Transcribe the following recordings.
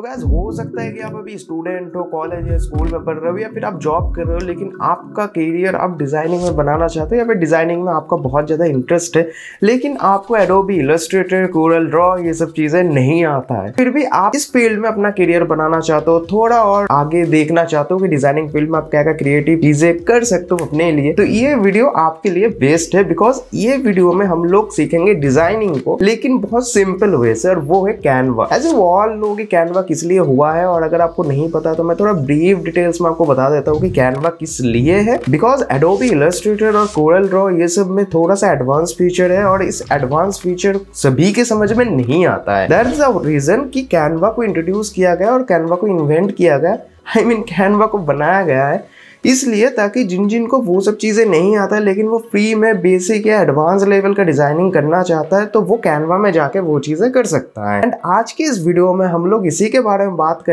तो गाइस हो सकता है कि आप अभी स्टूडेंट हो, कॉलेज या स्कूल में पढ़ रहे हो या फिर आप जॉब कर रहे हो, लेकिन आपका करियर आप डिजाइनिंग में बनाना चाहते हो या फिर डिजाइनिंग में आपका बहुत ज़्यादा इंटरेस्ट है, लेकिन आपको एडोबी इलस्ट्रेटर, कोरल ड्रॉ ये सब चीज़ें नहीं आता है। फिर भी आप इस फील्ड में अपना करियर बनाना चाहते हो, थोड़ा और आगे देखना चाहते हो कि डिजाइनिंग फील्ड में आप क्या क्या क्रिएटिव चीज़ें कर सकते हो अपने लिए, तो ये वीडियो आपके लिए बेस्ट है। बिकॉज ये वीडियो में हम लोग सीखेंगे डिजाइनिंग को, लेकिन बहुत सिंपल वे से, और वो है कैनवा। ऐसे वो ऑल लोग कैनवा किस लिए हुआ है, और अगर आपको नहीं पता तो मैं थोड़ा ब्रीफ डिटेल्स में आपको बता देता हूँ कि कैनवा किस लिए है। बिकॉज एडोबी इलस्ट्रेटर और कोरल ड्रॉ ये सब में थोड़ा सा एडवांस फीचर है, और इस एडवांस फीचर सभी के समझ में नहीं आता है। दैट इज द रीजन कि कैनवा को इंट्रोड्यूस किया गया और कैनवा को इन्वेंट किया गया, कैनवा को बनाया गया है इसलिए ताकि जिन को वो सब चीज़ें नहीं आता है लेकिन वो फ्री में बेसिक या एडवांस लेवल का डिजाइनिंग करना चाहता है, तो वो कैनवा में जाके वो चीज़ें कर सकता है। एंड आज के इस वीडियो में हम लोग इसी के बारे में बात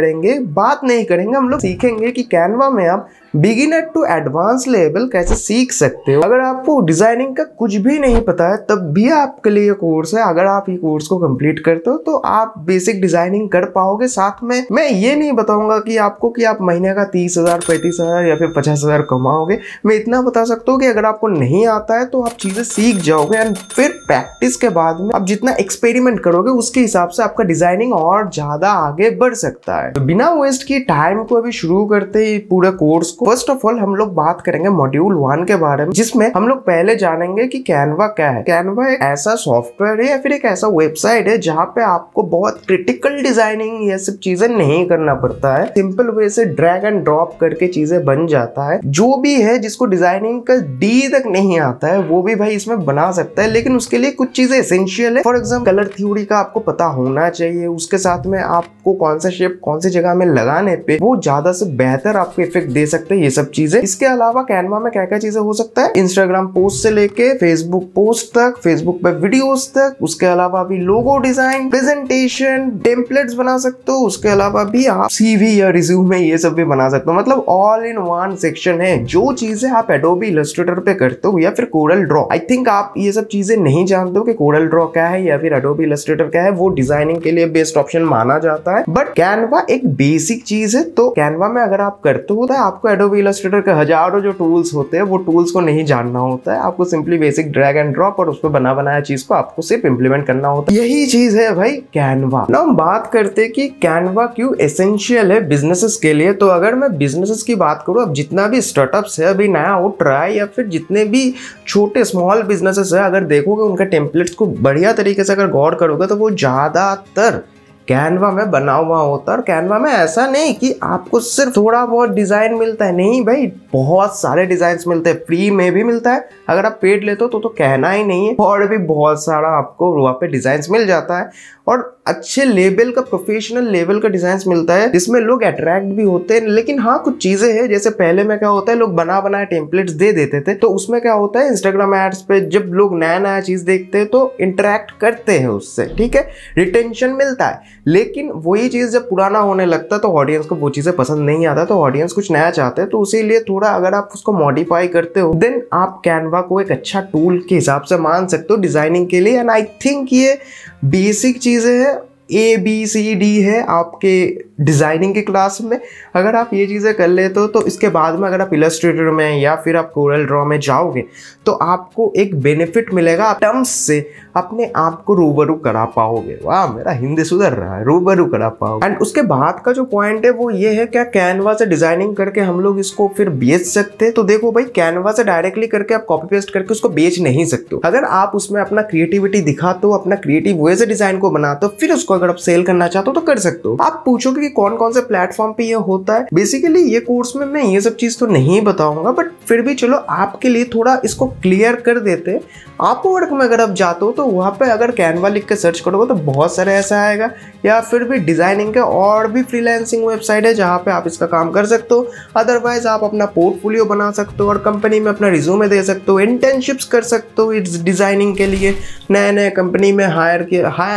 नहीं करेंगे, हम लोग सीखेंगे कि कैनवा में आप बिगिनर टू एडवांस लेवल कैसे सीख सकते हो। अगर आपको डिजाइनिंग का कुछ भी नहीं पता है तब भी आपके लिए कोर्स है। अगर आप ये कोर्स को कंप्लीट करते हो तो आप बेसिक डिजाइनिंग कर पाओगे। साथ में मैं ये नहीं बताऊंगा कि आपको कि आप महीने का 30,000, 35,000 या फिर 50,000 कमाओगे। मैं इतना बता सकता हूँ कि अगर आपको नहीं आता है तो आप चीजें सीख जाओगे, एंड फिर प्रैक्टिस के बाद में आप जितना एक्सपेरिमेंट करोगे उसके हिसाब से आपका डिजाइनिंग और ज्यादा आगे बढ़ सकता है। तो बिना वेस्ट की टाइम को अभी शुरू करते ही पूरे कोर्स, फर्स्ट ऑफ ऑल हम लोग बात करेंगे मॉड्यूल 1 के बारे में, जिसमें हम लोग पहले जानेंगे कि कैनवा क्या है। कैनवा एक ऐसा सॉफ्टवेयर है या फिर एक ऐसा वेबसाइट है जहाँ पे आपको बहुत क्रिटिकल डिजाइनिंग ये सब चीजें नहीं करना पड़ता है। सिंपल वे से ड्रैग एंड ड्रॉप करके चीजें बन जाता है। जो भी है जिसको डिजाइनिंग का डी तक नहीं आता है वो भी भाई इसमें बना सकता है, लेकिन उसके लिए कुछ चीजें एसेंशियल है। फॉर एग्जाम्पल कलर थ्योरी का आपको पता होना चाहिए, उसके साथ में आपको कौन सा शेप कौन सी जगह में लगाने पे वो ज्यादा से बेहतर आपको इफेक्ट दे सकते हैं, ये सब चीजें। इसके अलावा कैनवा में क्या क्या चीजें हो सकता है, इंस्टाग्राम पोस्ट से लेके फेसबुक पोस्ट तक, फेसबुक पे वीडियोस तक, उसके अलावा भी लोगो डिजाइन, प्रेजेंटेशन, टेम्पलेट्स बना सकते हो। उसके अलावा भी आप सीवी या रिज्यूमे ये सब भी बना सकते हो। मतलब ऑल इन वन सेक्शन है। जो चीजें आप एडोबी इलस्ट्रेटर पे करते हो या फिर कोरल ड्रॉ, आई थिंक आप ये सब चीजें नहीं जानते हो कि कोरल ड्रॉ क्या है या फिर एडोबी इलस्ट्रेटर क्या है। वो डिजाइनिंग के लिए बेस्ट ऑप्शन माना जाता है, बट कैनवा एक बेसिक चीज है। तो कैनवा में अगर आप करते हो तो आपको एडोबी इलस्ट्रेटर के हजारों जो टूल्स होते हैं वो टूल्स को नहीं जानना होता है। आपको simply basic drag and drop और उस पर बना बनाया चीज को आपको सिर्फ इंप्लीमेंट करना होता है। यही चीज है भाई कैनवा। ना हम बात करते हैं कि कैनवा क्यों एसेंशियल है बिजनेसेस के लिए। तो अगर मैं बिजनेसेस की बात करूं, अब जितना भी स्टार्टअप्स है अभी नया उठ रहा है या फिर जितने भी छोटे स्मॉल बिजनेसेस है, अगर देखोगे उनका टेम्पलेट्स को बढ़िया तरीके से अगर गौर करोगे तो वो ज्यादातर कैनवा में बना हुआ होता है। और कैनवा में ऐसा नहीं कि आपको सिर्फ थोड़ा बहुत डिजाइन मिलता है, नहीं भाई, बहुत सारे डिजाइन मिलते हैं। फ्री में भी मिलता है, अगर आप पेड लेते हो तो कहना ही नहीं है, और भी बहुत सारा आपको वहाँ पे डिजाइन मिल जाता है। और अच्छे लेवल का, प्रोफेशनल लेवल का डिजाइन मिलता है जिसमें लोग अट्रैक्ट भी होते हैं। लेकिन हाँ, कुछ चीजें हैं, जैसे पहले में क्या होता है, लोग बना बनाए टेम्पलेट्स दे देते थे, तो उसमें क्या होता है, इंस्टाग्राम एड्स पे जब लोग नया नया चीज देखते हैं तो इंटरेक्ट करते हैं उससे, ठीक है, रिटेंशन मिलता है। लेकिन वही चीज जब पुराना होने लगता है तो ऑडियंस को वो चीजें पसंद नहीं आता, तो ऑडियंस कुछ नया चाहते हैं। तो इसीलिए थोड़ा अगर आप उसको मॉडिफाई करते हो देन आप कैनवा को एक अच्छा टूल के हिसाब से मान सकते हो डिजाइनिंग के लिए। एंड आई थिंक ये बेसिक चीजें हैं, ABCD है आपके डिजाइनिंग के क्लास में। अगर आप ये चीज़ें कर लेते हो तो इसके बाद में अगर आप इलस्ट्रेटर में या फिर आप कोरल ड्रॉ में जाओगे तो आपको एक बेनिफिट मिलेगा, आप टर्म्स से अपने आप को रूबरू करा पाओगे। वाह, मेरा हिंदी सुधर रहा है, रूबरू करा पाओगे। एंड उसके बाद का जो पॉइंट है वो ये है, क्या कैनवा से डिजाइनिंग करके हम लोग इसको फिर बेच सकते हैं? तो देखो भाई, कैनवा से डायरेक्टली करके आप कॉपी पेस्ट करके उसको बेच नहीं सकते हो। अगर आप उसमें अपना क्रिएटिविटी दिखाते हो, अपना क्रिएटिव वे से डिजाइन को बनाते हो, फिर उसको अगर आप सेल करना चाहते हो तो कर सकते हो। आप पूछोगे कि कौन कौन से प्लेटफॉर्म पे ये होता है। बेसिकली ये कोर्स में मैं ये सब चीज तो नहीं बताऊंगा, बट फिर भी चलो आपके लिए थोड़ा इसको क्लियर कर देते हैं। अपवर्क में अगर आप जाते हो तो वहां पे अगर कैनवा लिख के सर्च करोगे तो बहुत सारे ऐसा आएगा, या फिर भी डिजाइनिंग के और भी फ्रीलांसिंग वेबसाइट है जहाँ पे आप इसका काम कर सकते हो। अदरवाइज आप अपना पोर्टफोलियो बना सकते हो और कंपनी में अपना रिज्यूमे दे सकते हो, इंटर्नशिप्स कर सकते हो इस डिजाइनिंग के लिए। नए नए कंपनी में हायर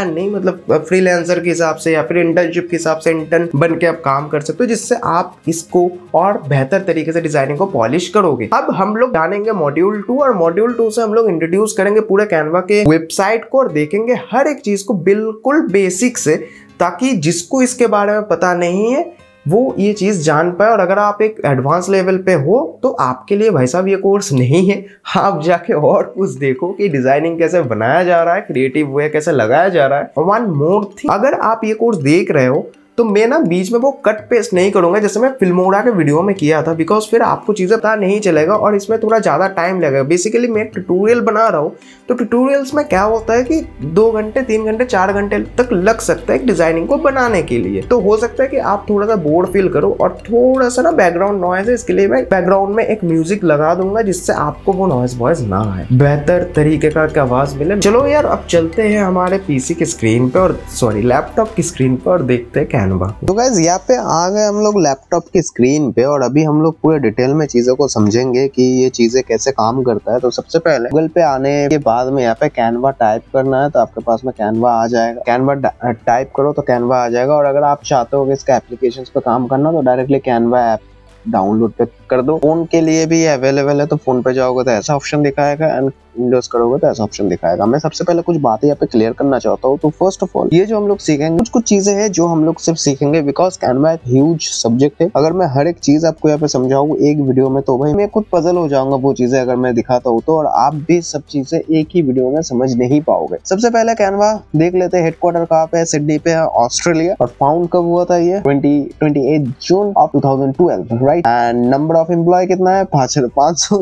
नहीं, मतलब फ्रीलांसर के हिसाब से या फिर इंटर्नशिप के हिसाब से इंटर्न बन के आप काम कर सकते हो, जिससे आप इसको और बेहतर तरीके से डिजाइनिंग को पॉलिश करोगे। अब हम लोग जानेंगे मॉड्यूल 2, और मॉड्यूल 2 से हम लोग इंट्रोड्यूस करेंगे पूरे कैनवा के वेबसाइट को और देखेंगे हर एक चीज को बिल्कुल बेसिक से, ताकि जिसको इसके बारे में पता नहीं है वो ये चीज़ जान पाए। और अगर आप एक एडवांस लेवल पे हो तो आपके लिए भाई साहब ये कोर्स नहीं है। आप जाके और कुछ देखो कि डिजाइनिंग कैसे बनाया जा रहा है, क्रिएटिव वे कैसे लगाया जा रहा है। वन मोर थिंग, अगर आप ये कोर्स देख रहे हो तो मैं ना बीच में वो कट पेस्ट नहीं करूंगा जैसे मैं फिल्मोरा के वीडियो में किया था, बिकॉज फिर आपको चीज़ें पता नहीं चलेगा और इसमें थोड़ा ज़्यादा टाइम लगेगा। बेसिकली मैं ट्यूटोरियल बना रहा हूँ तो ट्यूटोरियल्स में क्या होता है कि 2 घंटे 3 घंटे 4 घंटे तक लग सकता है एक डिजाइनिंग को बनाने के लिए। तो हो सकता है कि आप थोड़ा सा बोर्ड फील करो और थोड़ा सा ना बैकग्राउंड नॉइज है, इसके लिए मैं बैकग्राउंड में एक म्यूजिक लगा दूंगा जिससे आपको वो नॉइज वॉइस ना आए, बेहतर तरीके का आवाज मिले। चलो यार अब चलते हैं हमारे पीसी की स्क्रीन पे और सॉरी लैपटॉप की स्क्रीन पे और देखते हैं कैनवा। तो गाइस यहाँ पे आ गए हम लोग लैपटॉप की स्क्रीन पे और अभी हम लोग पूरे डिटेल में चीजों को समझेंगे कि ये चीजें कैसे काम करता है। तो सबसे पहले गूगल पे आने के बाद में यहाँ पे कैनवा टाइप करना है तो आपके पास में कैनवा आ जाएगा। कैनवा टाइप करो तो कैनवा आ जाएगा। और अगर आप चाहते हो कि इसका एप्लीकेशन पे काम करना तो डायरेक्टली कैनवा ऐप डाउनलोड पे कर दो। फोन के लिए भी अवेलेबल है तो फोन पे जाओगे तो ऐसा ऑप्शन दिखाएगा एंड विंडोज करोगे तो ऐसा ऑप्शन दिखाएगा। मैं सबसे पहले कुछ बातें यहाँ पे क्लियर करना चाहता हूँ। तो फर्स्ट ऑफ ऑल ये जो हम लोग सीखेंगे कुछ चीजें हैं जो हम लोग सिर्फ सीखेंगे बिकॉज कैनवा एक ह्यूज सब्जेक्ट है। अगर मैं हर एक चीज आपको यहाँ पे समझाऊँ एक वीडियो में तो भाई मैं खुद पजल हो जाऊंगा वो चीजें अगर मैं दिखाता हूँ तो, और आप भी सब चीजें एक ही वीडियो में समझ नहीं पाओगे। सबसे पहले कैनवा देख लेते हैं। हेडक्वार्टर कहाँ पे है? सिडनी पे है, ऑस्ट्रेलिया। और फाउंड कब हुआ था ये? 28 June of 2012, right. And number of employ कितना है? 500।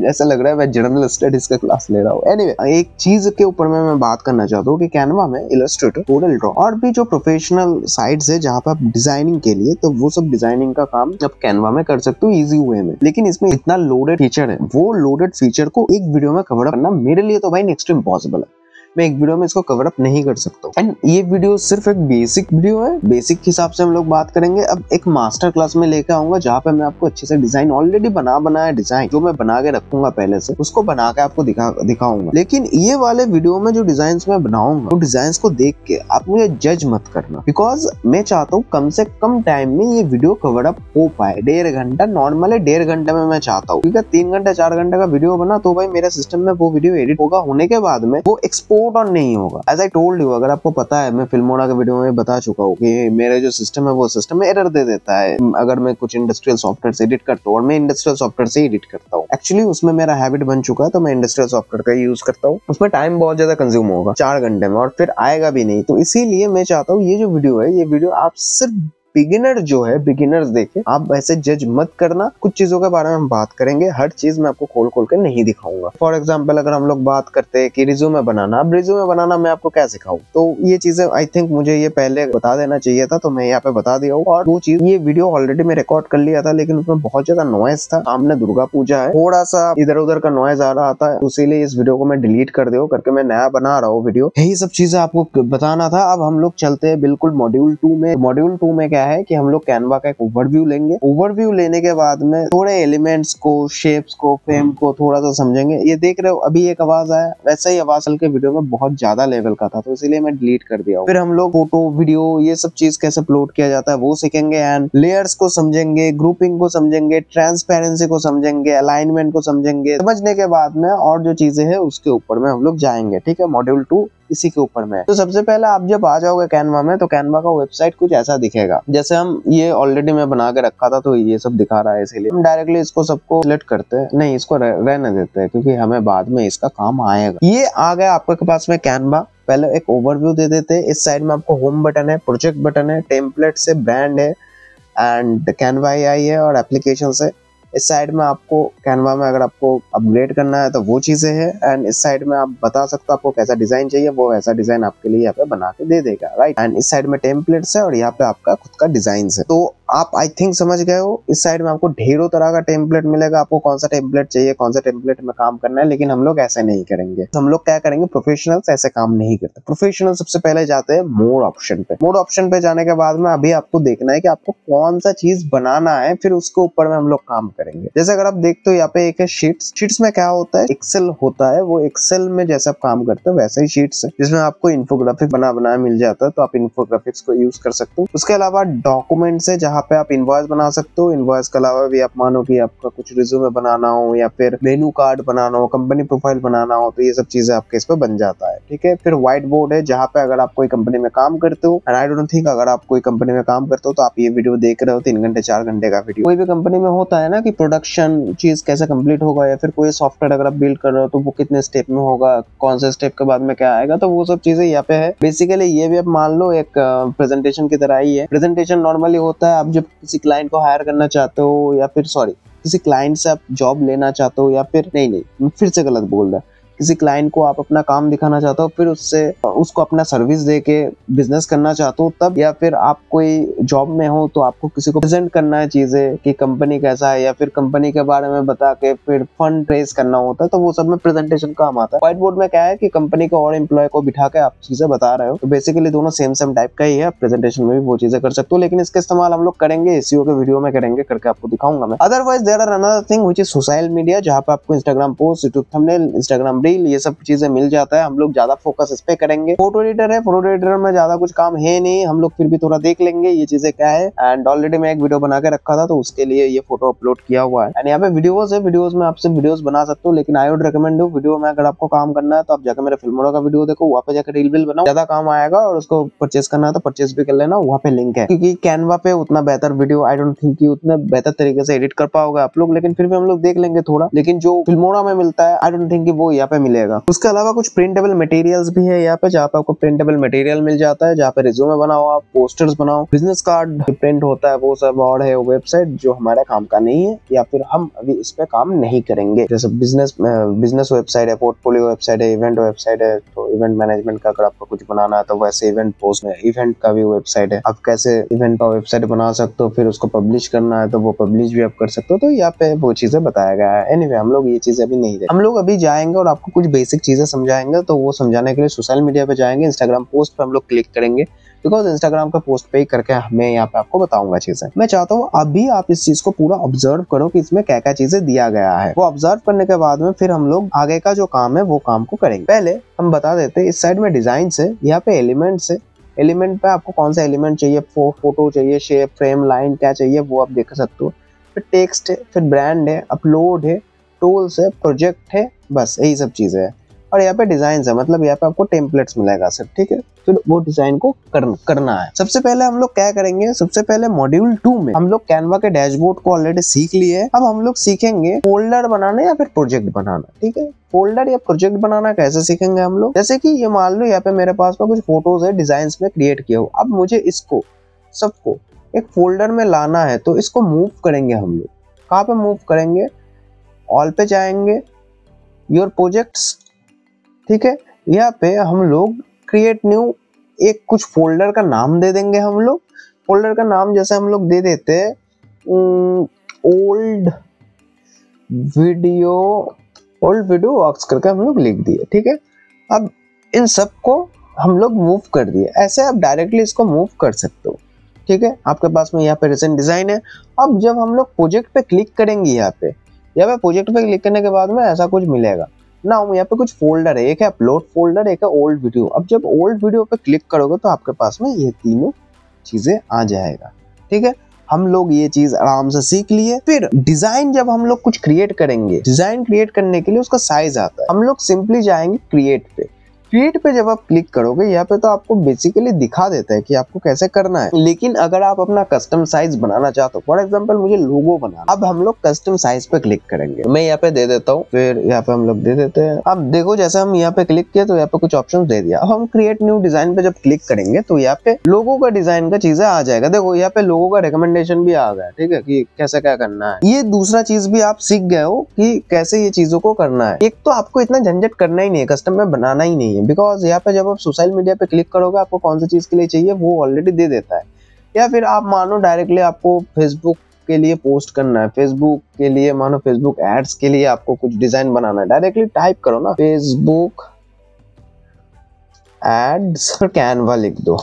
ऐसा लग रहा है मैं जनरल स्टडीज का क्लास ले रहा हूँ। एनीवे एक चीज के ऊपर मैं बात करना चाहता हूँ कि कैनवा में इलस्ट्रेटर, कोरल ड्रॉ और भी जो प्रोफेशनल साइट्स है जहाँ पे आप डिजाइनिंग के लिए तो वो सब डिजाइनिंग का काम आप कैनवा में कर सकते हो इजी वे में। लेकिन इसमें इतना लोडेड फीचर है, वो लोडेड फीचर को एक वीडियो में कवर अप करना मेरे लिए तो भाई नेक्स्ट टू इम्पॉसिबल है। मैं एक वीडियो में इसको कवर अप नहीं कर सकता हूँ। एंड ये वीडियो सिर्फ एक बेसिक वीडियो है, बेसिक हिसाब से हम लोग बात करेंगे। अब एक मास्टर क्लास में लेकर आऊंगा जहाँ पे मैं आपको अच्छे से डिजाइन ऑलरेडी बनाया डिजाइन जो मैं बना के रखूंगा पहले से उसको बना के आपको दिखाऊंगा। लेकिन ये वाले वीडियो में जो डिजाइन मैं बनाऊंगा वो डिजाइन को देख के आप मुझे जज मत करना, बिकॉज मैं चाहता हूँ कम से कम टाइम में ये वीडियो कवर अप हो पाए। 1.5 घंटा नॉर्मल है, 1.5 घंटे में मैं चाहता हूँ। क्योंकि 3 घंटे 4 घंटे का वीडियो बना तो भाई मेरे सिस्टम में वो वीडियो एडिट होगा, होने के बाद में वो एक्सपोर्ट और नहीं होगा। एज आई टोल्ड यू, अगर आपको पता है मैं फिल्मोरा के वीडियो में बता चुका हूँ कि मेरे जो सिस्टम है वो सिस्टम में एरर दे देता है अगर मैं कुछ इंडस्ट्रियल सॉफ्टवेयर से एडिट करता हूँ। और मैं इंडस्ट्रियल सॉफ्टवेयर से एडिट करता हूँ। एक्चुअली उसमें मेरा हैबिट बन चुका है तो मैं इंडस्ट्रियल सॉफ्टवेयर का यूज करता हूँ। उसमें टाइम बहुत ज्यादा कंज्यूम होगा, 4 घंटे में, और फिर आएगा भी नहीं। तो इसीलिए मैं चाहता हूँ ये जो वीडियो है ये वीडियो आप सिर्फ बिगिनर जो है बिगिनर्स देखे, आप ऐसे जज मत करना। कुछ चीजों के बारे में हम बात करेंगे, हर चीज मैं आपको खोल के नहीं दिखाऊंगा। फॉर एग्जांपल अगर हम लोग बात करते हैं कि रिज्यूमे बनाना, अब रिज्यूमे बनाना मैं आपको क्या सिखाऊं, तो ये चीजें आई थिंक मुझे ये पहले बता देना चाहिए था, तो मैं यहाँ पे बता दिया हूँ। और वो चीज ये वीडियो ऑलरेडी मैं रिकॉर्ड कर लिया था लेकिन उसमें बहुत ज्यादा नॉइज था। सामने दुर्गा पूजा है, थोड़ा सा इधर उधर का नॉइज आ रहा था, इसीलिए इस वीडियो को मैं डिलीट कर दो करके मैं नया बना रहा हूँ वीडियो। यही सब चीजें आपको बताना था। अब हम लोग चलते हैं बिल्कुल मॉड्यूल 2 में। मॉड्यूल 2 में क्या है कि हम लोग कैनवा का एक ओवरव्यू लेंगे। ओवरव्यू लेने के बाद में थोड़े एलिमेंट्स को, शेप्स को, फ्रेम को थोड़ा सा समझेंगे। ये देख रहे हो अभी एक आवाज आया, वैसा ही आवाज हल्के वीडियो में बहुत ज्यादा लेवल का था तो इसीलिए मैं डिलीट कर दिया। फिर हम लोग फोटो, वीडियो, ये सब चीज कैसे अपलोड किया जाता है वो सीखेंगे। एंड लेयर्स को समझेंगे, ग्रुपिंग को समझेंगे, ट्रांसपेरेंसी को समझेंगे, अलाइनमेंट को समझेंगे। समझने के बाद में और जो चीजें हैं उसके ऊपर में हम लोग जाएंगे। ठीक है, मॉड्यूल 2 इसी के ऊपर में। तो सबसे पहले आप जब आ जाओगे कैनवा में तो कैनवा का वेबसाइट कुछ ऐसा दिखेगा। जैसे हम ये ऑलरेडी मैं बना के रखा था तो ये सब दिखा रहा है, इसीलिए हम डायरेक्टली इसको सबको सिलेक्ट करते हैं, नहीं इसको रहने देते हैं क्योंकि हमें बाद में इसका काम आएगा। ये आ गया आपके पास में कैनवा। पहले एक ओवरव्यू दे देते हैं। इस साइड में आपको होम बटन है, प्रोजेक्ट बटन है, टेम्पलेट से ब्रांड है एंड कैनवा आई है और एप्लीकेशन है। इस साइड में आपको कैनवा में अगर आपको अपग्रेड करना है तो वो चीजें हैं। एंड इस साइड में आप बता सकते हो आपको कैसा डिजाइन चाहिए, वो वैसा डिजाइन आपके लिए यहाँ पे बना के दे देगा, राइट। एंड इस साइड में टेम्पलेट्स है और यहाँ पे आपका खुद का डिजाइन है। तो आप आई थिंक समझ गए हो। इस साइड में आपको ढेरों तरह का टेम्पलेट मिलेगा, आपको कौन सा टेम्पलेट चाहिए, कौन सा टेम्पलेट में काम करना है। लेकिन हम लोग ऐसे नहीं करेंगे। हम लोग क्या करेंगे, प्रोफेशनल्स ऐसे काम नहीं करते। प्रोफेशनल सबसे पहले जाते हैं मोड ऑप्शन पे। मोड ऑप्शन पे जाने के बाद में अभी आपको देखना है कि आपको कौन सा चीज बनाना है, फिर उसके ऊपर में हम लोग काम करेंगे। जैसे अगर आप देखते हो यहाँ पे एक है शीट्स में क्या होता है, एक्सेल होता है, वो एक्सेल में जैसे आप काम करते हो वैसे ही शीट्स है जिसमें आपको इन्फोग्राफिक बना मिल जाता है, तो आप इन्फोग्राफिक्स को यूज कर सकते हो। उसके अलावा डॉक्यूमेंट्स है जहाँ पे आप इनवॉइस बना सकते हो। इनवॉइस के अलावा भी आप मानो कि आपका कुछ रिज्यूमे बनाना हो या फिर मेनू कार्ड बनाना हो, कंपनी प्रोफाइल बनाना हो, तो ये सब चीजें आपके इस पे बन जाता है। ठीक है, फिर व्हाइट बोर्ड है जहाँ पे अगर आप कोई कंपनी में काम करते हो, एंड आई डोंट थिंक अगर आप कोई कंपनी में काम करते हो तो आप ये वीडियो देख रहे हो 3 घंटे 4 घंटे का वीडियो। कोई भी कंपनी में होता है ना कि प्रोडक्शन चीज कैसे कंप्लीट होगा, या फिर कोई सॉफ्टवेयर अगर आप बिल्ड कर रहे हो तो वो कितने स्टेप में होगा, कौन से स्टेप के बाद में क्या आएगा, तो वो सब चीजें यहाँ पे है। बेसिकली ये भी आप मान लो एक प्रेजेंटेशन की तरह ही है। प्रेजेंटेशन नॉर्मली होता है आप जब किसी क्लाइंट को हायर करना चाहते हो, या फिर सॉरी किसी क्लाइंट से आप जॉब लेना चाहते हो, या फिर नहीं फिर से गलत बोल रहा, किसी क्लाइंट को आप अपना काम दिखाना चाहते हो, फिर उसको अपना सर्विस दे के बिजनेस करना चाहते हो तब, या फिर आप कोई जॉब में हो तो आपको किसी को प्रेजेंट करना है चीजें कि कंपनी कैसा है, या फिर कंपनी के बारे में बता के फिर फंड रेज करना होता है, तो वो सब में प्रेजेंटेशन काम आता है। व्हाइट बोर्ड में क्या है कि कंपनी को और एम्प्लॉय को बिठा के आप चीजें बता रहे हो, तो बेसिकली दोनों सेम टाइप का ही है। प्रेजेंटेशन में भी वो चीजें कर सकते हो, लेकिन इसका इस्तेमाल हम लोग करेंगे एसईओ के वीडियो में करेंगे, करके आपको दिखाऊंगा मैं। Otherwise there are another thing which is social media, जहां पे आपको Instagram post, YouTube thumbnail, Instagram reel, ये सब चीजें मिल जाता है। हम लोग ज्यादा फोकस इस पे करेंगे। फोटो एडिटर है, फोटो एडिटर में ज्यादा कुछ काम है नहीं, हम लोग फिर भी थोड़ा देख लेंगे ये चीजें क्या है। एंड ऑलरेडी मैं एक वीडियो बना के रखा था तो उसके लिए ये फोटो अपलोड किया हुआ है। एंड यहाँ पे वीडियोस है, वीडियोस में आपसे वीडियोस बना सकते हो, लेकिन I would recommend you video में अगर आपको काम करना है तो आप जाकर मेरे फिल्मोरा का वीडियो देखो, वहाँ पे जाकर रील विल बनाओ, ज्यादा काम आएगा। और उसको परचेस करना है तो परचेस भी कर लेना, वहाँ पे लिंक है। क्योंकि कैनवा पे उतना बेहतर वीडियो आई डोंट थिंक उतना बेहतर तरीके से एडिट कर पाओगे आप लोग, लेकिन फिर भी हम लोग देख लेंगे थोड़ा। लेकिन जो फिल्मोरा में मिलता है आई डोंट थिंक वो यहाँ पे मिलेगा। उसके अलावा कुछ प्रिंटेबल मटेरियल्स भी है यहाँ पे, जहाँ पे आपको प्रिंटेबल मटेरियल मिल जाता है, जहाँ पे रिज्यूमे बनाओ, आप पोस्टर्स बनाओ, बिजनेस कार्ड प्रिंट होता है, वो सब। और है वेबसाइट जो हमारे काम का नहीं है, या फिर हम अभी इस पे काम नहीं करेंगे। जैसे बिजनेस वेबसाइट है, पोर्टफोलियो वेबसाइट है, इवेंट वेबसाइट है, तो इवेंट मैनेजमेंट का अगर आपको कुछ बनाना है तो वैसे इवेंट पोस्ट में इवेंट का भी वेबसाइट है, आप कैसे इवेंट का वेबसाइट बना सकते हो, फिर उसको पब्लिश करना है तो वो पब्लिश भी आप कर सकते हो। तो यहाँ पे वो चीजें बताया गया है। एनीवे हम लोग ये चीजें अभी नहीं देखेंगे, हम लोग अभी जाएंगे और आपको कुछ बेसिक चीजें समझाएंगे। तो वो समझाने के लिए सोशल मीडिया पे जाएंगे, इंस्टाग्राम पोस्ट पे हम लोग क्लिक करेंगे, बिकॉज इंस्टाग्राम का पोस्ट पे ही करके मैं यहाँ पे आपको बताऊंगा चीजें। मैं चाहता हूँ अभी आप इस चीज को पूरा ऑब्जर्व करो कि इसमें क्या क्या चीजें दिया गया है। वो ऑब्जर्व करने के बाद में फिर हम लोग आगे का जो काम है वो काम को करेंगे। पहले हम बता देते हैं, इस साइड में डिजाइन है, यहाँ पे एलिमेंट्स है। एलिमेंट पे आपको कौन सा एलिमेंट चाहिए, फोटो चाहिए, शेप, फ्रेम, लाइन, क्या चाहिए वो आप देख सकते हो। फिर टेक्स्ट है, फिर ब्रांड है, अपलोड है, टूल्स है, प्रोजेक्ट है, बस यही सब चीजें है। और यहाँ पे डिजाइन है, मतलब यहाँ पे आपको टेम्पलेट्स मिलेगा सर, ठीक है। फिर वो डिजाइन को करना है। सबसे पहले हम लोग क्या करेंगे, सबसे पहले मॉड्यूल 2 में हम लोग कैनवा के डैशबोर्ड को ऑलरेडी सीख लिए है। अब हम लोग सीखेंगे फोल्डर बनाना या फिर प्रोजेक्ट बनाना, ठीक है। फोल्डर या प्रोजेक्ट बनाना कैसे सीखेंगे हम लोग, जैसे कि ये मान लो यहाँ पे मेरे पास में कुछ फोटोज है डिजाइन में क्रिएट किया हो। अब मुझे इसको सबको एक फोल्डर में लाना है, तो इसको मूव करेंगे हम लोग। कहाँ पे मूव करेंगे, ऑल पे जाएंगे, योर प्रोजेक्ट्स, ठीक है। यहाँ पे हम लोग क्रिएट न्यू एक कुछ फोल्डर का नाम दे देंगे हम लोग। फोल्डर का नाम जैसे हम लोग दे देते हैं ओल्ड वीडियो वर्क्स करके हम लोग लिख दिए, ठीक है। अब इन सब को हम लोग मूव कर दिए, ऐसे आप डायरेक्टली इसको मूव कर सकते हो, ठीक है। आपके पास में यहाँ पे रिसेंट डिजाइन है। अब जब हम लोग प्रोजेक्ट पे क्लिक करेंगे, यहाँ पे प्रोजेक्ट पे क्लिक करने के बाद में ऐसा कुछ मिलेगा ना। यहाँ पे कुछ फोल्डर है, एक है अपलोड फोल्डर, एक है ओल्ड वीडियो। अब जब ओल्ड वीडियो पे क्लिक करोगे तो आपके पास में ये तीनों चीजें आ जाएगा, ठीक है। हम लोग ये चीज आराम से सीख लिए। फिर डिजाइन जब हम लोग कुछ क्रिएट करेंगे, डिजाइन क्रिएट करने के लिए उसका साइज आता है। हम लोग सिंपली जाएंगे क्रिएट पे। क्रिएट पे जब आप क्लिक करोगे, यहाँ पे तो आपको बेसिकली दिखा देता है कि आपको कैसे करना है। लेकिन अगर आप अपना कस्टम साइज बनाना चाहते हो, फॉर एग्जांपल मुझे लोगो बनाना, अब हम लोग कस्टम साइज पे क्लिक करेंगे। मैं यहाँ पे दे देता हूँ, फिर यहाँ पे हम लोग दे देते हैं। अब देखो जैसे हम यहाँ पे क्लिक किया तो यहाँ पे कुछ ऑप्शन दे दिया। अब हम क्रिएट न्यू डिजाइन पे जब क्लिक करेंगे तो यहाँ पे लोगो का डिजाइन का चीजें आ जाएगा। देखो यहाँ पे लोगो का रिकमेंडेशन भी आ गया, ठीक है, कि कैसे क्या करना है। ये दूसरा चीज भी आप सीख गए हो कि कैसे ये चीजों को करना है। एक तो आपको इतना झंझट करना ही नहीं है, कस्टम में बनाना ही नहीं है, बिकॉज यहाँ पे जब आप सोशल मीडिया पे क्लिक करोगे आपको कौन सी चीज के लिए चाहिए वो ऑलरेडी दे देता है। या फिर आप मानो डायरेक्टली आपको फेसबुक के लिए पोस्ट करना है, फेसबुक के लिए मानो फेसबुक एड्स के लिए आपको कुछ डिजाइन बनाना है, डायरेक्टली टाइप करो ना फेसबुक एड्स, फिर कैनवा लिख दो,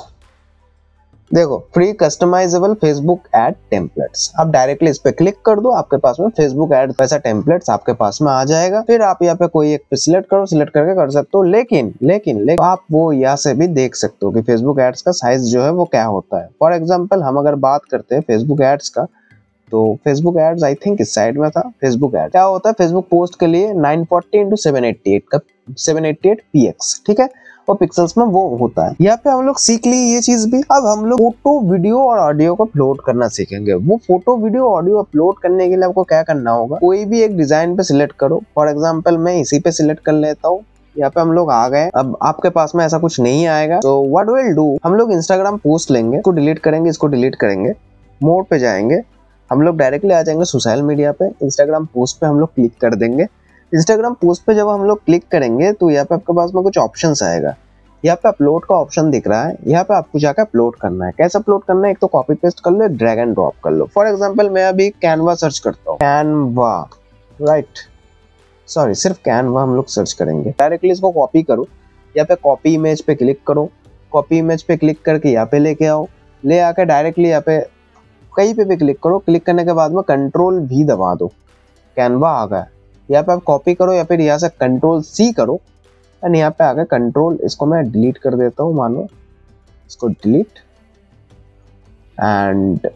देखो free customisable Facebook ad templates, आप डायरेक्टली इस पे क्लिक कर दो, आपके पास में फेसबुक एड वैसा टेम्पलेट्स आपके पास में आ जाएगा। फिर आप यहाँ पे कोई एक सिलेक्ट करो, सिलेक्ट करके कर सकते हो। लेकिन आप वो यहाँ से भी देख सकते हो कि फेसबुक एड्स का साइज जो है वो क्या होता है। फॉर एग्जाम्पल हम अगर बात करते हैं फेसबुक एड्स का, तो फेसबुक एड्स आई थिंक इस साइड में था। फेसबुक एड क्या होता है, फेसबुक पोस्ट के लिए 940 × 788 का 788 px, ठीक है, और पिक्सल्स में वो होता है। यहाँ पे हम लोग सीख ली ये चीज भी। अब हम लोग फोटो वीडियो और ऑडियो को अपलोड करना सीखेंगे। वो फोटो वीडियो ऑडियो अपलोड करने के लिए आपको क्या करना होगा, कोई भी एक डिजाइन पे सिलेक्ट करो। फॉर एग्जाम्पल मैं इसी पे सिलेक्ट कर लेता हूँ। यहाँ पे हम लोग आ गए। अब आपके पास में ऐसा कुछ नहीं आएगा, तो व्हाट विल डू, हम लोग इंस्टाग्राम पोस्ट लेंगे, इसको डिलीट करेंगे, इसको डिलीट करेंगे, मोड पे जाएंगे, हम लोग डायरेक्टली आ जाएंगे सोशल मीडिया पे। इंस्टाग्राम पोस्ट पे हम लोग क्लिक कर देंगे। इंस्टाग्राम पोस्ट पे जब हम लोग क्लिक करेंगे तो यहाँ पे आपके पास में कुछ ऑप्शंस आएगा। यहाँ पे अपलोड का ऑप्शन दिख रहा है, यहाँ पे आपको जाकर अपलोड करना है। कैसे अपलोड करना है, एक तो कॉपी पेस्ट कर लो, एक ड्रैग एंड ड्रॉप कर लो। फॉर एग्जांपल मैं अभी कैनवा सर्च करता हूँ, कैनवा, राइट, सॉरी, सिर्फ कैनवा हम लोग सर्च करेंगे। डायरेक्टली इसको कॉपी करो, यहाँ पे कॉपी इमेज पे क्लिक करो, कॉपी इमेज पे क्लिक करके यहाँ पे लेके आओ, ले आकर डायरेक्टली यहाँ पे कहीं पे भी क्लिक करो। क्लिक करने के बाद में कंट्रोल V दबा दो, कैनवा आ गया। यहाँ पे आप कॉपी करो या फिर यहाँ से कंट्रोल C करो, एंड यहाँ पे आ गया कंट्रोल, इसको मैं डिलीट कर देता हूँ, मानो इसको डिलीट, एंड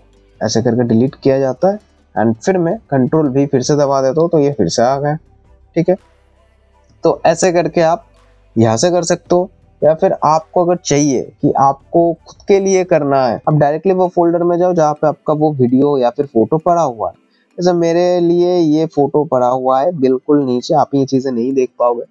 ऐसे करके डिलीट किया जाता है। एंड फिर मैं कंट्रोल V फिर से दबा देता हूँ, तो ये फिर से आ गया, ठीक है। तो ऐसे करके आप यहाँ से कर सकते हो, या फिर आपको अगर चाहिए कि आपको खुद के लिए करना है, आप डायरेक्टली वो फोल्डर में जाओ जहाँ पे आपका वो वीडियो या फिर फोटो पड़ा हुआ है। जैसे मेरे लिए ये फोटो पड़ा हुआ है बिल्कुल नीचे, आप ये चीजें नहीं देख पाओगे।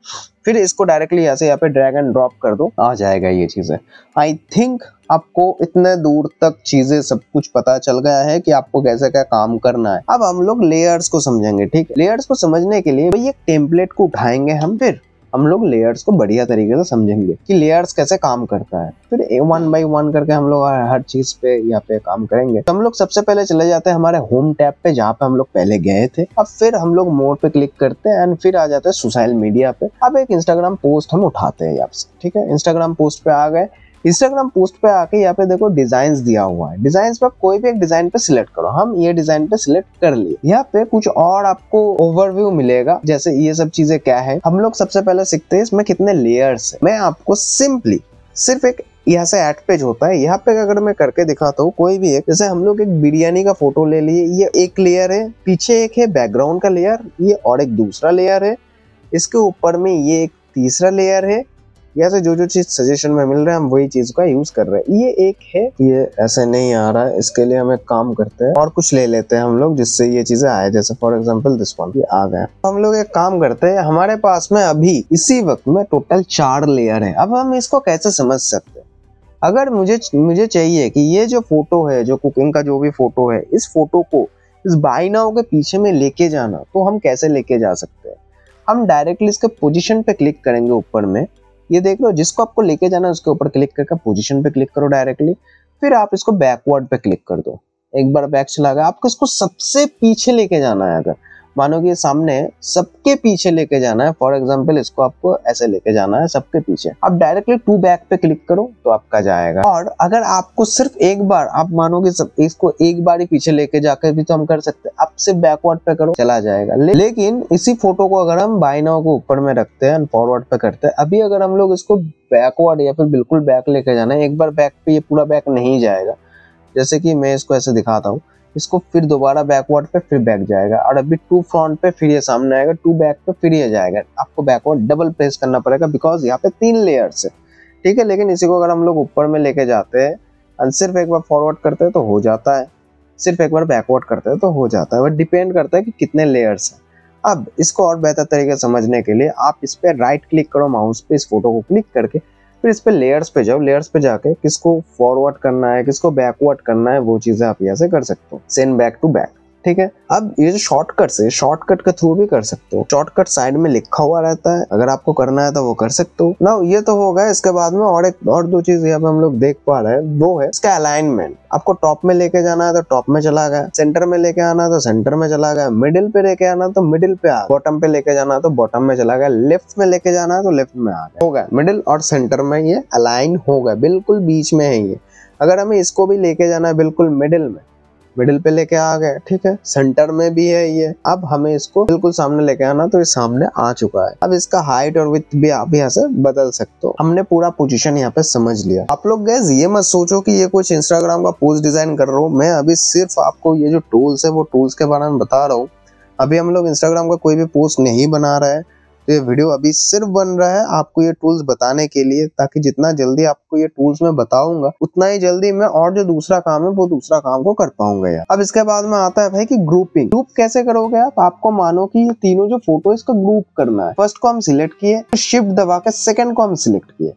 फिर इसको डायरेक्टली यहाँ पे ड्रैग एंड ड्रॉप कर दो, आ जाएगा ये चीजें। आई थिंक आपको इतने दूर तक चीजें सब कुछ पता चल गया है कि आपको कैसे क्या काम करना है। अब हम लोग लेयर्स को समझेंगे, ठीक है। लेयर्स को समझने के लिए भाई एक टेम्पलेट को उठाएंगे फिर हम लोग लेयर्स को बढ़िया तरीके से समझेंगे कि लेयर्स कैसे काम करता है। फिर वन बाय वन करके हम लोग हर चीज पे यहाँ पे काम करेंगे। तो हम लोग सबसे पहले चले जाते हैं हमारे होम टैब पे, जहाँ पे हम लोग पहले गए थे। अब फिर हम लोग मोड पे क्लिक करते हैं एंड फिर आ जाते हैं सोशल मीडिया पे। अब एक इंस्टाग्राम पोस्ट हम उठाते हैं यहाँ से, ठीक है। इंस्टाग्राम पोस्ट पे आ गए। इंस्टाग्राम पोस्ट पे आके यहाँ पे देखो डिजाइन्स दिया हुआ है। डिजाइन्स पे आप कोई भी एक डिजाइन पे सिलेक्ट करो। हम ये डिजाइन पे सिलेक्ट कर लिए। यहाँ पे कुछ और आपको ओवरव्यू मिलेगा, जैसे ये सब चीजें क्या है। हम लोग सबसे पहले सीखते हैं इसमें कितने लेयर्स है। मैं आपको सिंपली सिर्फ एक यहाँ से एड पेज होता है, यहाँ पे अगर मैं करके दिखाता हूँ कोई भी एक, जैसे हम लोग एक बिरयानी का फोटो ले लिए, ये एक लेयर है, पीछे एक है बैकग्राउंड का लेयर, ये और एक दूसरा लेयर है, इसके ऊपर में ये एक तीसरा लेयर है। यहाँ से जो चीज सजेशन में मिल रहा है हम वही चीज का यूज कर रहे हैं। ये एक है, ये ऐसे नहीं आ रहा है, इसके लिए हम एक काम करते हैं और कुछ ले लेते हैं हम लोग जिससे ये चीजें आए। जैसे फॉर एग्जांपल दिस वन, ये आ गया। हम लोग एक काम करते हैं, हमारे पास में अभी इसी वक्त में टोटल 4 लेयर है। अब हम इसको कैसे समझ सकते हैं, अगर मुझे चाहिए कि ये जो फोटो है, जो कुकिंग का जो भी फोटो है, इस फोटो को इस बाई नाउ के पीछे में लेके जाना, तो हम कैसे लेके जा सकते हैं। हम डायरेक्टली इसके पोजीशन पे क्लिक करेंगे ऊपर में, ये देख लो, जिसको आपको लेके जाना है उसके ऊपर क्लिक करके पोजीशन पे क्लिक करो डायरेक्टली। फिर आप इसको बैकवर्ड पे क्लिक कर दो, एक बार बैक चला गया। आपको इसको सबसे पीछे लेके जाना है, अगर मानो कि ये सामने सबके पीछे लेके जाना है, फॉर एग्जांपल इसको आपको ऐसे लेके जाना है सबके पीछे। आप डायरेक्टली टू बैक पे क्लिक करो तो आपका जाएगा। और अगर आपको सिर्फ एक बार, आप मानो कि इसको एक बार ही पीछे लेके जाकर भी तो हम कर सकते हैं, आप सिर्फ बैकवर्ड पे करो चला जाएगा। लेकिन इसी फोटो को अगर हम बाई नाउ को ऊपर में रखते हैं, फॉरवर्ड पे करते हैं, अभी अगर हम लोग इसको बैकवर्ड या फिर बिल्कुल बैक लेके जाना है, एक बार बैक पे ये पूरा बैक नहीं जाएगा। जैसे कि मैं इसको ऐसे दिखाता हूँ, इसको फिर दोबारा बैकवर्ड पे फिर बैक जाएगा, और अभी टू फ्रंट पे फिर ये सामने आएगा, टू बैक पे फिर ये जाएगा। आपको बैकवर्ड डबल प्रेस करना पड़ेगा बिकॉज यहाँ पे 3 लेयर्स है, ठीक है। लेकिन इसी को अगर हम लोग ऊपर में लेके जाते हैं और सिर्फ एक बार फॉरवर्ड करते हैं तो हो जाता है, सिर्फ एक बार बैकवर्ड करते हैं तो हो जाता है। बट डिपेंड करता है कि कितने लेयर्स हैं। अब इसको और बेहतर तरीके से समझने के लिए आप इस पर राइट क्लिक करो माउस पे, इस फोटो को क्लिक करके फिर इस पे लेयर्स पे जाओ। लेयर्स पे जाके किसको फॉरवर्ड करना है, किसको बैकवर्ड करना है, वो चीजें आप यहाँ से कर सकते हो, सेंड बैक टू बैक, ठीक है। अब ये जो शॉर्टकट है, शॉर्टकट के थ्रू भी कर सकते हो। शॉर्टकट साइड में लिखा हुआ रहता है, अगर आपको करना है तो वो कर सकते हो ना। ये तो होगा। इसके बाद में और 2 चीज यहाँ पे हम लोग देख पा रहे हैं, वो है इसका अलाइनमेंट। आपको टॉप में लेके जाना है तो टॉप में चला गया, सेंटर में लेके आना है तो सेंटर में चला गया, मिडिल पे लेके आना है तो मिडिल पे आ, बॉटम पे लेके जाना है तो बॉटम में चला गया, लेफ्ट में लेके जाना है तो लेफ्ट में आ गया। हो गया मिडिल और सेंटर में ये अलाइन हो गया, बिल्कुल बीच में है ये। अगर हमें इसको भी लेके जाना है बिल्कुल मिडिल पे लेके आ गए, ठीक है, सेंटर में भी है ये। अब हमें इसको बिल्कुल सामने लेके आना, तो ये सामने आ चुका है। अब इसका हाइट और विड्थ भी आप यहाँ से बदल सकते हो। हमने पूरा पोजीशन यहाँ पे समझ लिया। आप लोग गैस ये मत सोचो कि ये कुछ इंस्टाग्राम का पोस्ट डिजाइन कर रहा हूँ मैं, अभी सिर्फ आपको ये जो टूल्स है वो टूल्स के बारे में बता रहा हूँ। अभी हम लोग इंस्टाग्राम का कोई भी पोस्ट नहीं बना रहा है, तो ये वीडियो अभी सिर्फ बन रहा है आपको ये टूल्स बताने के लिए, ताकि जितना जल्दी आपको ये टूल्स मैं बताऊंगा उतना ही जल्दी मैं और जो दूसरा काम है वो दूसरा काम को कर पाऊंगा यार। अब इसके बाद में आता है भाई कि ग्रुपिंग। ग्रुप कैसे करोगे आप? आपको मानो कि ये तीनों जो फोटो है इसका ग्रुप करना है। फर्स्ट को हम सिलेक्ट किए, फिर शिफ्ट दबा के सेकंड को हम सिलेक्ट किए,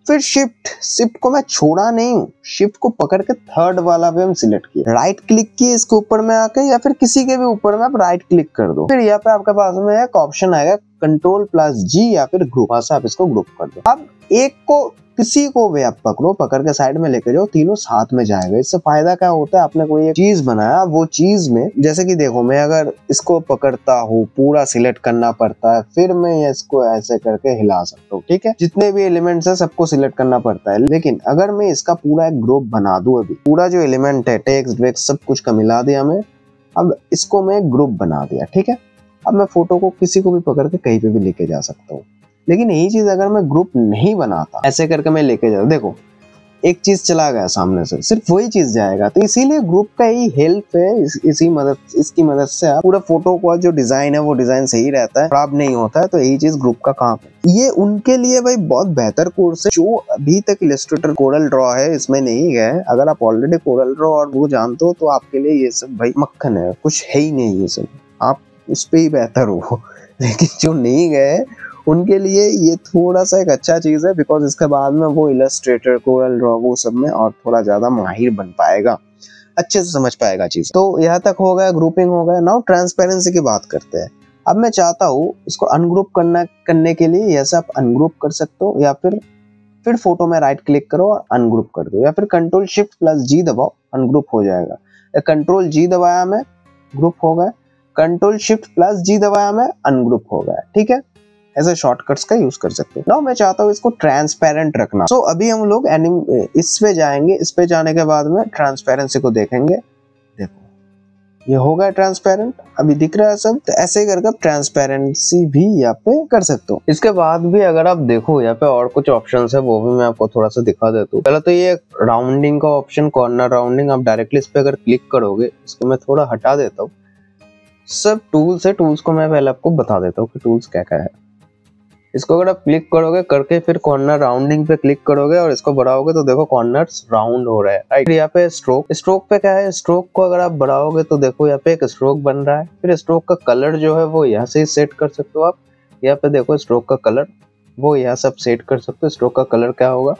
फिर शिफ्ट को मैं छोड़ा नहीं हूँ, शिफ्ट को पकड़ के थर्ड वाला भी हम सिलेक्ट किए, राइट क्लिक किए इसके ऊपर में आके, या फिर किसी के भी ऊपर में आप राइट क्लिक कर दो। फिर यहाँ पे आपके पास में एक ऑप्शन आएगा Ctrl+G या फिर ग्रुप, से आप इसको ग्रुप कर दो। अब एक को किसी को भी आप पकड़ो, पकड़ के साइड में लेके जाओ, तीनों साथ में जाएगा। इससे फायदा क्या होता है, आपने कोई एक चीज बनाया, वो चीज में जैसे कि देखो मैं अगर इसको पकड़ता हूँ, पूरा सिलेक्ट करना पड़ता है, फिर मैं इसको ऐसे करके हिला सकता हूँ, ठीक है, जितने भी एलिमेंट्स है सबको सिलेक्ट करना पड़ता है। लेकिन अगर मैं इसका पूरा एक ग्रुप बना दूं, अभी पूरा जो एलिमेंट है टेक्स्ट वेक्स्ट सब कुछ का मिला दिया मैं, अब इसको मैं ग्रुप बना दिया, ठीक है। अब मैं फोटो को किसी को भी पकड़ के कहीं पे भी लेके जा सकता हूँ। लेकिन यही चीज अगर मैं ग्रुप नहीं बनाता, ऐसे करके मैं लेके जाऊँ, देखो एक चीज चला गया सामने से, सिर्फ वही चीज जाएगा। तो इसीलिए ग्रुप का यही हेल्प है, इसकी मदद से आप पूरा फोटो का जो डिजाइन है वो डिजाइन सही रहता है, खराब नहीं होता है। तो यही चीज ग्रुप का काम है। ये उनके लिए भाई बहुत बेहतर कोर्स है जो अभी तक इलस्ट्रेटर कोरल ड्रॉ है इसमें नहीं गए। अगर आप ऑलरेडी कोरल ड्रॉ और वो जानते हो तो आपके लिए ये सब भाई मक्खन है, कुछ है ही नहीं, ये सब आप उस पे ही बेहतर हो। लेकिन जो नहीं गए उनके लिए ये थोड़ा सा एक अच्छा चीज है, बिकॉज इसके बाद में वो इलस्ट्रेटर कोरल ड्रॉ वो सब में और थोड़ा ज्यादा माहिर बन पाएगा, अच्छे से समझ पाएगा चीज। तो यहाँ तक हो गया, ग्रुपिंग हो गया। नाउ ट्रांसपेरेंसी की बात करते हैं। अब मैं चाहता हूँ इसको अनग्रुप करने के लिए, या आप अनग्रुप कर सकते हो, या फिर फोटो में राइट क्लिक करो और अनग्रुप कर दो, या फिर Ctrl+G दबाओ, अनग्रुप हो जाएगा। Ctrl+G दबाया मैं, ग्रुप हो गया, Ctrl+G दबाया मैं, अनग्रुप हो गया, ठीक है। ऐसे शॉर्टकट्स का यूज कर सकते हो। नाउ मैं चाहता हूँ इसको ट्रांसपेरेंट रखना। सो अभी हम लोग इस पे जाएंगे, इस पे जाने के बाद में ट्रांसपेरेंसी को देखेंगे। देखो ये हो गया ट्रांसपेरेंट, अभी दिख रहा है सब। तो ऐसे करके आप ट्रांसपेरेंसी भी यहाँ पे कर सकते हो। इसके बाद भी अगर आप देखो यहाँ पे और कुछ ऑप्शंस है, वो भी मैं आपको थोड़ा सा दिखा देता हूँ। पहले तो ये राउंडिंग का ऑप्शन, कॉर्नर राउंडिंग, आप डायरेक्टली इस पे अगर क्लिक करोगे, इसको मैं थोड़ा हटा देता हूँ। सब टूल्स है, टूल्स को मैं पहले आपको बता देता हूँ कि टूल्स क्या क्या है। इसको अगर आप क्लिक करोगे करके, फिर कॉर्नर राउंडिंग पे क्लिक करोगे और इसको बढ़ाओगे तो देखो कॉर्नर्स राउंड हो रहा है, राइट। यहाँ पे स्ट्रोक पे क्या है, स्ट्रोक को अगर आप बढ़ाओगे तो देखो यहाँ पे एक स्ट्रोक बन रहा है। फिर स्ट्रोक का कलर जो है वो यहाँ से ही सेट कर सकते हो आप। यहाँ पे देखो स्ट्रोक का कलर वो यहाँ सब सेट कर सकते हो। स्ट्रोक का कलर क्या होगा,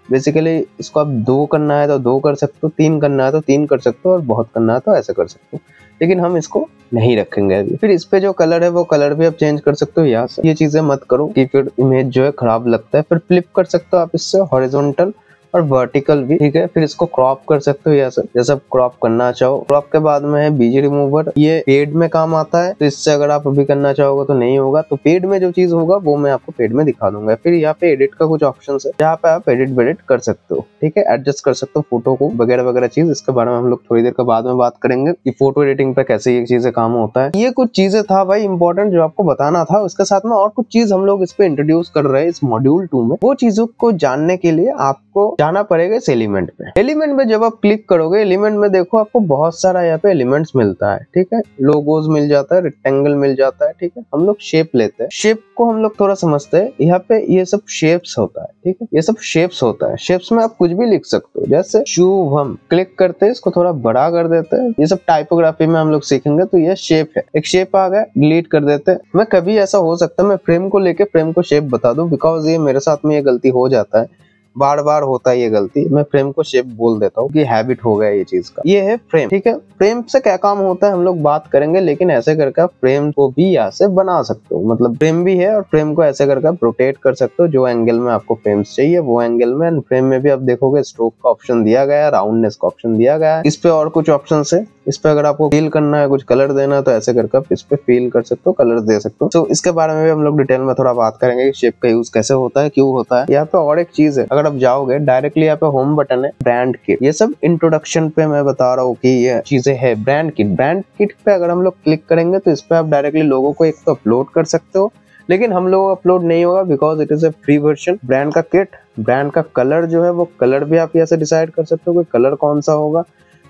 बेसिकली इसको आप 2 करना है तो 2 कर सकते हो, 3 करना है तो 3 कर सकते हो, और बहुत करना है तो ऐसे कर सकते हो। लेकिन हम इसको नहीं रखेंगे अभी। फिर इस पे जो कलर है वो कलर भी आप चेंज कर सकते हो यहाँ से। ये चीजें मत करो कि फिर इमेज जो है खराब लगता है। फिर फ्लिप कर सकते हो आप इससे, हॉरिजॉन्टल और वर्टिकल भी, ठीक है। फिर इसको क्रॉप कर सकते हो यहाँ से, जैसे आप क्रॉप करना चाहो। क्रॉप के बाद में है बीजी रिमूवर, ये पेड में काम आता है, तो इससे अगर आप अभी करना चाहोगे तो नहीं होगा। तो पेड में जो चीज होगा वो मैं आपको पेड में दिखा दूंगा। फिर यहाँ पे एडिट का कुछ ऑप्शन है, जहाँ पे आप एडिट कर सकते हो, ठीक है, एडजस्ट कर सकते हो फोटो को वगैरह वगैरह चीज। इसके बारे में हम लोग थोड़ी देर के बाद में बात करेंगे कि फोटो एडिटिंग पे कैसे ये चीजें काम होता है। ये कुछ चीजें था भाई इंपॉर्टेंट जो आपको बताना था। उसके साथ में और कुछ चीज हम लोग इस पे इंट्रोड्यूस कर रहे हैं इस मॉड्यूल 2 में। वो चीजों को जानने के लिए आपको जाना पड़ेगा इस एलिमेंट पे। एलिमेंट में जब आप क्लिक करोगे, एलिमेंट में देखो आपको बहुत सारा यहाँ पे एलिमेंट्स मिलता है, ठीक है। लोगोज मिल जाता है, रेक्टेंगल मिल जाता है, ठीक है। हम लोग शेप लेते हैं, शेप को हम लोग थोड़ा समझते हैं। यहाँ पे ये सब शेप्स होता है, ठीक है, ये सब शेप्स होता है। शेप्स में आप कुछ भी लिख सकते हो, जैसे शुभम, क्लिक करते हैं, इसको थोड़ा बड़ा कर देते हैं। ये सब टाइपोग्राफी में हम लोग सीखेंगे। तो ये शेप है, एक शेप आ गया, डिलीट कर देते हैं। मैं कभी ऐसा हो सकता है मैं फ्रेम को लेके फ्रेम को शेप बता दूं, बिकॉज ये मेरे साथ में ये गलती हो जाता है, बार बार होता है ये गलती। मैं फ्रेम को शेप बोल देता हूँ कि हैबिट हो गया ये चीज का। ये है फ्रेम, ठीक है। फ्रेम से क्या काम होता है हम लोग बात करेंगे, लेकिन ऐसे करके आप फ्रेम को भी यहाँ से बना सकते हो। मतलब फ्रेम भी है और फ्रेम को ऐसे करके आप रोटेट कर सकते हो जो एंगल में आपको फ्रेम्स चाहिए वो एंगल में। फ्रेम में भी आप देखोगे स्ट्रोक का ऑप्शन दिया गया है, राउंडनेस का ऑप्शन दिया गया है। इस पे और कुछ ऑप्शन है, इस पे अगर आपको फील करना है, कुछ कलर देना है, तो ऐसे करके आप इस पे फील कर सकते हो, कलर दे सकते हो। तो इसके बारे में भी हम लोग डिटेल में थोड़ा बात करेंगे, शेप का यूज कैसे होता है, क्यों होता है। यहाँ पे और एक चीज है, अगर आप जाओगे डायरेक्टली यहाँ पे होम बटन है, ब्रांड किट, ये सब इंट्रोडक्शन पे मैं बता रहा हूँ कि ये चीजें है। ब्रांड किट पे अगर हम लोग क्लिक करेंगे तो इस पे आप डायरेक्टली लोगों को एक तो अपलोड कर सकते हो, लेकिन हम लोग अपलोड नहीं होगा because it is a free version. Brand का किट, ब्रांड का कलर जो है, वो कलर भी आप यहाँ से डिसाइड कर सकते हो कि कलर कौन सा होगा।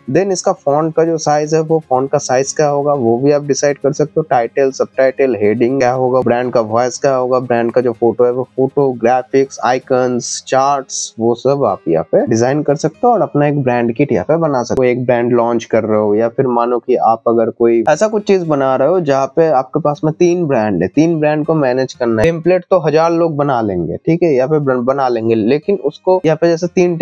देन इसका फॉन्ट का जो साइज है, वो फॉन्ट का साइज क्या होगा वो भी आप डिसाइड कर सकते हो। टाइटल, सबटाइटल, हेडिंग क्या होगा, ब्रांड का वॉइस क्या होगा, ब्रांड का जो फोटो है वो फोटो, ग्राफिक्स, आइकन्स, चार्ट्स, वो सब आप यहाँ पे डिजाइन कर सकते हो और अपना एक ब्रांड किट यहाँ पे बना सकते हो। एक ब्रांड लॉन्च कर रहे हो, या फिर मानो कि आप अगर कोई ऐसा कुछ चीज बना रहे हो जहाँ पे आपके पास में 3 ब्रांड है, 3 ब्रांड को मैनेज करना है। टेम्पलेट तो 1000 लोग बना लेंगे, ठीक है, यहाँ पे बना लेंगे, लेकिन उसको यहाँ पे जैसे 3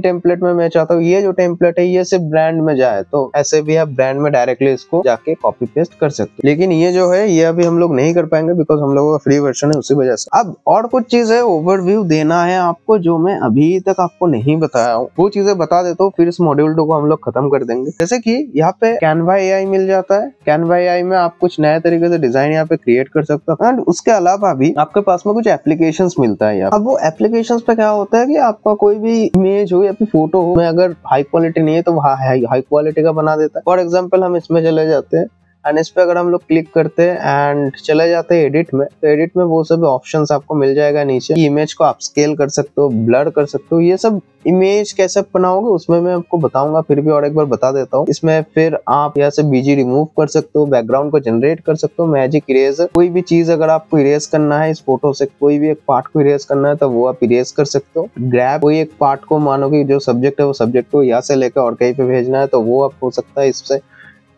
टेम्पलेट में मैं चाहता हूँ ये जो टेम्पलेट है ये सिर्फ ब्रांड में जाए, तो ऐसे भी आप ब्रांड में डायरेक्टली इसको जाके कॉपी पेस्ट कर सकते हो। लेकिन ये जो है ये अभी हम लोग नहीं कर पाएंगे बिकॉज हम लोगों का फ्री वर्जन है, उसी वजह से। अब और कुछ चीज है, ओवरव्यू देना है आपको जो मैं अभी तक आपको नहीं बताया हूँ, वो चीजें बता देता हूँ, फिर इस मॉड्यूल 2 को हम लोग खत्म कर देंगे। जैसे कि यहाँ पे कैनवा AI मिल जाता है। कैनवा AI में आप कुछ नए तरीके से डिजाइन यहाँ पे क्रिएट कर सकते हो, एंड उसके अलावा भी आपके पास में कुछ एप्लीकेशंस मिलता है। अब वो एप्लीकेशंस पे क्या होता है कि आपका कोई भी इमेज हो या फिर फोटो हो, में अगर हाई क्वालिटी नहीं है तो वहाँ हाई क्वालिटी का बना देता है। फॉर एग्जाम्पल हम इसमें चले जाते हैं एंड इस पे अगर हम लोग क्लिक करते हैं एंड चले जाते हैं एडिट में, तो एडिट में वो सब ऑप्शंस आपको मिल जाएगा नीचे। इमेज को आप स्केल कर सकते हो, ब्लर कर सकते हो, ये सब इमेज कैसे बनाओगे उसमें मैं आपको बताऊंगा, फिर भी और एक बार बता देता हूँ। इसमें फिर आप यहाँ से बीजी रिमूव कर सकते हो, बैकग्राउंड को जनरेट कर सकते हो, मैजिक इरेजर, कोई भी चीज अगर आपको इरेज करना है इस फोटो से, कोई भी एक पार्ट को इरेज करना है तो वो आप इरेज कर सकते हो। ग्रैब, कोई एक पार्ट को मानो कि जो सब्जेक्ट है वो सब्जेक्ट को यहाँ से लेकर और कहीं पे भेजना है तो वो आप हो सकता है इससे।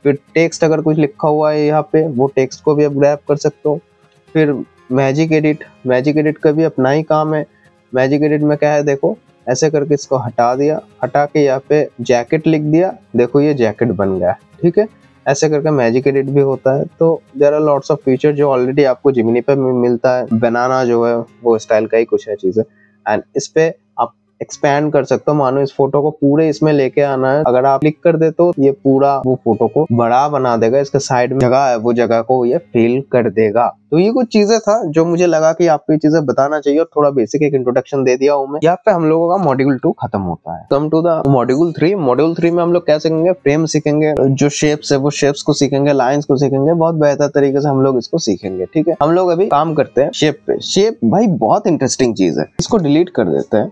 फिर टेक्स्ट अगर कुछ लिखा हुआ है यहाँ पे, वो टेक्स्ट को भी आप ग्रैब कर सकते हो। फिर मैजिक एडिट का भी अपना ही काम है। मैजिक एडिट में क्या है, देखो ऐसे करके इसको हटा दिया, हटा के यहाँ पे जैकेट लिख दिया, देखो ये जैकेट बन गया, ठीक है। ऐसे करके मैजिक एडिट भी होता है। तो there are lots of feature जो ऑलरेडी आपको जिमिनी पे मिलता है। बनाना जो है वो स्टाइल का ही कुछ है चीज़ है, एंड इस पे आप एक्सपैंड कर सकते हो। मानो इस फोटो को पूरे इसमें लेके आना है, अगर आप क्लिक कर दे तो ये पूरा वो फोटो को बड़ा बना देगा। इसके साइड में जगह है, वो जगह को ये फिल कर देगा। तो ये कुछ चीजें था जो मुझे लगा कि आपको ये चीजें बताना चाहिए, और थोड़ा बेसिक एक इंट्रोडक्शन दे दिया हूँ मैं। यहाँ पे हम लोगों का मॉड्यूल 2 खत्म होता है। Come to the module 3। Module 3 में हम लोग क्या सीखेंगे, फ्रेम सीखेंगे, जो शेप्स है वो शेप्स को सीखेंगे, लाइन्स को सीखेंगे, बहुत बेहतर तरीके से हम लोग इसको सीखेंगे, ठीक है। हम लोग अभी काम करते हैं शेप पे। शेप भाई बहुत इंटरेस्टिंग चीज है, इसको डिलीट कर देते हैं,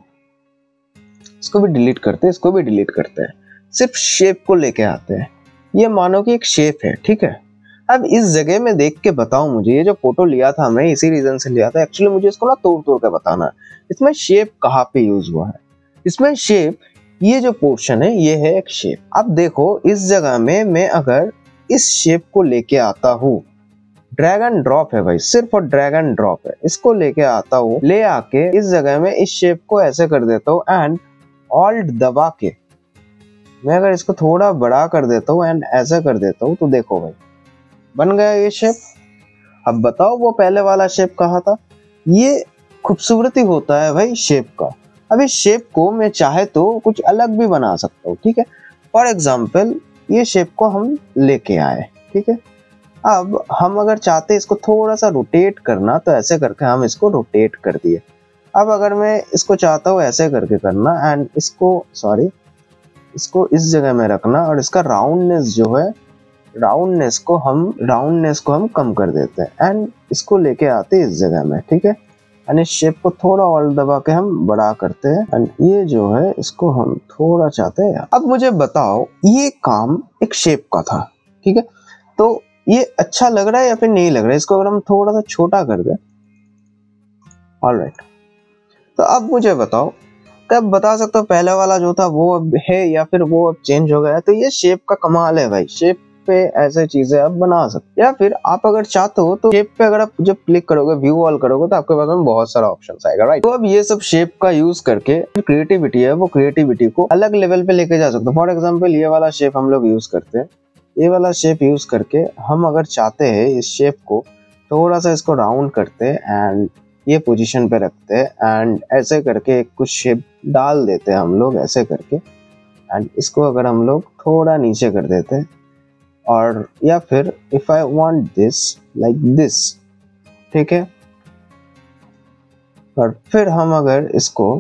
इसको भी डिलीट करते हैं, इसको भी डिलीट करते हैं, सिर्फ शेप को लेके आते हैं। ये मानो कि एक शेप है, ठीक है। अब इस जगह में देख के बताओ मुझे, ये जो फोटो लिया था मैं इसी रीजन से लिया था, एक्चुअली मुझे इसको ना तोड़ तोड़ के बताना है। इसमें शेप कहाँ पे यूज हुआ है, इसमें शेप, ये जो पोर्शन है ये है एक शेप। अब देखो इस जगह में मैं अगर इस शेप को लेके आता हूँ, ड्रैग एंड ड्रॉप है भाई, सिर्फ और ड्रैग एंड ड्रॉप है, इसको लेके आता हूँ, ले आके इस जगह में इस शेप को ऐसे कर देता हूँ एंड ऑल्ट दबा के मैं अगर इसको थोड़ा बड़ा कर देता हूँ एंड ऐसा कर देता हूँ, तो देखो भाई बन गया ये शेप। अब बताओ वो पहले वाला शेप कहाँ था। ये खूबसूरती होता है भाई शेप का। अब इस शेप को मैं चाहे तो कुछ अलग भी बना सकता हूँ, ठीक है। फॉर एग्जाम्पल ये शेप को हम लेके आए, ठीक है। अब हम अगर चाहते इसको थोड़ा सा रोटेट करना, तो ऐसे करके हम इसको रोटेट कर दिए। अब अगर मैं इसको चाहता हूँ ऐसे करके करना एंड इसको इस जगह में रखना, और इसका राउंडनेस जो है, राउंडनेस को हम कम कर देते हैं एंड इसको लेके आते हैं इस जगह में, ठीक है। एंड इस शेप को थोड़ा और दबा के हम बड़ा करते हैं एंड ये जो है इसको हम थोड़ा चाहते हैं। अब मुझे बताओ ये काम एक शेप का था, ठीक है। तो ये अच्छा लग रहा है या फिर नहीं लग रहा है, इसको अगर हम थोड़ा सा छोटा कर दें, ऑलराइट। तो अब मुझे बताओ, कब बता सकते हो पहले वाला जो था वो अब है या फिर वो अब चेंज हो गया है। तो ये शेप का कमाल है भाई, शेप पे ऐसे चीजें आप बना सकते। या फिर आप अगर चाहते हो तो शेप पे अगर आप जब क्लिक करोगे, व्यू ऑल करोगे, तो आपके पास में बहुत सारा ऑप्शंस आएगा, राइट। तो अब ये सब शेप का यूज करके क्रिएटिविटी है, वो क्रिएटिविटी को अलग लेवल पे लेके जा सकते हो। फॉर एग्जाम्पल ये वाला शेप हम लोग यूज करते हैं, ये वाला शेप यूज करके हम अगर चाहते हैं इस शेप को थोड़ा सा इसको राउंड करते हैं एंड ये पोजीशन पे रखते हैं एंड ऐसे करके कुछ शेप डाल देते हैं हम लोग, ऐसे करके एंड इसको अगर हम लोग थोड़ा नीचे कर देते हैं, और या फिर if I want this like this, ठीक है, और फिर हम अगर इसको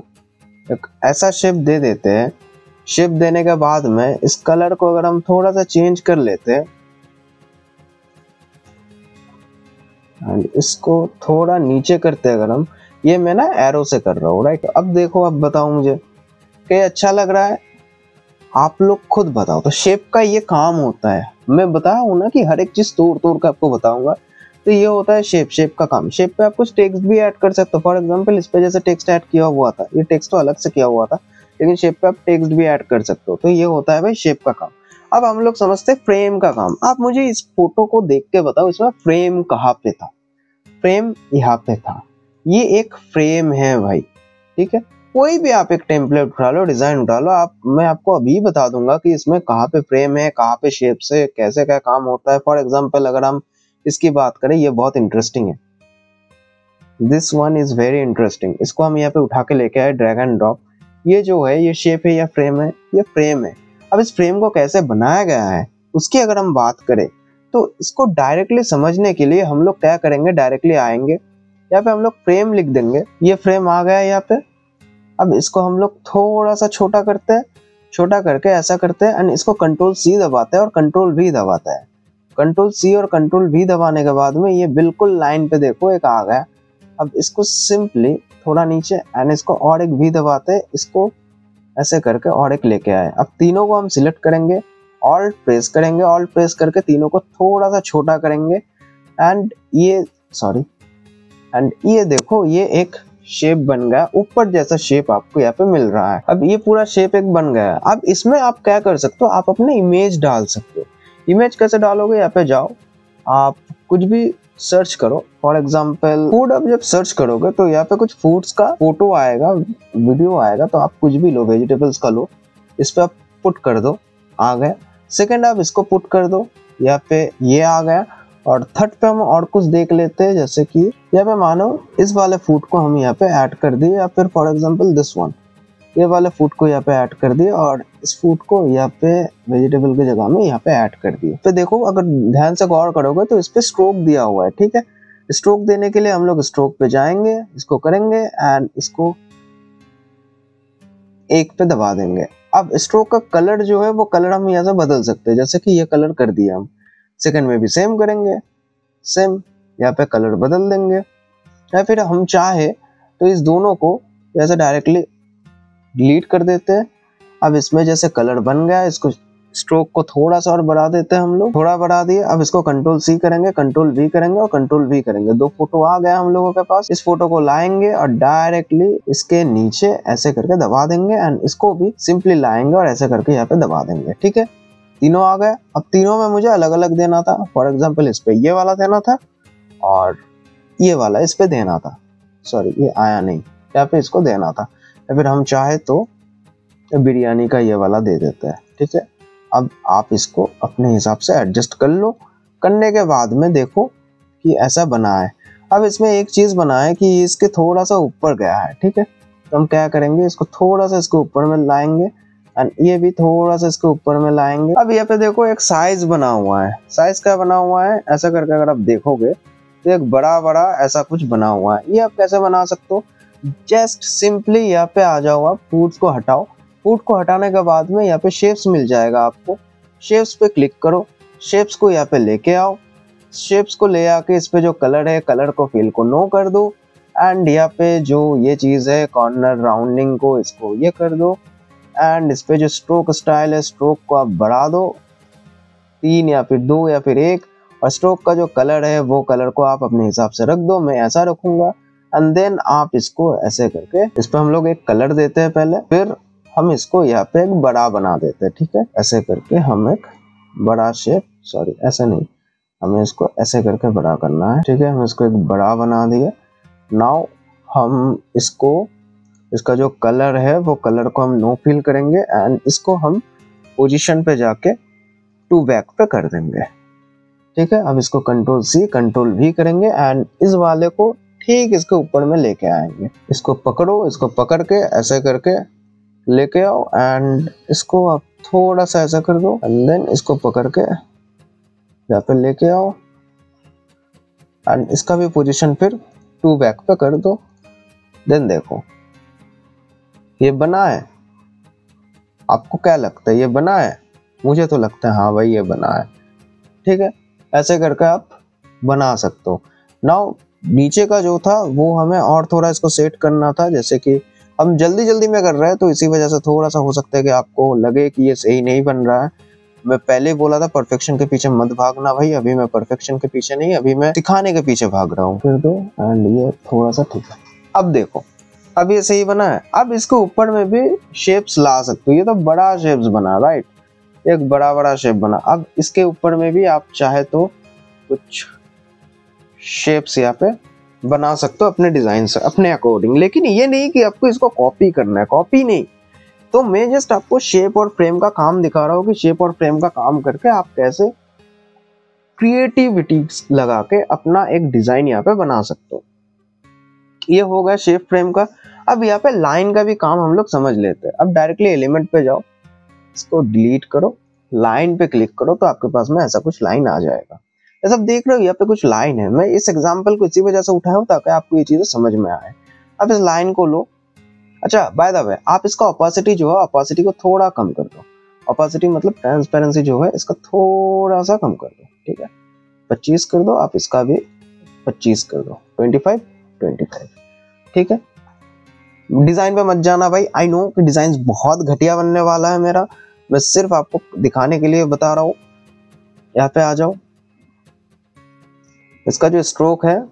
एक ऐसा शेप दे देते हैं, शेप देने के बाद में इस कलर को अगर हम थोड़ा सा चेंज कर लेते हैं एंड इसको थोड़ा नीचे करते हैं अगर हम, ये मैं ना एरो से कर रहा हूँ, राइट। अब देखो, अब बताओ मुझे कि अच्छा लग रहा है, आप लोग खुद बताओ। तो शेप का ये काम होता है, मैं बताया हूँ ना कि हर एक चीज तोड़ तोड़ के आपको बताऊंगा। तो ये होता है शेप का काम। शेप पे आप कुछ टेक्स्ट भी ऐड कर सकते हो। फॉर एग्जांपल इस पे जैसे टेक्स्ट ऐड किया हुआ था, ये टेक्स्ट तो अलग से किया हुआ था, लेकिन शेप पे आप टेक्स्ट भी ऐड कर सकते हो। तो ये होता है भाई शेप का काम। अब हम लोग समझते हैं फ्रेम का काम। आप मुझे इस फोटो को देख के बताओ, इसमें फ्रेम कहाँ पे था? फ्रेम यहाँ पे था। ये एक फ्रेम है भाई, ठीक है। कोई भी आप एक टेम्पलेट उठा लो, डिजाइन उठा लो, मैं आपको अभी बता दूंगा कि इसमें कहाँ पे फ्रेम है, कहाँ पे शेप से कैसे क्या काम होता है। फॉर एग्जांपल अगर हम इसकी बात करें, ये बहुत इंटरेस्टिंग है, this one is very interesting. इसको हम यहाँ पे उठा के लेके आए, ड्रैग एंड ड्रॉप। ये जो है, ये शेप है या फ्रेम है? ये फ्रेम है। अब इस फ्रेम को कैसे बनाया गया है उसकी अगर हम बात करें, तो इसको डायरेक्टली समझने के लिए हम लोग क्या करेंगे, डायरेक्टली आएंगे यहाँ पे, हम लोग फ्रेम लिख देंगे। ये फ्रेम आ गया यहाँ पे। अब इसको हम लोग थोड़ा सा छोटा करते हैं, छोटा करके ऐसा करते हैं एंड इसको कंट्रोल सी दबाते हैं और कंट्रोल वी दबाते हैं। कंट्रोल सी और कंट्रोल वी दबाने के बाद में ये बिल्कुल लाइन पे देखो एक आ गया। अब इसको सिंपली थोड़ा नीचे एंड इसको और एक वी दबाते हैं, इसको ऐसे करके और एक लेके आए। अब तीनों को हम सिलेक्ट करेंगे, ऑल्ट प्रेस करेंगे, ऑल्ट प्रेस करके तीनों को थोड़ा सा छोटा करेंगे एंड ये देखो, ये एक शेप बन गया, ऊपर जैसा शेप आपको यहाँ पे मिल रहा है। अब ये पूरा शेप एक बन गया है। अब इसमें आप क्या कर सकते हो, आप अपने इमेज डाल सकते हो। इमेज कैसे डालोगे? यहाँ पे जाओ, आप कुछ भी सर्च करो। For example food. अब जब सर्च करोगे तो यहाँ पे कुछ फूड्स का फोटो आएगा, वीडियो आएगा, तो आप कुछ भी लो, वेजिटेबल्स का लो, इस पे आप पुट कर दो, आ गया। सेकेंड आप इसको पुट कर दो, यहाँ पे ये आ गया। और थर्ड पे हम और कुछ देख लेते हैं, जैसे कि यहाँ पे मानो इस वाले फूड को हम यहाँ पे ऐड कर दिए, या फिर फॉर एग्जांपल दिस वन, ये वाले फूड को यहाँ पे ऐड कर दिए और इस फूड को यहाँ पे वेजिटेबल की जगह में यहाँ पे ऐड कर दिए। तो देखो, अगर ध्यान से गौर करोगे तो इस पे स्ट्रोक दिया हुआ है, ठीक है। स्ट्रोक देने के लिए हम लोग स्ट्रोक पे जाएंगे, इसको करेंगे एंड इसको एक पे दबा देंगे। अब स्ट्रोक का कलर जो है वो कलर हम यहाँ से बदल सकते हैं, जैसे कि ये कलर कर दिया हम। सेकंड में भी सेम करेंगे, सेम यहाँ पे कलर बदल देंगे। या फिर हम चाहे तो इस दोनों को जैसे डायरेक्टली डिलीट कर देते हैं। अब इसमें जैसे कलर बन गया, इसको स्ट्रोक को थोड़ा सा और बढ़ा देते हैं हम लोग, थोड़ा बढ़ा दिए। अब इसको कंट्रोल सी करेंगे, कंट्रोल वी करेंगे और कंट्रोल वी करेंगे। दो फोटो आ गया हम लोगों के पास। इस फोटो को लाएंगे और डायरेक्टली इसके नीचे ऐसे करके दबा देंगे एंड इसको भी सिंपली लाएंगे और ऐसे करके यहाँ पे दबा देंगे, ठीक है। तीनों आ गए। अब तीनों में मुझे अलग अलग देना था। फॉर एग्जाम्पल इस पे ये वाला देना था और ये वाला इस पे देना था। सॉरी, ये आया नहीं, यहाँ पे इसको देना था। या फिर हम चाहे तो बिरयानी का ये वाला दे देते हैं, ठीक है। अब आप इसको अपने हिसाब से एडजस्ट कर लो। करने के बाद में देखो कि ऐसा बना है। अब इसमें एक चीज बना है कि इसके थोड़ा सा ऊपर गया है, ठीक है। तो हम क्या करेंगे, इसको थोड़ा सा इसके ऊपर में लाएंगे एंड ये भी थोड़ा सा इसके ऊपर में लाएंगे। अब यहाँ पे देखो एक साइज बना हुआ है। साइज क्या बना हुआ है, ऐसा करके अगर आप देखोगे तो एक बड़ा बड़ा ऐसा कुछ बना हुआ है। ये आप कैसे बना सकते हो, जस्ट सिंपली यहाँ पे आ जाओ, आप फूड्स को हटाओ। फूड को हटाने के बाद में यहाँ पे शेप्स मिल जाएगा आपको। शेप्स पे क्लिक करो, शेप्स को यहाँ पे लेके आओ। शेप्स को ले आके इस पे जो कलर है, कलर को फिल को नो कर दो एंड यहाँ पे जो ये चीज है कॉर्नर राउंडिंग को, इसको ये कर दो एंड इस पे जो स्ट्रोक स्टाइल है, स्ट्रोक को आप बढ़ा दो 3 या फिर 2 या फिर 1। और स्ट्रोक का जो कलर है वो कलर को आप अपने हिसाब से रख दो। मैं ऐसा रखूंगा एंड देन आप इसको ऐसे करके इस पे हम लोग एक कलर देते हैं पहले, फिर हम इसको यहाँ पे एक बड़ा बना देते हैं, ठीक है। ऐसे करके हम एक बड़ा शेप, सॉरी ऐसे नहीं, हमें इसको ऐसे करके बड़ा करना है, ठीक है। हम इसको एक बड़ा बना दिए। नाउ हम इसको, इसका जो कलर है वो कलर को हम नो फिल करेंगे एंड इसको हम पोजीशन पे जाके टू बैक पे कर देंगे, ठीक है। अब इसको कंट्रोल सी कंट्रोल वी करेंगे एंड इस वाले को ठीक इसके ऊपर में लेके आएंगे। इसको पकड़ो, इसको पकड़ के ऐसे करके लेके आओ एंड इसको आप थोड़ा सा ऐसा कर दो एंड देन इसको पकड़ के यहाँ पे लेके आओ एंड इसका भी पोजीशन फिर 2 बैक पे कर दो। देन देखो ये बना है। आपको क्या लगता है ये बना है? मुझे तो लगता है हाँ भाई ये बना है। ठीक है, ऐसे करके आप बना सकते हो। नाउ नीचे का जो था वो हमें और थोड़ा इसको सेट करना था, जैसे कि हम जल्दी जल्दी में कर रहे हैं तो इसी वजह से थोड़ा सा हो सकता है कि आपको लगे कि ये सही नहीं बन रहा है। मैं पहले बोला था परफेक्शन के पीछे मत भागना भाई, अभी मैं परफेक्शन के पीछे नहीं, अभी मैं दिखाने के पीछे भाग रहा हूँ। फिर दो एंड ये थोड़ा सा ठीक है। अब देखो अब ये सही बना है। अब इसके ऊपर में भी शेप्स ला सकते हो। ये तो बड़ा शेप्स बना, राइट, एक बड़ा बड़ा शेप बना। अब इसके ऊपर में भी आप चाहे तो कुछ शेप्स यहाँ पे बना सकते हो अपने डिजाइन से, अपने अकॉर्डिंग। लेकिन ये नहीं कि आपको इसको कॉपी करना है, कॉपी नहीं। तो मैं जस्ट आपको शेप और फ्रेम का काम दिखा रहा हूँ कि शेप और फ्रेम का काम करके आप कैसे क्रिएटिविटी लगा के अपना एक डिजाइन यहाँ पे बना सकते हो। ये हो गया शेप फ्रेम का। अब यहाँ पे लाइन का भी काम हम लोग समझ लेते हैं। अब डायरेक्टली एलिमेंट पे जाओ, इसको डिलीट करो, लाइन पे क्लिक करो तो आपके पास में ऐसा कुछ लाइन आ जाएगा। जैसा आप देख रहे हो यहाँ पे कुछ लाइन है। मैं इस एग्जांपल को इसी वजह से उठाया हूँ ताकि आपको ये चीजें समझ में आए। अब इस लाइन को लो। अच्छा बाय द वे आप इसका ऑपेसिटी जो है, ऑपेसिटी को थोड़ा कम कर दो। ऑपेसिटी मतलब ट्रांसपेरेंसी जो है इसका थोड़ा सा कम कर दो। ठीक है, 25 कर दो। आप इसका भी 25 कर दो, 25 25। ठीक है, डिजाइन पे मत जाना भाई। आई नो कि डिजाइन बहुत घटिया बनने वाला है मेरा, मैं सिर्फ आपको दिखाने के लिए बता रहा हूँ। यहाँ पे आ जाओ। इसका जो स्ट्रोक है,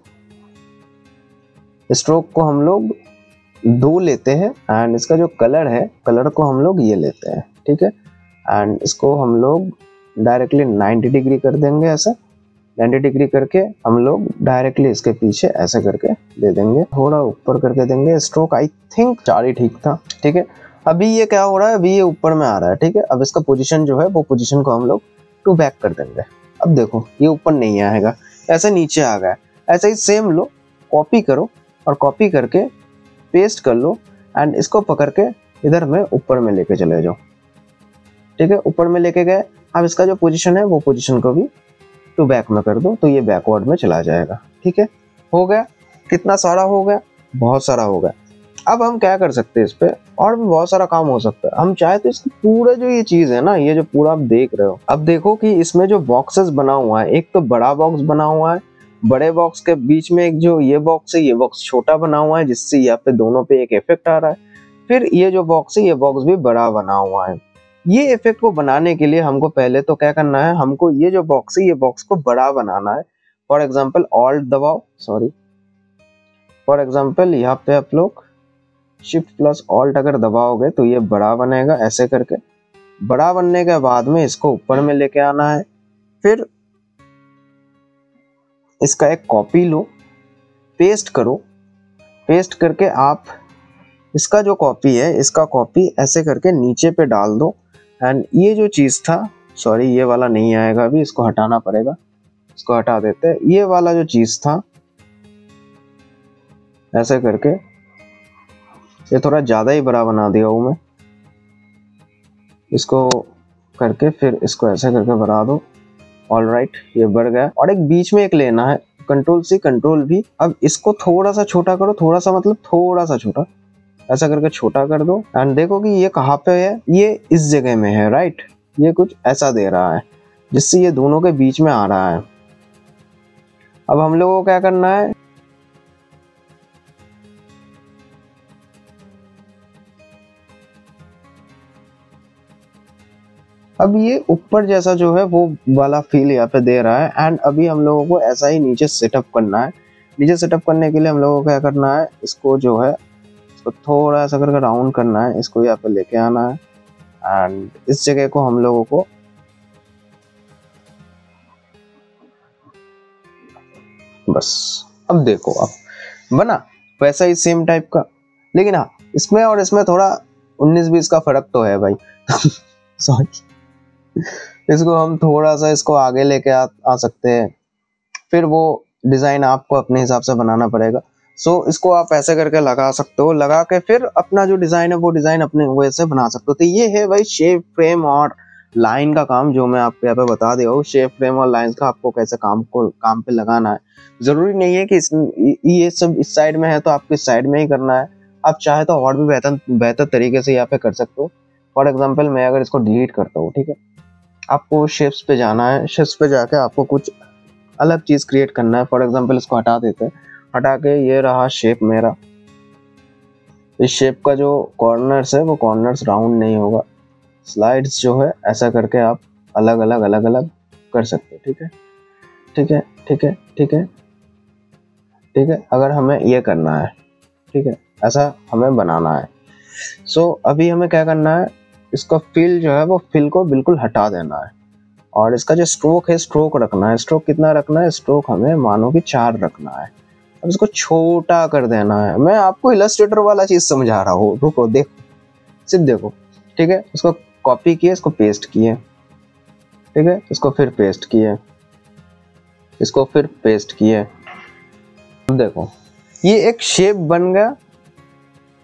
स्ट्रोक को हम लोग 2 लेते हैं एंड इसका जो कलर है, कलर को हम लोग ये लेते हैं। ठीक है, एंड इसको हम लोग डायरेक्टली 90 डिग्री कर देंगे। ऐसा 90 डिग्री करके हम लोग डायरेक्टली इसके पीछे ऐसे करके दे देंगे, थोड़ा ऊपर करके देंगे। स्ट्रोक आई थिंक 4 ही ठीक था। ठीक है, अभी ये क्या हो रहा है, अभी ये ऊपर में आ रहा है। ठीक है, अब इसका पोजीशन जो है वो पोजीशन को हम लोग 2 बैक कर देंगे। अब देखो ये ऊपर नहीं आएगा, ऐसे नीचे आ गया। ऐसे ही सेम लो, कॉपी करो और कॉपी करके पेस्ट कर लो एंड इसको पकड़ के इधर में ऊपर में लेके चले जाओ। ठीक है, ऊपर में लेके गए। अब इसका जो पोजीशन है वो पोजीशन को भी 2 बैक में कर दो तो ये बैकवर्ड में चला जाएगा। ठीक है, हो गया। कितना सारा हो गया, बहुत सारा हो गया। अब हम क्या कर सकते हैं, इस पे और भी बहुत सारा काम हो सकता है। हम चाहे तो इसकी पूरा जो ये चीज है ना, ये जो पूरा आप देख रहे हो, अब देखो कि इसमें जो बॉक्सेस बना हुआ है, एक तो बड़ा बॉक्स बना हुआ है, बड़े बॉक्स के बीच में एक जो ये बॉक्स है, ये बॉक्स छोटा बना हुआ है जिससे यहाँ पे दोनों पे एक इफेक्ट आ रहा है। फिर ये जो बॉक्स है, ये बॉक्स भी बड़ा बना हुआ है। ये इफेक्ट को बनाने के लिए हमको पहले तो क्या करना है, हमको ये जो बॉक्स है, ये बॉक्स को बड़ा बनाना है। फॉर एग्जाम्पल ऑल्ट दबाओ, सॉरी फॉर एग्जाम्पल यहाँ पे आप लोग शिफ्ट प्लस ऑल्ट अगर दबाओगे तो ये बड़ा बनेगा। ऐसे करके बड़ा बनने के बाद में इसको ऊपर में लेके आना है। फिर इसका एक कॉपी लो, पेस्ट करो। पेस्ट करके आप इसका जो कॉपी है, इसका कॉपी ऐसे करके नीचे पे डाल दो एंड ये जो चीज था, सॉरी ये वाला नहीं आएगा अभी, इसको हटाना पड़ेगा, इसको हटा देते हैं। ये वाला जो चीज था, ऐसे करके ये थोड़ा ज्यादा ही बड़ा बना दिया हूं मैं। इसको करके फिर इसको ऐसे करके बढ़ा दो। ऑलराइट, ये बढ़ गया। और एक बीच में एक लेना है, कंट्रोल सी कंट्रोल भी। अब इसको थोड़ा सा छोटा करो, थोड़ा सा मतलब थोड़ा सा छोटा, ऐसा करके छोटा कर दो एंड देखो कि ये कहाँ पे है, ये इस जगह में है, राइट। ये कुछ ऐसा दे रहा है जिससे ये दोनों के बीच में आ रहा है। अब हम लोगों को क्या करना है, अब ये ऊपर जैसा जो है वो वाला फील यहाँ पे दे रहा है एंड अभी हम लोगों को ऐसा ही नीचे सेटअप करना है। नीचे सेटअप करने के लिए हम लोगों को क्या करना है, इसको जो है इसको थोड़ा ऐसा करके राउंड करना है, इसको यहाँ पे लेके आना है एंड इस जगह को हम लोगों को बस। अब देखो अब बना वैसा ही सेम टाइप का, लेकिन हाँ इसमें और इसमें थोड़ा 19-20 का फर्क तो है भाई सॉरी। इसको हम थोड़ा सा इसको आगे लेके आ सकते हैं। फिर वो डिजाइन आपको अपने हिसाब से बनाना पड़ेगा। सो इसको आप ऐसे करके लगा सकते हो, लगा के फिर अपना जो डिजाइन है वो डिजाइन अपने वैसे बना सकते हो। तो ये है भाई शेप, फ्रेम और लाइन का काम, जो मैं आपको यहाँ पे बता दिया हूँ। शेप, फ्रेम और लाइंस का आपको कैसे काम पे लगाना है। जरूरी नहीं है कि ये सब इस साइड में है तो आपको इस साइड में ही करना है। आप चाहे तो और भी बेहतर तरीके से यहाँ पे कर सकते हो। फॉर एग्जाम्पल मैं अगर इसको डिलीट करता हूँ, ठीक है, आपको शेप्स पे जाना है। शेप्स पे जाके आपको कुछ अलग चीज क्रिएट करना है। फॉर एग्जाम्पल इसको हटा देते हैं, हटा के ये रहा शेप मेरा। इस शेप का जो कॉर्नर्स है वो कॉर्नर्स राउंड नहीं होगा। स्लाइड्स जो है ऐसा करके आप अलग अलग कर सकते हो। ठीक है, ठीक है, ठीक है, ठीक है, ठीक है। अगर हमें ये करना है, ठीक है, ऐसा हमें बनाना है। सो अभी हमें क्या करना है, इसका फिल जो है वो फिल को बिल्कुल हटा देना है। और इसका जो स्ट्रोक है, स्ट्रोक रखना है। स्ट्रोक कितना रखना है? स्ट्रोक हमें मानो कि 4 रखना है। अब इसको छोटा कर देना है। मैं आपको इलस्ट्रेटर वाला चीज समझा रहा हूँ, रुको, देखो, सिर्फ देखो। ठीक है, इसको कॉपी किए, इसको पेस्ट किए, ठीक है, इसको फिर पेस्ट किए, इसको फिर पेस्ट किए। अब देखो ये एक शेप बन गया।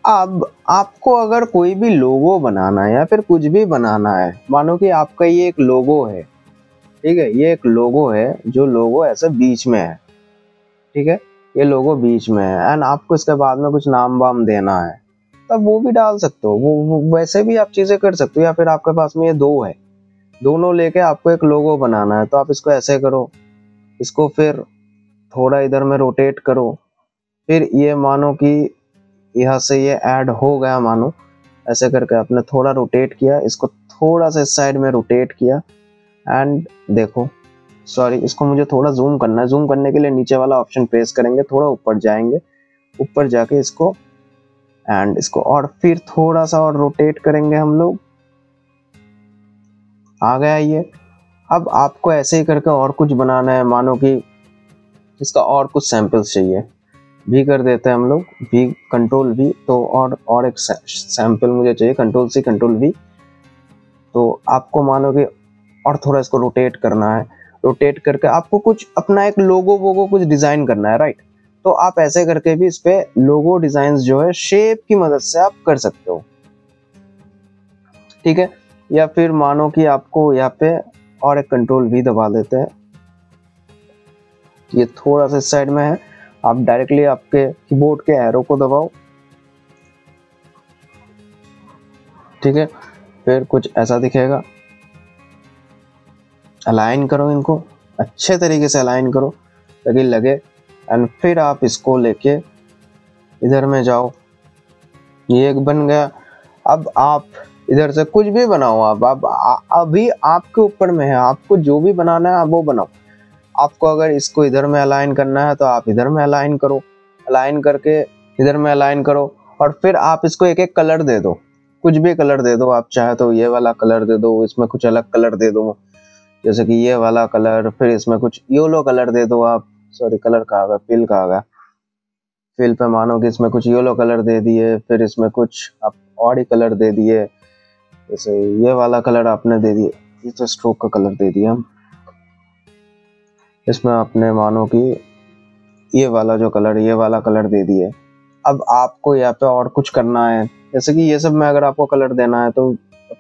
अब आपको अगर कोई भी लोगो बनाना है या फिर कुछ भी बनाना है, मानो कि आपका ये एक लोगो है, ठीक है, ये एक लोगो है, जो लोगो ऐसे बीच में है, ठीक है, ये लोगो बीच में है, एंड आपको इसके बाद में कुछ नाम वाम देना है, तब वो भी डाल सकते हो। वो वैसे भी आप चीजें कर सकते हो। या फिर आपके पास में ये 2 है, दोनों लेके आपको एक लोगो बनाना है, तो आप इसको ऐसे करो, इसको फिर थोड़ा इधर में रोटेट करो, फिर ये मानो कि यहाँ से ये ऐड हो गया, मानो ऐसे करके आपने थोड़ा रोटेट किया, इसको थोड़ा सा इस साइड में रोटेट किया, एंड देखो, सॉरी, इसको मुझे थोड़ा जूम करना है। जूम करने के लिए नीचे वाला ऑप्शन प्रेस करेंगे, थोड़ा ऊपर जाएंगे, ऊपर जाके इसको एंड इसको और फिर थोड़ा सा और रोटेट करेंगे हम लोग। आ गया ये। अब आपको ऐसे ही करके और कुछ बनाना है, मानो कि इसका और कुछ सैंपल्स चाहिए, भी कर देते हैं हम लोग, भी, कंट्रोल भी, तो और एक सैंपल मुझे चाहिए, कंट्रोल सी, कंट्रोल वी। तो आपको मानो कि और थोड़ा इसको रोटेट करना है। रोटेट करके आपको कुछ अपना एक लोगो वोगो कुछ डिजाइन करना है, राइट। तो आप ऐसे करके भी इस पे लोगो डिजाइन जो है शेप की मदद से आप कर सकते हो, ठीक है। या फिर मानो कि आपको यहाँ पे और एक कंट्रोल भी दबा देते हैं, ये थोड़ा सा इस साइड में है, आप डायरेक्टली आपके कीबोर्ड के एरो को दबाओ, ठीक है, फिर कुछ ऐसा दिखेगा। अलाइन करो, इनको अच्छे तरीके से अलाइन करो ताकि लगे, एंड फिर आप इसको लेके इधर में जाओ, ये एक बन गया। अब आप इधर से कुछ भी बनाओ, आप अभी आपके ऊपर में है, आपको जो भी बनाना है आप वो बनाओ। आपको अगर इसको इधर में अलाइन करना है तो आप इधर में अलाइन करो, अलाइन करके इधर में अलाइन करो, और फिर आप इसको एक एक कलर दे दो, कुछ भी कलर दे दो। आप चाहे तो ये वाला कलर दे दो, इसमें कुछ अलग कलर दे दो, जैसे कि ये वाला कलर, फिर इसमें कुछ येलो कलर दे दो आप, सॉरी कलर का आ गया, फिल का आ गया, फिल पे मानो कि इसमें कुछ येलो कलर दे दिए, फिर इसमें कुछ आप और ही कलर दे दिए, जैसे ये वाला कलर आपने दे दिए, ये तो स्ट्रोक का कलर दे दिया हम। इसमें आपने मानो कि ये वाला जो कलर, ये वाला कलर दे दिए। अब आपको यहाँ पे और कुछ करना है, जैसे कि ये सब में अगर आपको कलर देना है तो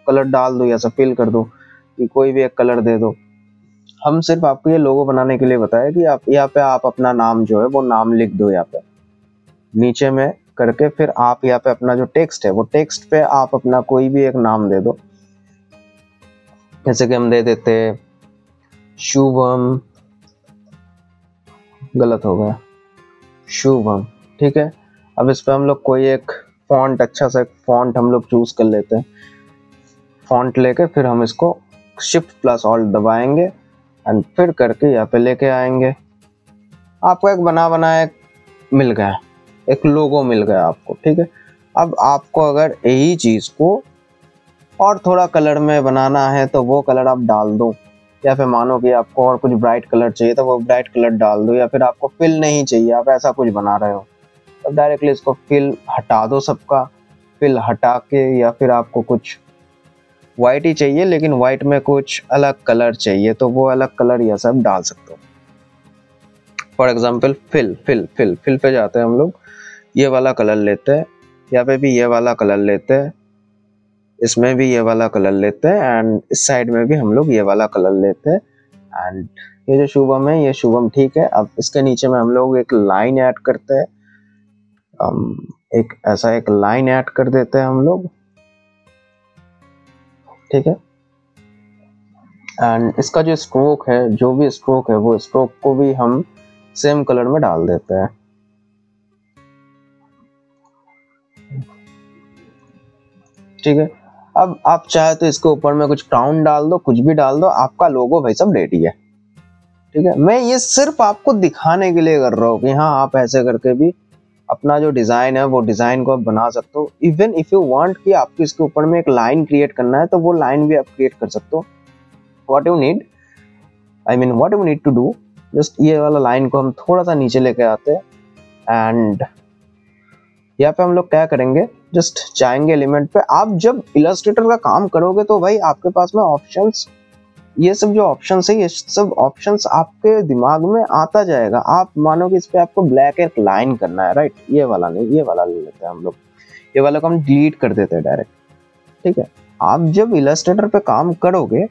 कलर डाल दो, या सब फिल कर दो, कि कोई भी एक कलर दे दो। हम सिर्फ आपको ये लोगो बनाने के लिए बताया कि आप यहाँ पे आप अपना नाम जो है वो नाम लिख दो यहाँ पे नीचे में करके, फिर आप यहाँ पे अपना जो टेक्स्ट है वो टेक्स्ट पे आप अपना कोई भी एक नाम दे दो। जैसे कि हम दे देते शुभम, गलत हो गया, शुभम, ठीक है। अब इस पे हम लोग कोई एक फॉन्ट, अच्छा सा फॉन्ट हम लोग चूज कर लेते हैं। फॉन्ट लेके फिर हम इसको Shift+Alt दबाएंगे एंड फिर करके यहाँ पे लेके आएंगे। आपको एक बना बनाया मिल गया, एक लोगो मिल गया आपको, ठीक है। अब आपको अगर यही चीज को और थोड़ा कलर में बनाना है तो वो कलर आप डाल दो, या फिर मानो कि आपको और कुछ ब्राइट कलर चाहिए तो वो ब्राइट कलर डाल दो, या फिर आपको फिल नहीं चाहिए, आप ऐसा कुछ बना रहे हो तो डायरेक्टली इसको फिल हटा दो सबका, फिल हटा के, या फिर आपको कुछ व्हाइट ही चाहिए लेकिन व्हाइट में कुछ अलग कलर चाहिए तो वो अलग कलर ये सब डाल सकते हो। For example fill fill fill fill पे जाते हैं हम लोग, ये वाला कलर लेते हैं, यहाँ पे भी ये वाला कलर लेते हैं, इसमें भी ये वाला कलर लेते हैं, एंड इस साइड में भी हम लोग ये वाला कलर लेते हैं। एंड ये जो शुभम है, ये शुभम ठीक है। अब इसके नीचे में हम लोग एक लाइन ऐड करते हैं, एक ऐसा एक लाइन ऐड कर देते हैं हम लोग, ठीक है। एंड इसका जो स्ट्रोक है, जो भी स्ट्रोक है, वो स्ट्रोक को भी हम सेम कलर में डाल देते हैं, ठीक है। अब आप चाहे तो इसके ऊपर में कुछ क्राउन डाल दो, कुछ भी डाल दो, आपका लोगो भाई सब रेडी है, ठीक है। मैं ये सिर्फ आपको दिखाने के लिए कर रहा हूँ कि हाँ आप ऐसे करके भी अपना जो डिजाइन है वो डिजाइन को आप बना सकते हो। इवन इफ यू वांट कि आपको इसके ऊपर में एक लाइन क्रिएट करना है तो वो लाइन भी आप क्रिएट कर सकते हो। What you need, I mean what you need to do, just ये वाला लाइन को हम थोड़ा सा नीचे लेके आते हैं, एंड यहाँ पे हम लोग क्या करेंगे, जस्ट जाएंगे एलिमेंट पे। आप जब इलस्ट्रेटर का काम करोगे तो भाई आपके पास में ऑप्शंस, ये सब जो ऑप्शंस है, ये सब ऑप्शंस आपके दिमाग में आता जाएगा। आप मानो कि इस पे आपको ब्लैक एक लाइन करना है, राइट, ये वाला नहीं, ये वाला ले लेते हैं हम लोग, ये वाला को हम डिलीट कर देते हैं डायरेक्ट, ठीक है। आप जब इलस्ट्रेटर पे काम करोगे,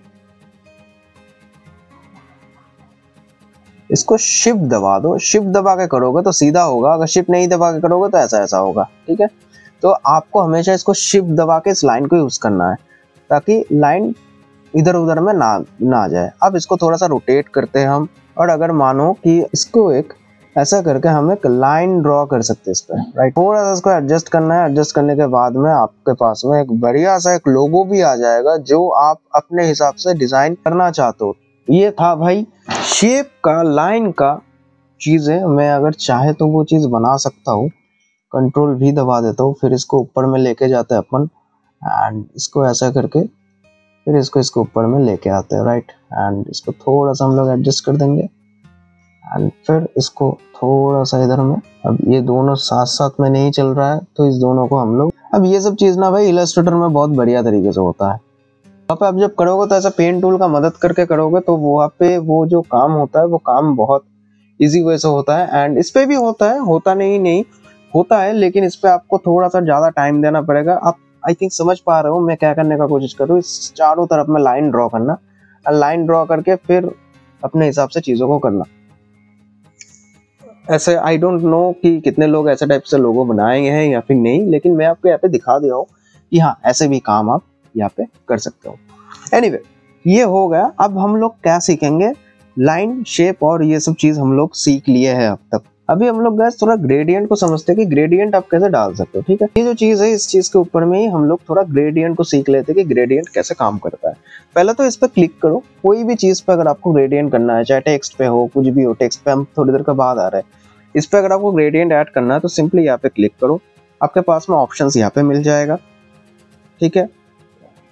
इसको शिफ्ट दबा दो, शिफ्ट दबा के करोगे तो सीधा होगा, अगर शिफ्ट नहीं दबा के करोगे तो ऐसा ऐसा होगा, ठीक है। तो आपको हमेशा इसको शिफ्ट दबा के इस लाइन को यूज करना है ताकि लाइन इधर उधर में ना जाए। अब इसको थोड़ा सा रोटेट करते हैं हम, और अगर मानो कि इसको एक ऐसा करके हम एक लाइन ड्रॉ कर सकते हैं इस पर, राइट। थोड़ा सा इसको एडजस्ट करना है, एडजस्ट करने के बाद में आपके पास में एक बढ़िया सा एक लोगो भी आ जाएगा जो आप अपने हिसाब से डिजाइन करना चाहते हो। ये था भाई शेप का, लाइन का चीजें। मैं अगर चाहे तो वो चीज बना सकता हूँ, कंट्रोल भी दबा देता हूँ, फिर इसको ऊपर में लेके जाते हैं अपन, एंड इसको ऐसा करके फिर इसको ऊपर में लेके आते हैं, राइट। एंड इसको थोड़ा सा हम लोग एडजस्ट कर देंगे, एंड फिर इसको थोड़ा सा इधर में। अब ये दोनों साथ साथ में नहीं चल रहा है तो इस दोनों को हम लोग, अब ये सब चीज ना भाई इलस्ट्रेटर में बहुत बढ़िया तरीके से होता है। वहाँ पे आप जब करोगे तो ऐसा पेन टूल का मदद करके करोगे तो वहाँ पे वो जो काम होता है वो काम बहुत इजी वे से होता है। एंड इस पे भी होता है, होता नहीं होता है, लेकिन इस पे आपको थोड़ा सा ज्यादा टाइम देना पड़ेगा। आप आई थिंक समझ पा रहे हो मैं क्या करने का कोशिश कर रहा हूँ। इस चारों तरफ में लाइन ड्रॉ करना, लाइन ड्रॉ करके फिर अपने हिसाब से चीजों को करना। ऐसे आई डोंट नो कि कितने लोग ऐसे टाइप से लोगो बनाएंगे हैं या फिर नहीं, लेकिन मैं आपको यहाँ पे दिखा दिया हूँ कि हाँ ऐसे भी काम आप यहाँ पे कर सकते हो। एनीवे ये हो गया। अब हम लोग क्या सीखेंगे, लाइन, शेप और ये सब चीज हम लोग सीख लिए हैं अब तक। अभी हम लोग गैस थोड़ा ग्रेडियंट को समझते हैं कि ग्रेडियंट आप कैसे डाल सकते हो, ठीक है। ये जो चीज है इस चीज के ऊपर में ही हम लोग थोड़ा ग्रेडियंट को सीख लेते हैं कि ग्रेडियंट कैसे काम करता है। पहले तो इस पर क्लिक करो, कोई भी चीज पे अगर आपको ग्रेडियंट करना है, चाहे टेक्स्ट पे हो, कुछ भी हो, टेक्स्ट पे हम थोड़ी देर के बाद आ रहे हैं, इस पे अगर आपको ग्रेडियंट ऐड करना है तो सिंपली यहाँ पे क्लिक करो, आपके पास में ऑप्शंस यहाँ पे मिल जाएगा, ठीक है।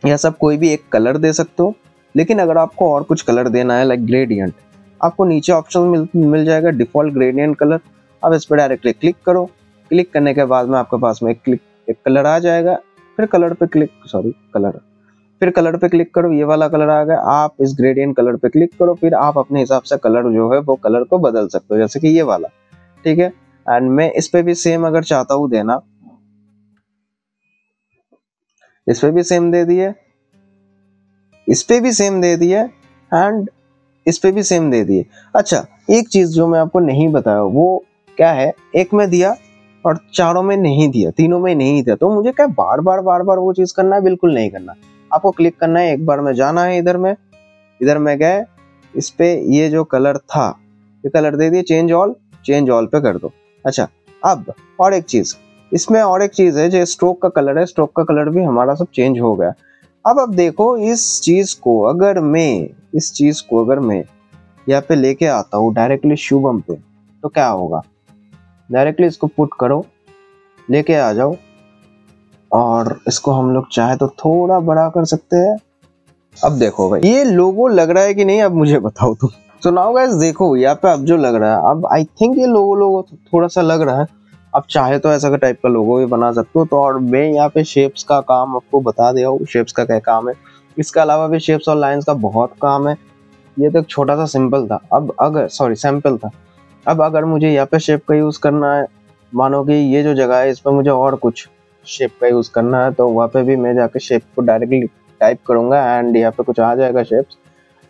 यह सब कोई भी एक कलर दे सकते हो, लेकिन अगर आपको और कुछ कलर देना है लाइक ग्रेडियंट, आपको नीचे ऑप्शन मिल जाएगा डिफॉल्ट ग्रेडियंट कलर। अब इस पर डायरेक्टली क्लिक करो, क्लिक करने के बाद में आपके पास में एक कलर आ जाएगा, फिर कलर पे क्लिक करो, ये वाला कलर आ गया। आप इस ग्रेडियंट कलर पे क्लिक करो, फिर आप अपने हिसाब से कलर जो है वो कलर को बदल सकते हो, जैसे कि ये वाला, ठीक है। एंड मैं इस पे भी सेम अगर चाहता हूँ देना, इस पे भी सेम दे दिए, इस पे भी सेम दे दिए, एंड इस पे भी सेम दे दिए। अच्छा एक चीज जो मैं आपको नहीं बताया वो क्या है, एक में दिया और चारों में नहीं दिया, तीनों में नहीं दिया, तो मुझे क्या बार बार वो चीज करना है, बिल्कुल नहीं करना। आपको क्लिक करना है, एक बार में जाना है, इधर में गए, इस पे ये जो कलर था ये कलर दे दिए, चेंज ऑल पे कर दो। अच्छा अब और एक चीज, इसमें और एक चीज है जो स्ट्रोक का कलर है, स्ट्रोक का कलर भी हमारा सब चेंज हो गया। अब देखो इस चीज को अगर मैं यहाँ पे लेके आता हूँ डायरेक्टली शुभम पे, तो क्या होगा, डायरेक्टली इसको पुट करो, लेके आ जाओ, और इसको हम लोग चाहे तो थोड़ा बड़ा कर सकते हैं। अब देखो भाई ये लोगो लग रहा है कि नहीं, अब मुझे बताओ तुम। तो नाउ गाइस देखो यहाँ पे अब जो लग रहा है, अब आई थिंक ये लोगो थोड़ा सा लग रहा है। अब चाहे तो ऐसा टाइप का लोगो भी बना सकते हो। तो और मैं यहाँ पे शेप्स का काम आपको बता दिया हूँ, शेप्स का क्या काम है। इसके अलावा भी शेप्स और लाइंस का बहुत काम है। ये तो एक छोटा सा सिंपल था, अब अगर सैंपल था। अब अगर मुझे यहाँ पे शेप का यूज़ करना है, मानो कि ये जो जगह है इस पर मुझे और कुछ शेप का यूज़ करना है, तो वहाँ पे भी मैं जाके शेप को डायरेक्टली टाइप करूँगा एंड यहाँ पे कुछ आ जाएगा शेप्स,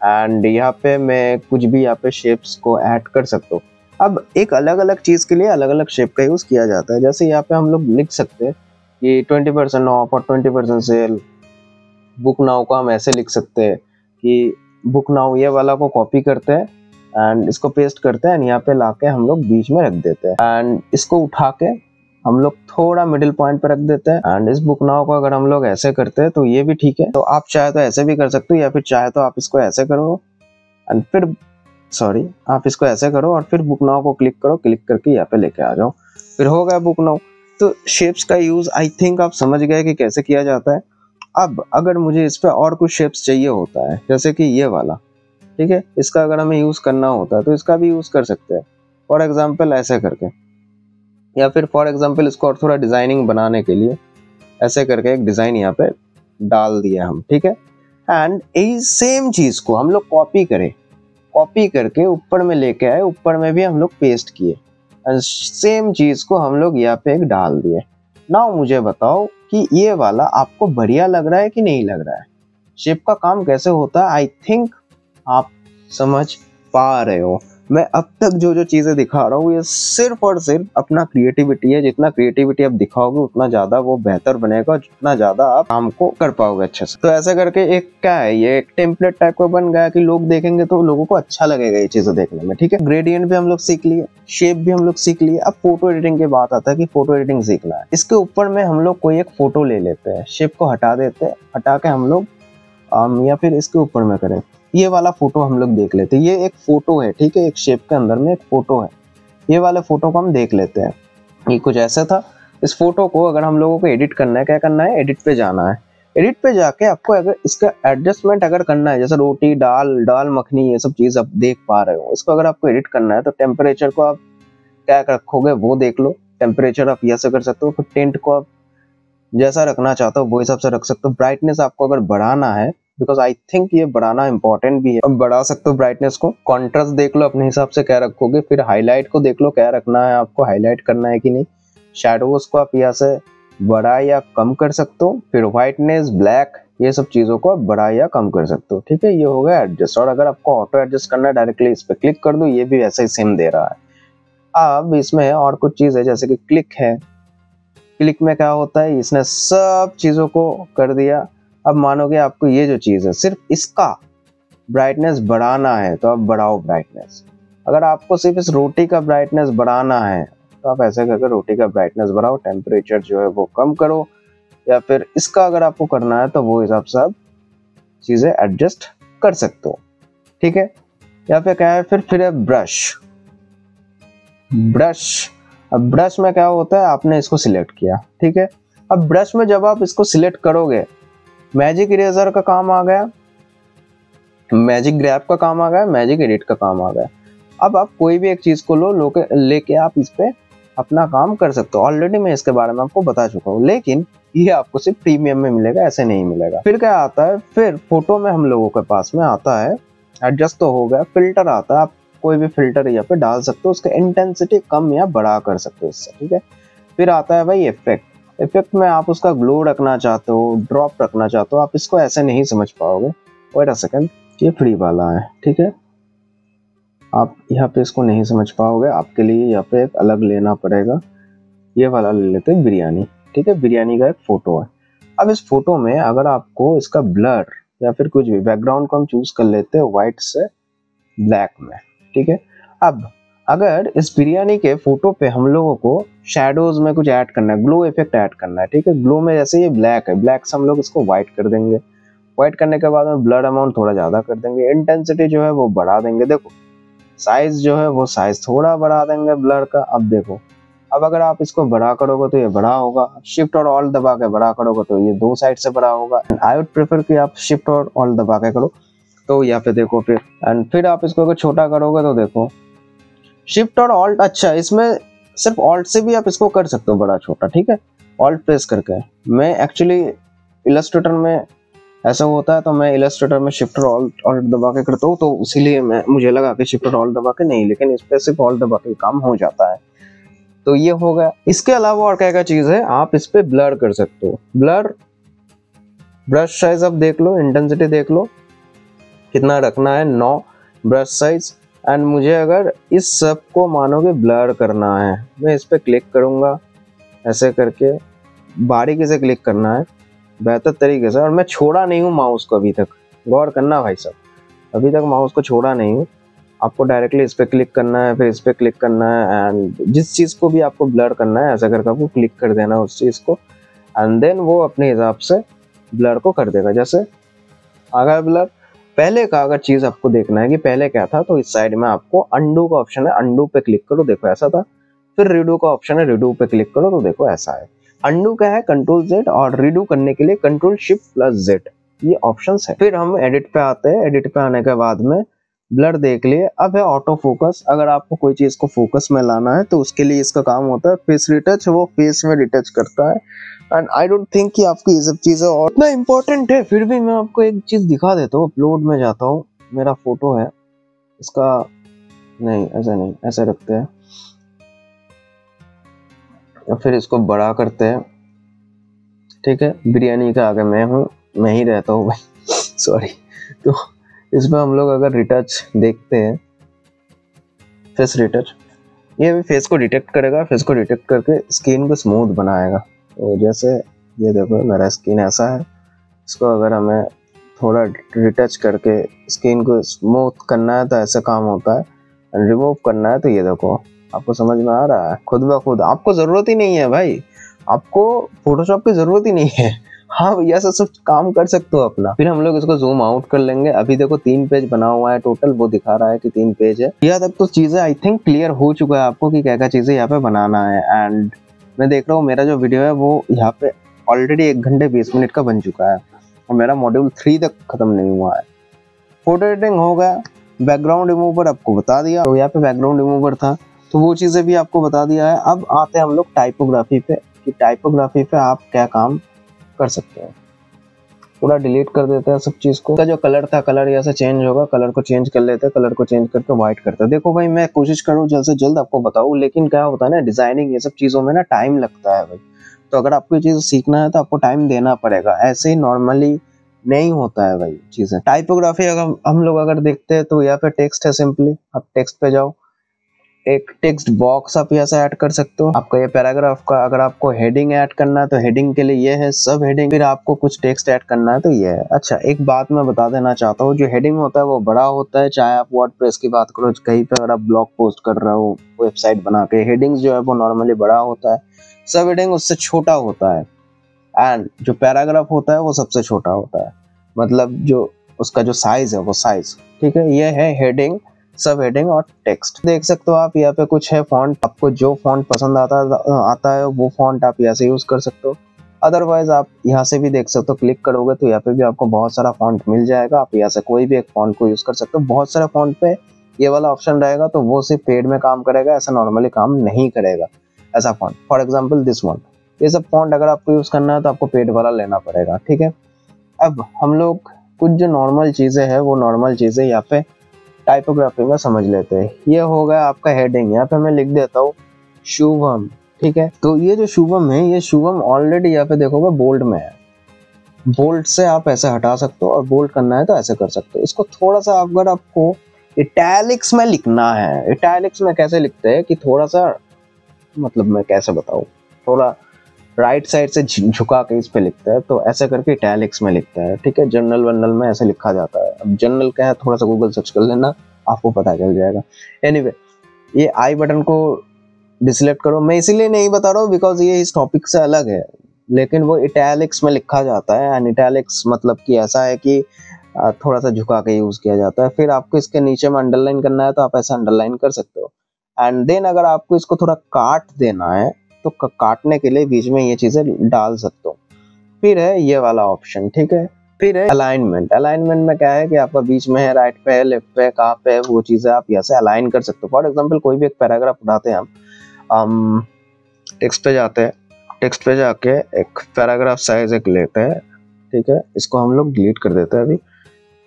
एंड यहाँ पे मैं कुछ भी यहाँ पे शेप्स को ऐड कर सकता हूँ। अब एक अलग अलग चीज़ के लिए अलग अलग शेप का यूज़ किया जाता है। जैसे यहाँ पे हम लोग लिख सकते हैं कि 20% ऑफ और 20% सेल। बुक नाउ को हम ऐसे लिख सकते हैं कि बुक नाउ, ये वाला को कॉपी करते हैं एंड इसको पेस्ट करते हैं एंड यहाँ पे लाके हम लोग बीच में रख देते हैं एंड इसको उठा के हम लोग थोड़ा मिडिल पॉइंट पे रख देते हैं। एंड इस बुक नाउ को अगर हम लोग ऐसे करते हैं तो ये भी ठीक है। तो आप चाहे तो ऐसे भी कर सकते हो, या फिर चाहे तो आप इसको ऐसे करो एंड फिर आप इसको ऐसे करो और फिर बुक नाउ को क्लिक करो, क्लिक करके यहाँ पे लेके आ जाओ, फिर हो गया बुक नाउ। तो शेप्स का यूज आई थिंक आप समझ गए कि कैसे किया जाता है। अब अगर मुझे इस पे और कुछ शेप्स चाहिए होता है, जैसे कि ये वाला, ठीक है, इसका अगर हमें यूज करना होता है तो इसका भी यूज कर सकते हैं, फॉर एग्जाम्पल ऐसे करके, या फिर फॉर एग्जाम्पल इसको और थोड़ा डिजाइनिंग बनाने के लिए ऐसे करके एक डिजाइन यहाँ पे डाल दिया हम, ठीक है। एंड यही सेम चीज को हम लोग कॉपी करके ऊपर में लेके आए, ऊपर में भी हम लोग पेस्ट किए, सेम चीज को हम लोग यहाँ पे एक डाल दिए। नाउ मुझे बताओ कि ये वाला आपको बढ़िया लग रहा है कि नहीं लग रहा है, शेप का काम कैसे होता है। आई थिंक आप समझ पा रहे हो। मैं अब तक जो चीजें दिखा रहा हूँ ये सिर्फ और सिर्फ अपना क्रिएटिविटी है। जितना क्रिएटिविटी आप दिखाओगे उतना ज्यादा वो बेहतर बनेगा, जितना ज्यादा आप काम को कर पाओगे अच्छे से। तो ऐसा करके एक क्या है, ये एक टेम्पलेट टाइप का बन गया कि लोग देखेंगे तो लोगों को अच्छा लगेगा ये चीजें देखने में, ठीक है। ग्रेडियंट भी हम लोग सीख लिए, शेप भी हम लोग सीख लिए। अब फोटो एडिटिंग की बात आता है कि फोटो एडिटिंग सीखना है। इसके ऊपर में हम लोग कोई एक फोटो ले लेते हैं, शेप को हटा देते हैं, हटा के हम लोग या फिर इसके ऊपर में करें, ये वाला फोटो हम लोग देख लेते हैं। ये एक फोटो है, ठीक है, एक शेप के अंदर में एक फोटो है। ये वाले फोटो को हम देख लेते हैं। ये कुछ ऐसा था। इस फोटो को अगर हम लोगों को एडिट करना है, क्या करना है, एडिट पे जाना है। एडिट पे जाके आपको अगर इसका एडजस्टमेंट अगर करना है, जैसे रोटी, दाल मखनी, ये सब चीज आप देख पा रहे हो, इसको अगर आपको एडिट करना है तो टेम्परेचर को आप क्या रखोगे वो देख लो। टेम्परेचर आप ऐसे कर सकते हो। फिर टेंट को आप जैसा रखना चाहते हो वो हिसाब से रख सकते हो। ब्राइटनेस आपको अगर बढ़ाना है, बिकॉज आई थिंक ये बढ़ाना इंपॉर्टेंट भी है, अब बढ़ा सकते हो ब्राइटनेस को। कॉन्ट्रास्ट देख लो अपने हिसाब से क्या रखोगे। फिर हाईलाइट को देख लो क्या रखना है आपको, हाईलाइट करना है कि नहीं। शैडोज को आप यहाँ से बढ़ा या कम कर सकते हो। फिर व्हाइटनेस, ब्लैक, ये सब चीजों को आप बढ़ा या कम कर सकते हो, ठीक है। ये हो गया एडजस्ट। और अगर आपको ऑटो एडजस्ट करना है, डायरेक्टली इस पे क्लिक कर दो, ये भी वैसे ही सेम दे रहा है। अब इसमें और कुछ चीज है, जैसे कि क्लिक है। क्लिक में क्या होता है, इसने सब चीजों को कर दिया। अब मानो कि आपको ये जो चीज है सिर्फ इसका ब्राइटनेस बढ़ाना है तो आप बढ़ाओ ब्राइटनेस। अगर आपको सिर्फ इस रोटी का ब्राइटनेस बढ़ाना है तो आप ऐसे करके रोटी का ब्राइटनेस बढ़ाओ, टेम्परेचर जो है वो कम करो, या फिर इसका अगर आपको करना है तो वो हिसाब से आप चीजें एडजस्ट कर सकते हो, ठीक है। या फिर क्या है, फिर है ब्रश। अब ब्रश में क्या होता है, आपने इसको सिलेक्ट किया, ठीक है। अब ब्रश में जब आप इसको सिलेक्ट करोगे, मैजिक इरेजर का काम आ गया, मैजिक ग्रैब का काम आ गया, मैजिक एडिट का काम आ गया। अब आप कोई भी एक चीज को लेके आप इस पे अपना काम कर सकते हो। ऑलरेडी मैं इसके बारे में आपको बता चुका हूँ, लेकिन ये आपको सिर्फ प्रीमियम में मिलेगा, ऐसे नहीं मिलेगा। फिर क्या आता है, फिर फोटो में हम लोगों के पास में आता है, एडजस्ट तो हो गया, फिल्टर आता है। आप कोई भी फिल्टर यहाँ पे डाल सकते हो, उसका इंटेंसिटी कम या बढ़ा कर सकते हो इससे, ठीक है। फिर आता है भाई इफेक्ट में आप उसका ग्लो रखना चाहते हो, ड्रॉप रखना चाहते हो। आप इसको ऐसे नहीं समझ पाओगे, वेट अ सेकंड, ये फ्री वाला है, ठीक है। आप यहाँ पे इसको नहीं समझ पाओगे, आपके लिए यहाँ पे एक अलग लेना पड़ेगा। ये वाला ले लेते हैं, बिरयानी, ठीक है। बिरयानी का एक फोटो है। अब इस फोटो में अगर आपको इसका ब्लर या फिर कुछ भी बैकग्राउंड को हम चूज कर लेते हैं व्हाइट से ब्लैक में, ठीक है। अब अगर इस बिरयानी के फोटो पे हम लोगों को शैडोज में कुछ ऐड करना है, ग्लो इफेक्ट ऐड करना है, ठीक है। ग्लो में जैसे ये ब्लैक है, ब्लैक से हम लोग इसको व्हाइट कर देंगे। व्हाइट करने के बाद में ब्लर अमाउंट थोड़ा ज्यादा कर देंगे, इंटेंसिटी जो है वो बढ़ा देंगे। देखो साइज जो है वो साइज थोड़ा बढ़ा देंगे ब्लर का। अब देखो, अब अगर आप इसको बड़ा करोगे तो ये बड़ा होगा, शिफ्ट और ऑल दबा के बड़ा करोगे तो ये दो साइड से बड़ा होगा। आई वुड प्रेफर कि आप शिफ्ट और ऑल दबा के करो, तो यहाँ पे देखो फिर आप इसको अगर छोटा करोगे तो देखो शिफ्ट और ऑल्ट। अच्छा, इसमें सिर्फ ऑल्ट से भी आप इसको कर सकते हो बड़ा छोटा, ठीक है, ऑल्ट प्रेस करके। मैं एक्चुअली इलस्ट्रेटर में ऐसा होता है तो मैं इलस्ट्रेटर में शिफ्ट ऑल्ट दबा के करता हूँ, तो इसीलिए मुझे लगा कि शिफ्ट ऑल्ट दबा के नहीं, लेकिन इस पे सिर्फ ऑल्ट दबा के काम हो जाता है। तो ये हो गया। इसके अलावा और क्या क्या चीज है, आप इस पे ब्लर कर सकते हो। ब्लर, ब्रश साइज आप देख लो, इंटेंसिटी देख लो कितना रखना है, 9 ब्रश साइज। एंड मुझे अगर इस सब को मानो कि ब्लर करना है, मैं इस पे क्लिक करूंगा ऐसे करके, बारीकी से क्लिक करना है बेहतर तरीके से। और मैं छोड़ा नहीं हूँ माउस को अभी तक, गौर करना भाई साहब, अभी तक माउस को छोड़ा नहीं हूँ। आपको डायरेक्टली इस पे क्लिक करना है, फिर इस पे क्लिक करना है, एंड जिस चीज़ को भी आपको ब्लर करना है ऐसा करके आपको क्लिक कर देना है उस चीज़ को, एंड देन वो अपने हिसाब से ब्लर को कर देगा। जैसे आ गया ब्लर। पहले का अगर चीज़ आपको देखना है कि पहले क्या था, तो इस साइड में आपको अंडू का ऑप्शन है, अंडू पे क्लिक करो, देखो ऐसा था। फिर रीडू का ऑप्शन है, रीडू पे क्लिक करो तो देखो ऐसा है। अंडू क्या है, कंट्रोल जेड, और रीडू करने के लिए कंट्रोल शिफ्ट प्लस जेड, ये ऑप्शंस है। फिर हम एडिट पे आते हैं। एडिट पे आने के बाद में ब्लर देख लिए। अब है ऑटो फोकस। अगर आपको कोई चीज को फोकस में लाना है तो उसके लिए इसका काम होता है फेस रिटच, वो फेस में रिटच करता है। एंड आई डोंट थिंक कि आपकी ये सब चीजें और इतना इंपॉर्टेंट है, फिर भी मैं आपको एक चीज दिखा देता हूँ। अपलोड में जाता हूँ, मेरा फोटो है इसका, नहीं ऐसा नहीं, ऐसा रखते हैं, फिर इसको बड़ा करते हैं, ठीक है। बिरयानी का आगे मैं हूँ, मैं ही रहता हूँ भाई सॉरी। तो इसमें हम लोग अगर रिटच देखते हैं, फेस रिटच, ये भी फेस को डिटेक्ट करेगा, फेस को डिटेक्ट करके स्किन को स्मूथ बनाएगा। तो जैसे ये देखो मेरा स्किन ऐसा है, इसको अगर हमें थोड़ा रिटच करके स्किन को स्मूथ करना है तो ऐसा काम होता है, रिमूव करना है तो ये देखो, आपको समझ में आ रहा है खुद ब खुद। आपको जरूरत ही नहीं है भाई, आपको फोटोशॉप की जरूरत ही नहीं है, हाँ भैया सब काम कर सकते हो अपना। फिर हम लोग इसको जूम आउट कर लेंगे। अभी देखो 3 पेज बना हुआ है टोटल, वो दिखा रहा है कि 3 पेज है। यह तक तो चीजें आई थिंक क्लियर हो चुका है आपको कि क्या क्या चीजें यहाँ पे बनाना है। एंड मैं देख रहा हूँ मेरा जो वीडियो है वो यहाँ पे ऑलरेडी 1 घंटे 20 मिनट का बन चुका है, और मेरा मॉड्यूल 3 तक खत्म नहीं हुआ है। फोटो एडिटिंग हो गया। बैकग्राउंड रिमूवर आपको बता दिया, तो यहाँ पे बैकग्राउंड रिमूवर था तो वो चीजें भी आपको बता दिया है। अब आते हैं हम लोग टाइपोग्राफी पे, कि टाइपोग्राफी पे आप क्या काम कर सकते हैं। पूरा डिलीट कर देते हैं सब चीज को। जो कलर था, कलर यहाँ से चेंज होगा, कलर को चेंज कर लेते हैं, कलर को चेंज करके व्हाइट करते हैं। देखो भाई मैं कोशिश करूँ जल्द से जल्द आपको बताऊँ, लेकिन क्या होता है ना, डिजाइनिंग ये सब चीजों में ना टाइम लगता है भाई। तो अगर आपको ये चीज सीखना है तो आपको टाइम देना पड़ेगा, ऐसे ही नॉर्मली नहीं होता है भाई चीजें। टाइपोग्राफी अगर हम लोग अगर देखते हैं तो यहाँ पे टेक्स्ट है, सिंपली आप टेक्स्ट पे जाओ, एक टेक्स्ट बॉक्स आप यहाँ से ऐड कर सकते हो। आपका ये पैराग्राफ का अगर आपको हेडिंग ऐड करना है तो हेडिंग के लिए ये है, सब हेडिंग। फिर आपको कुछ टेक्स्ट ऐड करना है तो ये है। अच्छा एक बात मैं बता देना चाहता हूँ, जो हेडिंग होता है वो बड़ा होता है, चाहे आप वर्डप्रेस की बात करो, कहीं पे अगर आप ब्लॉग पोस्ट कर रहे हो वेबसाइट बना के, हेडिंग्स जो है वो नॉर्मली बड़ा होता है, सब हेडिंग उससे छोटा होता है। एंड जो पैराग्राफ होता है वो सबसे छोटा होता है, मतलब जो उसका जो साइज है वो साइज, ठीक है। ये है हेडिंग, सब हेडिंग और टेक्स्ट। देख सकते हो आप यहाँ पे कुछ है फॉन्ट, आपको जो फॉन्ट पसंद आता है वो फॉन्ट आप यहाँ से यूज कर सकते हो। अदरवाइज आप यहाँ से भी देख सकते हो, क्लिक करोगे तो यहाँ पे भी आपको बहुत सारा फॉन्ट मिल जाएगा, आप यहाँ से कोई भी एक फॉन्ट को यूज कर सकते हो। बहुत सारे फॉन्ट पे ये वाला ऑप्शन रहेगा तो वो सिर्फ पेड में काम करेगा, ऐसा नॉर्मली काम नहीं करेगा ऐसा font. For example this one, ये सब फॉन्ट अगर आपको यूज करना है तो आपको पेड वाला लेना पड़ेगा, ठीक है। अब हम लोग कुछ जो नॉर्मल चीजें हैं वो नॉर्मल चीजें यहाँ पे टाइपोग्राफी में समझ लेते हैं। ये हो गया आपका हेडिंग, यहाँ पे मैं लिख देता हूँ शुभम, ठीक है। तो ये जो शुभम है, ये शुभम ऑलरेडी यहाँ पे देखोगे बोल्ड में है। बोल्ड से आप ऐसे हटा सकते हो और बोल्ड करना है तो ऐसे कर सकते हो। इसको थोड़ा सा अगर आपको इटैलिक्स में लिखना है, इटैलिक्स में कैसे लिखते हैं कि थोड़ा सा, मतलब मैं कैसे बताऊँ, थोड़ा राइट साइड से झुका के इस पे लिखता है तो ऐसे करके इटैलिक्स में लिखता है, ठीक है। जर्नल वर्नल में ऐसे लिखा जाता है। अब जर्नल क्या है थोड़ा सा गूगल सर्च कर लेना, आपको पता चल जाएगा। एनीवे ये आई बटन को डिसलेक्ट करो, मैं इसीलिए नहीं बता रहा हूँ बिकॉज ये इस टॉपिक से अलग है, लेकिन वो इटैलिक्स में लिखा जाता है। एंड इटैलिक्स मतलब कि ऐसा है कि थोड़ा सा झुका के यूज किया जाता है। फिर आपको इसके नीचे में अंडरलाइन करना है तो आप ऐसा अंडरलाइन कर सकते हो। एंड देन अगर आपको इसको थोड़ा काट देना है तो काटने के लिए बीच में ये चीजें डाल सकते हो। फिर है ये वाला ऑप्शन, ठीक है। फिर है अलाइनमेंट। अलाइनमेंट में क्या है कि आपका बीच में है, राइट पे है, लेफ्ट पे, कहाँ पे है, वो चीजें आप यहाँ से अलाइन कर सकते हो। फॉर एग्जांपल कोई भी एक पैराग्राफ उठाते हैं हम, टेक्स्ट पे जाते हैं, टेक्स्ट पे जाके एक पैराग्राफ साइज एक लेते हैं ठीक है, इसको हम लोग डिलीट कर देते हैं, अभी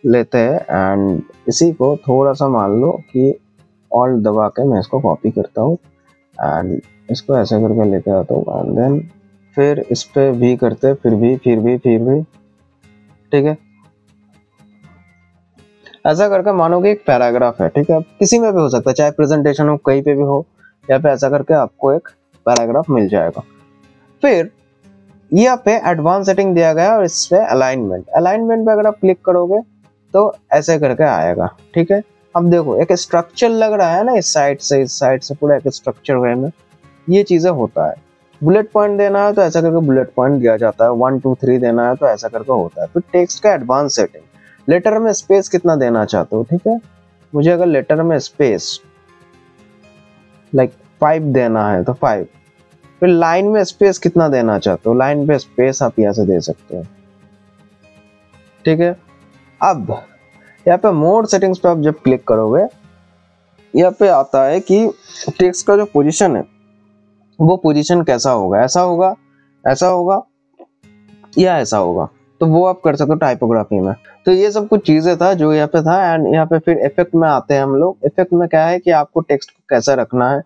लेते हैं एंड इसी को थोड़ा सा मान लो कि ऑल्ट दबा के मैं इसको कॉपी करता हूँ एंड इसको ऐसे करके लेके आता हूँ एंड देन फिर इस पे भी करते, फिर भी ठीक है। ऐसा करके मानो कि एक पैराग्राफ है, ठीक है, अब किसी में भी हो सकता है, चाहे प्रेजेंटेशन हो, कहीं पे भी हो, यहाँ पे ऐसा करके आपको एक पैराग्राफ मिल जाएगा। फिर यहाँ पे एडवांस सेटिंग दिया गया और इस पे अलाइनमेंट पे अगर आप क्लिक करोगे तो ऐसे करके आएगा, ठीक है। अब देखो एक स्ट्रक्चर लग रहा है ना, इस साइड से पूरा एक स्ट्रक्चर वे में ये चीजें होता है। बुलेट पॉइंट देना है तो ऐसा करके बुलेट पॉइंट दिया जाता है, 1 2 3 देना है तो ऐसा करके होता है। फिर टेक्स्ट का एडवांस सेटिंग, लेटर में स्पेस कितना देना चाहते हो, ठीक है, मुझे अगर लेटर में स्पेस लाइक 5 देना है तो 5। फिर लाइन में स्पेस कितना देना चाहते हो, लाइन पे स्पेस आप यहाँ से दे सकते हो, ठीक है। अब यहाँ पे मोड सेटिंग्स पे आप जब क्लिक करोगे यहाँ पे आता है कि टेक्स्ट का जो पोजीशन है वो पोजीशन कैसा होगा, ऐसा होगा, ऐसा होगा या ऐसा होगा, तो वो आप कर सकते हो टाइपोग्राफी में। तो ये सब कुछ चीजें था जो यहाँ पे था एंड यहाँ पे फिर इफेक्ट में आते हैं हम लोग। इफेक्ट में क्या है कि आपको टेक्स्ट को कैसा रखना है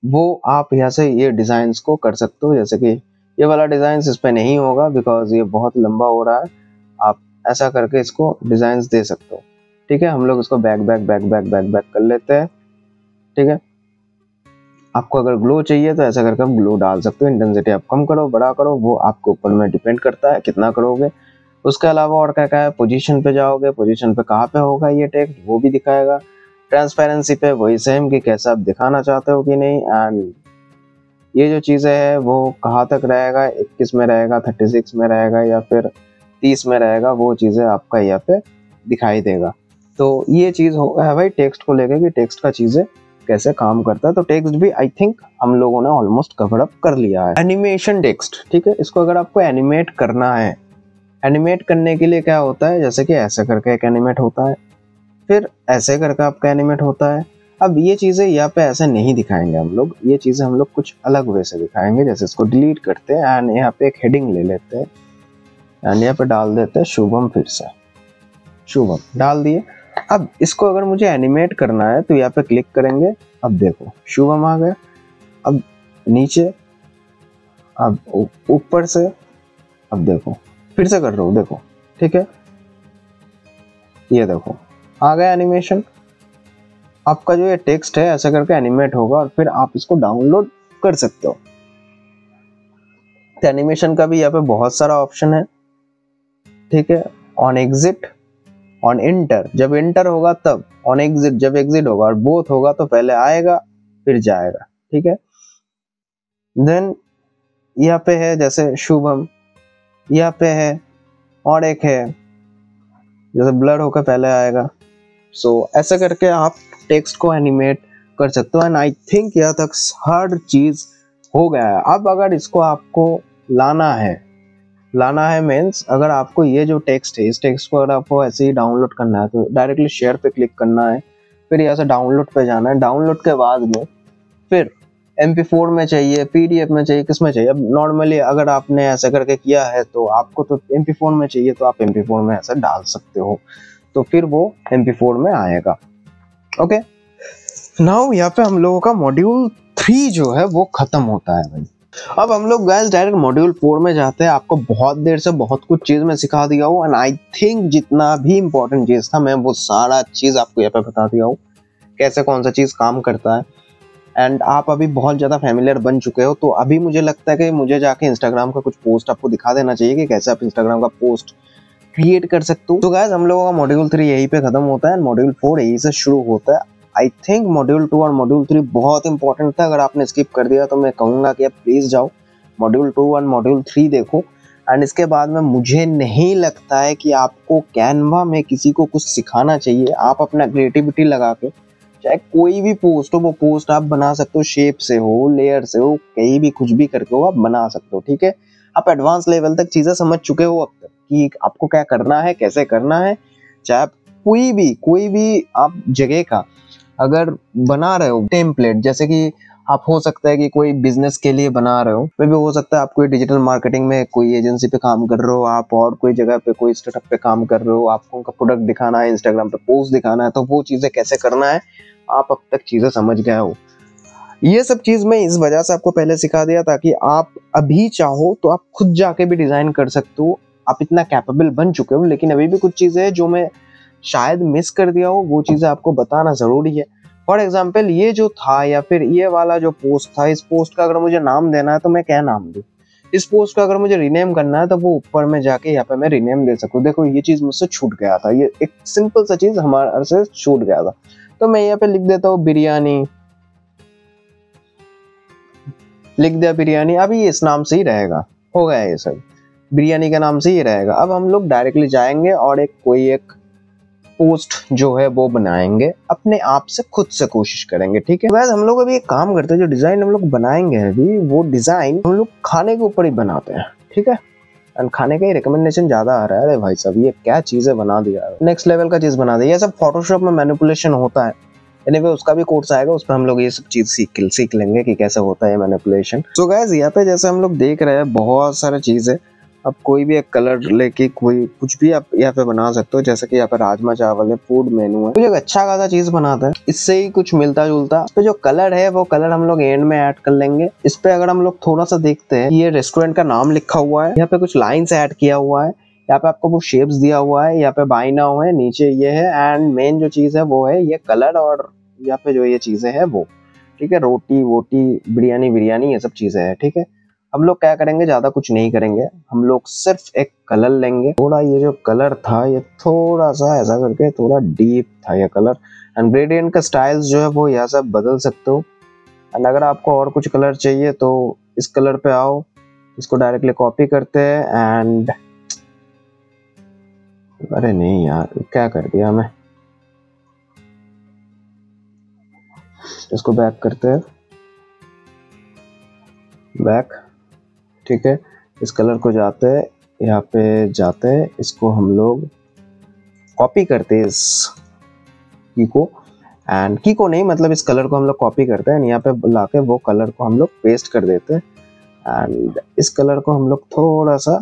वो आप यहाँ से ये डिजाइन्स को कर सकते हो। जैसे कि ये वाला डिजाइन इस पे नहीं होगा बिकॉज ये बहुत लंबा हो रहा है, आप ऐसा करके इसको डिजाइन्स दे सकते हो, ठीक है। हम लोग इसको बैक कर लेते हैं, ठीक है। आपको अगर ग्लो चाहिए तो ऐसा करके आप ग्लो डाल सकते हो, इंटेंसिटी आप कम करो बड़ा करो वो आपके ऊपर में डिपेंड करता है कितना करोगे। उसके अलावा और क्या क्या है, पोजीशन पे जाओगे, पोजीशन पे कहाँ पे होगा ये टेक्स्ट वो भी दिखाएगा। ट्रांसपेरेंसी पे वही सेम कि कैसा आप दिखाना चाहते हो कि नहीं, एंड ये जो चीज़ें है वो कहाँ तक रहेगा, 21 में रहेगा, 36 में रहेगा या फिर 30 में रहेगा, वो चीज़ें आपका यहाँ पे दिखाई देगा। तो ये चीज़ है भाई टेक्स्ट को लेकर कि टेक्स्ट का चीज़ें कैसे काम करता है। तो टेक्स्ट भी आई थिंक हम लोगों ने ऑलमोस्ट कवर अप कर लिया है। एनिमेशन टेक्स्ट, ठीक है, इसको अगर आपको एनिमेट करना है, एनिमेट करने के लिए क्या होता है, जैसे कि ऐसे करके एक एनिमेट होता है, फिर ऐसे करके आपका एनिमेट होता है। अब ये चीज़ें यहाँ पे ऐसे नहीं दिखाएंगे हम लोग, ये चीज़ें हम लोग कुछ अलग वे से दिखाएंगे। जैसे इसको डिलीट करते हैं एंड यहाँ पे एक हेडिंग ले लेते हैं एंड यहाँ पे डाल देते हैं शुभम, फिर से शुभम डाल दिए। अब इसको अगर मुझे एनिमेट करना है तो यहाँ पे क्लिक करेंगे, अब देखो शुभम आ गया। अब नीचे, अब ऊपर से, अब देखो फिर से कर रहा हूँ, देखो ठीक है, ये देखो आ गया एनिमेशन। आपका जो ये टेक्स्ट है ऐसा करके एनिमेट होगा और फिर आप इसको डाउनलोड कर सकते हो। तो एनिमेशन का भी यहाँ पे बहुत सारा ऑप्शन है, ठीक है। ऑन एग्जिट, ऑन इंटर, जब इंटर होगा तब, ऑन एग्जिट जब एग्जिट होगा, और बोथ होगा तो पहले आएगा फिर जाएगा, ठीक है। देन यहाँ पे है जैसे शुभम, यहाँ पे है और एक है जैसे ब्लर होकर पहले आएगा। सो ऐसा करके आप टेक्स्ट को एनिमेट कर सकते हो एंड आई थिंक यहाँ तक हर चीज हो गया है। अब अगर इसको आपको लाना है मीन्स अगर आपको ये जो टेक्स्ट है इस टेक्स्ट को अगर आपको ऐसे ही डाउनलोड करना है तो डायरेक्टली शेयर पे क्लिक करना है, फिर यहाँ से डाउनलोड पे जाना है। डाउनलोड के बाद में फिर MP4 में चाहिए, PDF में चाहिए, किस में चाहिए। अब नॉर्मली अगर आपने ऐसा करके किया है तो आपको तो MP4 में चाहिए तो आप MP4 में ऐसा डाल सकते हो, तो फिर वो MP4 में आएगा। ओके, नाउ यहाँ पे हम लोगों का मॉड्यूल 3 जो है वो खत्म होता है भाई। अब हम लोग गाइस डायरेक्ट मॉड्यूल 4 में जाते हैं। आपको बहुत देर से बहुत कुछ चीज मैं सिखा दिया हूँ एंड आई थिंक जितना भी इम्पोर्टेंट चीज था मैं वो सारा चीज आपको यहाँ पे बता दिया हूँ, कैसे कौन सा चीज काम करता है। एंड आप अभी बहुत ज़्यादा फैमिलियर बन चुके हो, तो अभी मुझे लगता है कि मुझे जाके इंस्टाग्राम का कुछ पोस्ट आपको दिखा देना चाहिए कि कैसे आप इंस्टाग्राम का पोस्ट क्रिएट कर सकते हो। तो गाइस हम लोगों का मॉड्यूल 3 यहीं पे खत्म होता है, मॉड्यूल 4 यहीं से शुरू होता है। आई थिंक मॉड्यूल 2 और मॉड्यूल 3 बहुत इंपॉर्टेंट था। अगर आपने स्किप कर दिया तो मैं कहूँगा कि आप प्लीज़ जाओ मॉड्यूल 2 और मॉड्यूल 3 देखो। एंड इसके बाद में मुझे नहीं लगता है कि आपको कैनवा में किसी को कुछ सिखाना चाहिए। आप अपना क्रिएटिविटी लगा के चाहे कोई भी पोस्ट हो, वो पोस्ट आप बना सकते हो, शेप से हो, लेयर से हो, कहीं भी कुछ भी करके हो आप बना सकते हो, ठीक है। आप एडवांस लेवल तक चीज़ें समझ चुके हो अब तक कि आपको क्या करना है, कैसे करना है। चाहे आप कोई भी आप जगह का अगर बना रहे हो टेम्पलेट, जैसे कि आप हो सकता है कि कोई बिजनेस के लिए बना रहे हो, मे भी हो सकता है आप कोई डिजिटल मार्केटिंग में कोई एजेंसी पे काम कर रहे हो, आप और कोई जगह पे कोई स्टार्टअप पे काम कर रहे हो, आपको उनका प्रोडक्ट दिखाना है, इंस्टाग्राम पे पोस्ट दिखाना है, तो वो चीजें कैसे करना है आप अब तक चीजें समझ गए हो। ये सब चीज मैं इस वजह से आपको पहले सिखा दिया ताकि आप अभी चाहो तो आप खुद जाके भी डिजाइन कर सकते हो। आप इतना कैपेबल बन चुके हो, लेकिन अभी भी कुछ चीजें हैं जो मैं शायद मिस कर दिया हो, वो चीजें आपको बताना जरूरी है। फॉर एग्जाम्पल ये जो था या फिर ये वाला जो पोस्ट था, इस पोस्ट का अगर मुझे नाम देना है तो मैं क्या नाम दूं? इस पोस्ट का अगर मुझे रीनेम करना है तो वो ऊपर में जाके यहाँ पे मैं रीनेम दे सकूं। देखो ये चीज मुझसे छूट गया था, ये एक सिंपल सा चीज हमारे से छूट गया था, तो मैं यहाँ पे लिख देता हूँ बिरयानी, लिख दिया बिरयानी। अभी इस नाम से ही रहेगा, हो गया ये सब, बिरयानी के नाम से ही रहेगा। अब हम लोग डायरेक्टली जाएंगे और एक पोस्ट जो है वो बनाएंगे, अपने आप से खुद से कोशिश करेंगे, ठीक है। वैसे हम लोग अभी एक काम करते हैं, जो डिजाइन हम लोग बनाएंगे अभी, वो डिजाइन हम लोग खाने के ऊपर ही बनाते हैं, ठीक है। एंड खाने का ही रिकमेंडेशन ज्यादा आ रहा है। अरे भाई साहब ये क्या चीजें बना दिया, नेक्स्ट लेवल का चीज बना दिया। ये सब फोटोशॉप में मैनिपुलेशन होता है, एनीवे उसका भी कोर्स आएगा, उस पर हम लोग ये सब चीज सीख लेंगे कि कैसे होता है मैनिपुलेशन। सो गाइस यहाँ पे जैसे हम लोग देख रहे हैं बहुत सारे चीजें, अब कोई भी एक कलर लेके कोई कुछ भी आप यहाँ पे बना सकते हो। जैसे कि यहाँ पे राजमा चावल है, फूड मेनू है, कुछ एक अच्छा खासा चीज बनाता है, इससे ही कुछ मिलता जुलता। इस पे जो कलर है वो कलर हम लोग एंड में ऐड कर लेंगे। इस पे अगर हम लोग थोड़ा सा देखते हैं, ये रेस्टोरेंट का नाम लिखा हुआ है, यहाँ पे कुछ लाइन्स ऐड किया हुआ है, यहाँ पे आपको वो शेप्स दिया हुआ है, यहाँ पे बाय नाउ है, नीचे ये है, एंड मेन जो चीज है वो है ये कलर, और यहाँ पे जो ये चीजें है वो, ठीक है। रोटी वोटी, बिरयानी ये सब चीजें है, ठीक है। हम लोग क्या करेंगे, ज्यादा कुछ नहीं करेंगे, हम लोग सिर्फ एक कलर लेंगे। थोड़ा ये जो कलर था ये थोड़ा सा ऐसा करके थोड़ा डीप था ये कलर, एंड ग्रेडियंट का स्टाइल्स जो है वो यहाँ सब बदल सकते हो। एंड अगर आपको और कुछ कलर चाहिए तो इस कलर पे आओ, इसको डायरेक्टली कॉपी करते हैं एंड अरे नहीं यार क्या कर दिया मैं, इसको बैक करते हैं, बैक, ठीक है। इस कलर को जाते हैं, यहाँ पे जाते हैं, इसको हम लोग कॉपी करते हैं, इस की को, एंड की को नहीं मतलब इस कलर को हम लोग कॉपी करते हैं, यहाँ पे लाके वो कलर को हम लोग पेस्ट कर देते हैं। एंड इस कलर को हम लोग थोड़ा सा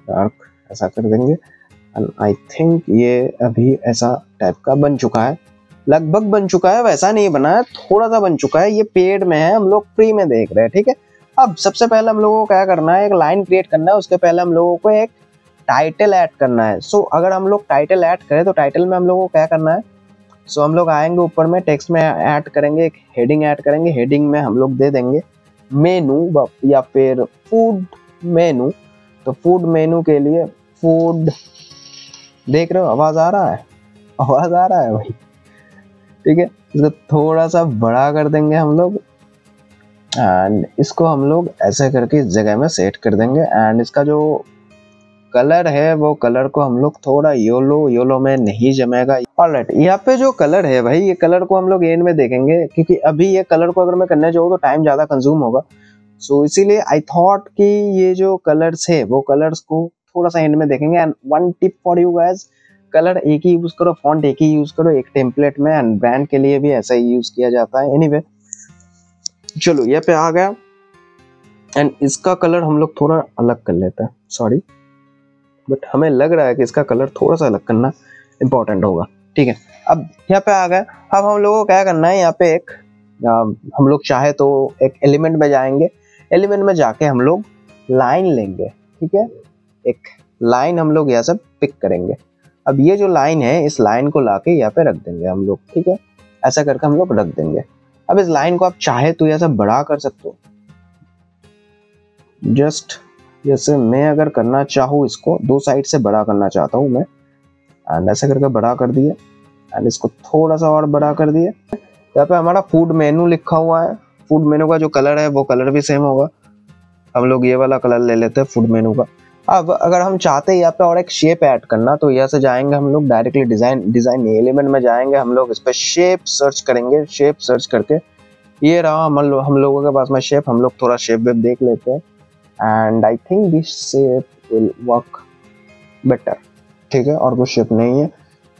डार्क ऐसा कर देंगे, एंड आई थिंक ये अभी ऐसा टाइप का बन चुका है, लगभग बन चुका है, वैसा नहीं बना है, थोड़ा सा बन चुका है। ये पेड में है, हम लोग फ्री में देख रहे हैं, ठीक है। अब सबसे पहले हम लोगों को क्या करना है, एक लाइन क्रिएट करना है, उसके पहले हम लोगों को एक टाइटल ऐड करना है। सो अगर हम लोग टाइटल ऐड करें तो टाइटल में हम लोगों को क्या करना है, सो हम लोग आएंगे ऊपर में टेक्स्ट में ऐड करेंगे, एक हेडिंग ऐड करेंगे, हेडिंग में हम लोग दे देंगे मेनू या फिर फूड मेनू। तो फूड मेनू के लिए फूड, देख रहे हो आवाज आ रहा है, आवाज आ रहा है भाई, ठीक है। इसको थोड़ा सा बड़ा कर देंगे हम लोग, एंड इसको हम लोग ऐसे करके इस जगह में सेट कर देंगे। एंड इसका जो कलर है वो कलर को हम लोग थोड़ा येलो में नहीं जमेगा। ऑलराइट, यहाँ पे जो कलर है भाई, ये कलर को हम लोग एंड में देखेंगे, क्योंकि अभी ये कलर को अगर मैं करने जाऊँ तो टाइम ज्यादा कंज्यूम होगा। सो इसीलिए आई थॉट कि ये जो कलर्स है वो कलर्स को थोड़ा सा एंड में देखेंगे। And one tip for you guys, colour एक ही यूज करो, फॉन्ट एक ही यूज करो एक टेम्पलेट में, एंड ब्रांड के लिए भी ऐसा ही यूज किया जाता है। एनीवे चलो ये पे आ गया, एंड इसका कलर हम लोग थोड़ा अलग कर लेते हैं, सॉरी बट हमें लग रहा है कि इसका कलर थोड़ा सा अलग करना इंपॉर्टेंट होगा, ठीक है। अब यहाँ पे आ गया, अब हम लोगों को क्या करना है, यहाँ पे एक हम लोग चाहे तो एक एलिमेंट में जाएंगे, एलिमेंट में जाके हम लोग लाइन लेंगे, ठीक है। एक लाइन हम लोग यहाँ से पिक करेंगे। अब ये जो लाइन है इस लाइन को लाके यहाँ पे रख देंगे हम लोग, ठीक है। ऐसा करके हम लोग रख देंगे। अब इस लाइन को आप चाहे तो ऐसा बड़ा कर सकते हो, जस्ट जैसे मैं अगर करना चाहूँ, इसको दो साइड से बड़ा करना चाहता हूँ मैं, एंड ऐसा करके बड़ा कर दिया, एंड इसको थोड़ा सा और बड़ा कर दिया। यहाँ पे हमारा फूड मेनू लिखा हुआ है, फूड मेनू का जो कलर है वो कलर भी सेम होगा, हम लोग ये वाला कलर ले लेते हैं फूड मेनू का। अब अगर हम चाहते हैं यहाँ पे और एक शेप ऐड करना, तो यहाँ से जाएंगे हम लोग डायरेक्टली डिजाइन एलिमेंट में जाएंगे, हम लोग इस पर शेप सर्च करेंगे, शेप सर्च करके ये रहा हम लोगों के पास में शेप। हम लोग थोड़ा शेप वेप देख लेते हैं, and I think this shape will work better, ठीक है। और कुछ शेप नहीं है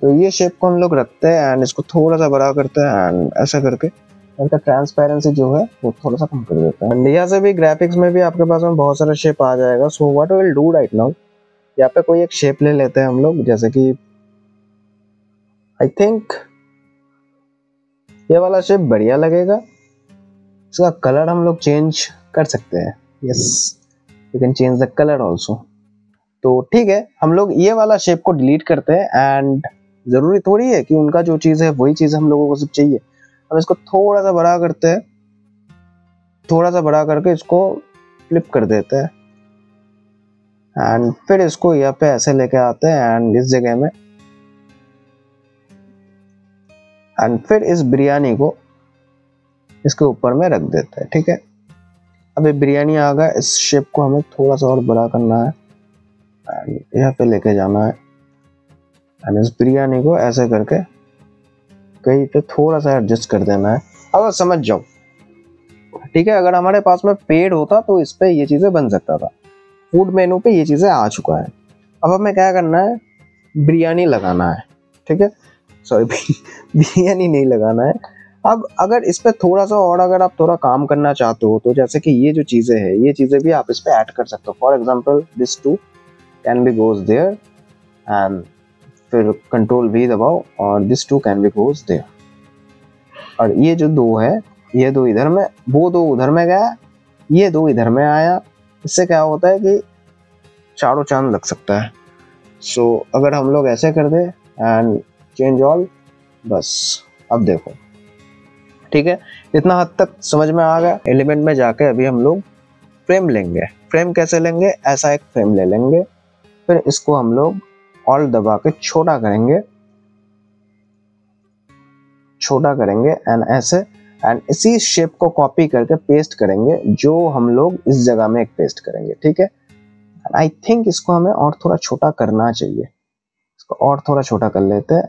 तो ये शेप को हम लोग रखते हैं, एंड इसको थोड़ा सा बड़ा करते हैं, एंड ऐसा करके इसका ट्रांसपेरेंसी जो है वो थोड़ा सा कम कर देता है। इंडिया से भी ग्राफिक्स में भी आपके पास में बहुत सारा शेप आ जाएगा। So what will do right now, यहाँ पे कोई एक शेप ले लेते हैं हम लोग, जैसे कि आई थिंक ये वाला शेप बढ़िया लगेगा। इसका कलर हम लोग चेंज कर सकते हैं, yes you can change the colour also. तो ठीक है, हम लोग ये वाला शेप को डिलीट करते हैं एंड जरूरी थोड़ी है कि उनका जो चीज़ है वही चीज़ हम लोगों को सिर्फ चाहिए। हम इसको थोड़ा सा बड़ा करते हैं, थोड़ा सा बड़ा करके इसको फ्लिप कर देते हैं एंड फिर इसको यहाँ पे ऐसे लेके आते हैं एंड इस जगह में, एंड फिर इस बिरयानी को इसके ऊपर में रख देते हैं। ठीक है, अब ये बिरयानी आ गया। इस शेप को हमें थोड़ा सा और बड़ा करना है एंड यहाँ पे लेके जाना है एंड इस बिरयानी को ऐसे करके कहीं पे थोड़ा सा एडजस्ट कर देना है। अब समझ जाओ, ठीक है, अगर हमारे पास में पेड़ होता तो इस पे ये चीज़ें बन सकता था। फूड मेनू पे ये चीज़ें आ चुका है। अब हमें क्या करना है, बिरयानी लगाना है। ठीक है, सॉरी बिरयानी नहीं लगाना है। अब अगर इस पे थोड़ा सा और अगर आप थोड़ा काम करना चाहते हो तो जैसे कि ये जो चीज़ें हैं, ये चीज़ें भी आप इस पे ऐड कर सकते हो। For example this two can be goes there and फिर कंट्रोल वी दबाओ और this two can be goes there. और ये जो दो है, ये दो इधर में, वो दो उधर में गया, ये दो इधर में आया। इससे क्या होता है कि चारों चांद लग सकता है। सो अगर हम लोग ऐसे कर दे एंड चेंज ऑल, बस अब देखो, ठीक है, इतना हद तक समझ में आ गया। एलिमेंट में जाके अभी हम लोग फ्रेम लेंगे। फ्रेम कैसे लेंगे, ऐसा एक फ्रेम ले लेंगे, फिर इसको हम लोग ऑल्ट दबा के छोटा करेंगे एंड ऐसे, एंड इसी शेप को कॉपी करके पेस्ट करेंगे, जो हम लोग इस जगह में एक पेस्ट करेंगे। ठीक है, आई थिंक इसको हमें और थोड़ा छोटा करना चाहिए। इसको और थोड़ा छोटा कर लेते हैं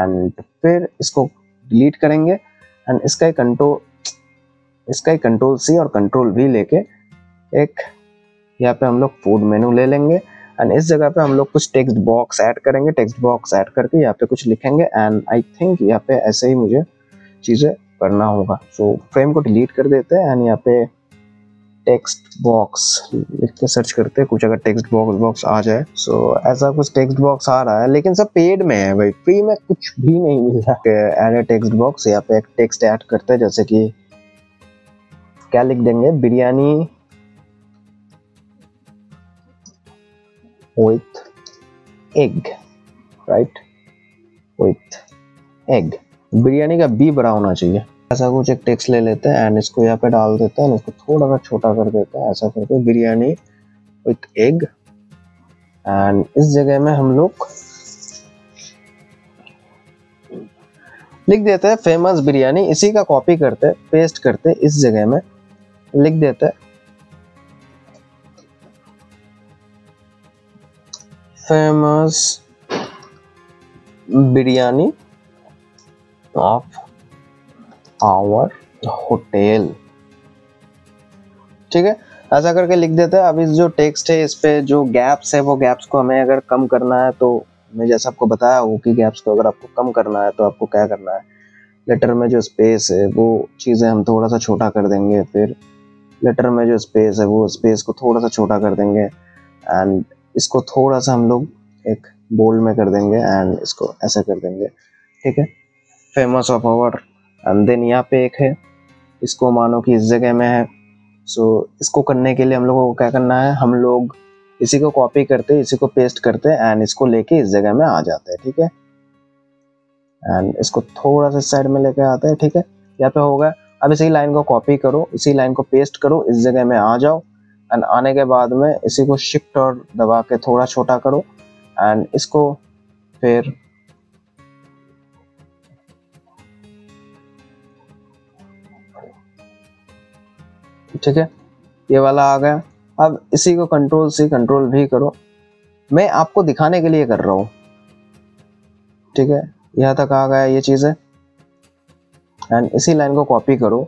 एंड फिर इसको डिलीट करेंगे एंड इसका ही कंट्रोल सी और कंट्रोल वी लेके एक यहाँ पे हम लोग फूड मेनू ले लेंगे एंड इस जगह पे हम लोग कुछ टेक्स्ट बॉक्स ऐड करेंगे। टेक्स्ट बॉक्स ऐड करके यहाँ पे कुछ लिखेंगे एंड आई थिंक यहाँ पे ऐसे ही मुझे चीज़ें करना होगा। सो फ्रेम को डिलीट कर देते हैं एंड यहाँ पे टेक्स्ट बॉक्स लिख के सर्च करते हैं कुछ, अगर टेक्स्ट बॉक्स आ जाए। सो ऐसा कुछ टेक्स्ट बॉक्स आ रहा है, लेकिन सब पेड में है भाई, फ्री में कुछ भी नहीं मिल रहा है। ऐड टेक्स्ट बॉक्स, यहाँ पे एक टेक्स्ट ऐड करते हैं, जैसे कि क्या लिख देंगे, biryani with egg, right? with egg। Biryani का बी बड़ा होना चाहिए। ऐसा कुछ एक टेक्स्ट ले लेते हैं एंड इसको यहाँ पे डाल देते हैं, इसको थोड़ा सा छोटा कर देते हैं, ऐसा करके बिरयानी विथ एग। एंड इस जगह में हम लोग लिख देते हैं फेमस बिरयानी। इसी का कॉपी करते, पेस्ट करते, इस जगह में लिख देते हैं famous biryani of our hotel. ठीक है, ऐसा करके लिख देते हैं। अब इस जो टेक्स्ट है, इस पे जो गैप्स है, वो गैप्स को हमें अगर कम करना है तो मैं जैसा आपको बताया हूँ कि गैप्स को अगर आपको कम करना है तो आपको क्या करना है, लेटर में जो स्पेस है वो चीज़ें हम थोड़ा सा छोटा कर देंगे, फिर लेटर में जो स्पेस है वो स्पेस को थोड़ा सा छोटा कर देंगे एंड इसको थोड़ा सा हम लोग एक बोल्ड में कर देंगे एंड इसको ऐसा कर देंगे। ठीक है, famous of our. And then यहाँ पे एक है, इसको मानो कि इस जगह में है। सो इसको करने के लिए हम लोगों को क्या करना है, हम लोग इसी को कॉपी करते, इसी को पेस्ट करते एंड इसको लेके इस जगह में आ जाते हैं। ठीक है, एंड इसको थोड़ा सा साइड में लेके आते हैं। ठीक है, यहाँ पे होगा। अब इसी लाइन को कॉपी करो, इसी लाइन को पेस्ट करो, इस जगह में आ जाओ एंड आने के बाद में इसी को शिफ्ट और दबा के थोड़ा छोटा करो एंड इसको फिर ठीक है, ये वाला आ गया। अब इसी को कंट्रोल सी कंट्रोल भी करो, मैं आपको दिखाने के लिए कर रहा हूँ। ठीक है, यहाँ तक आ गया ये चीज़ है एंड इसी लाइन को कॉपी करो,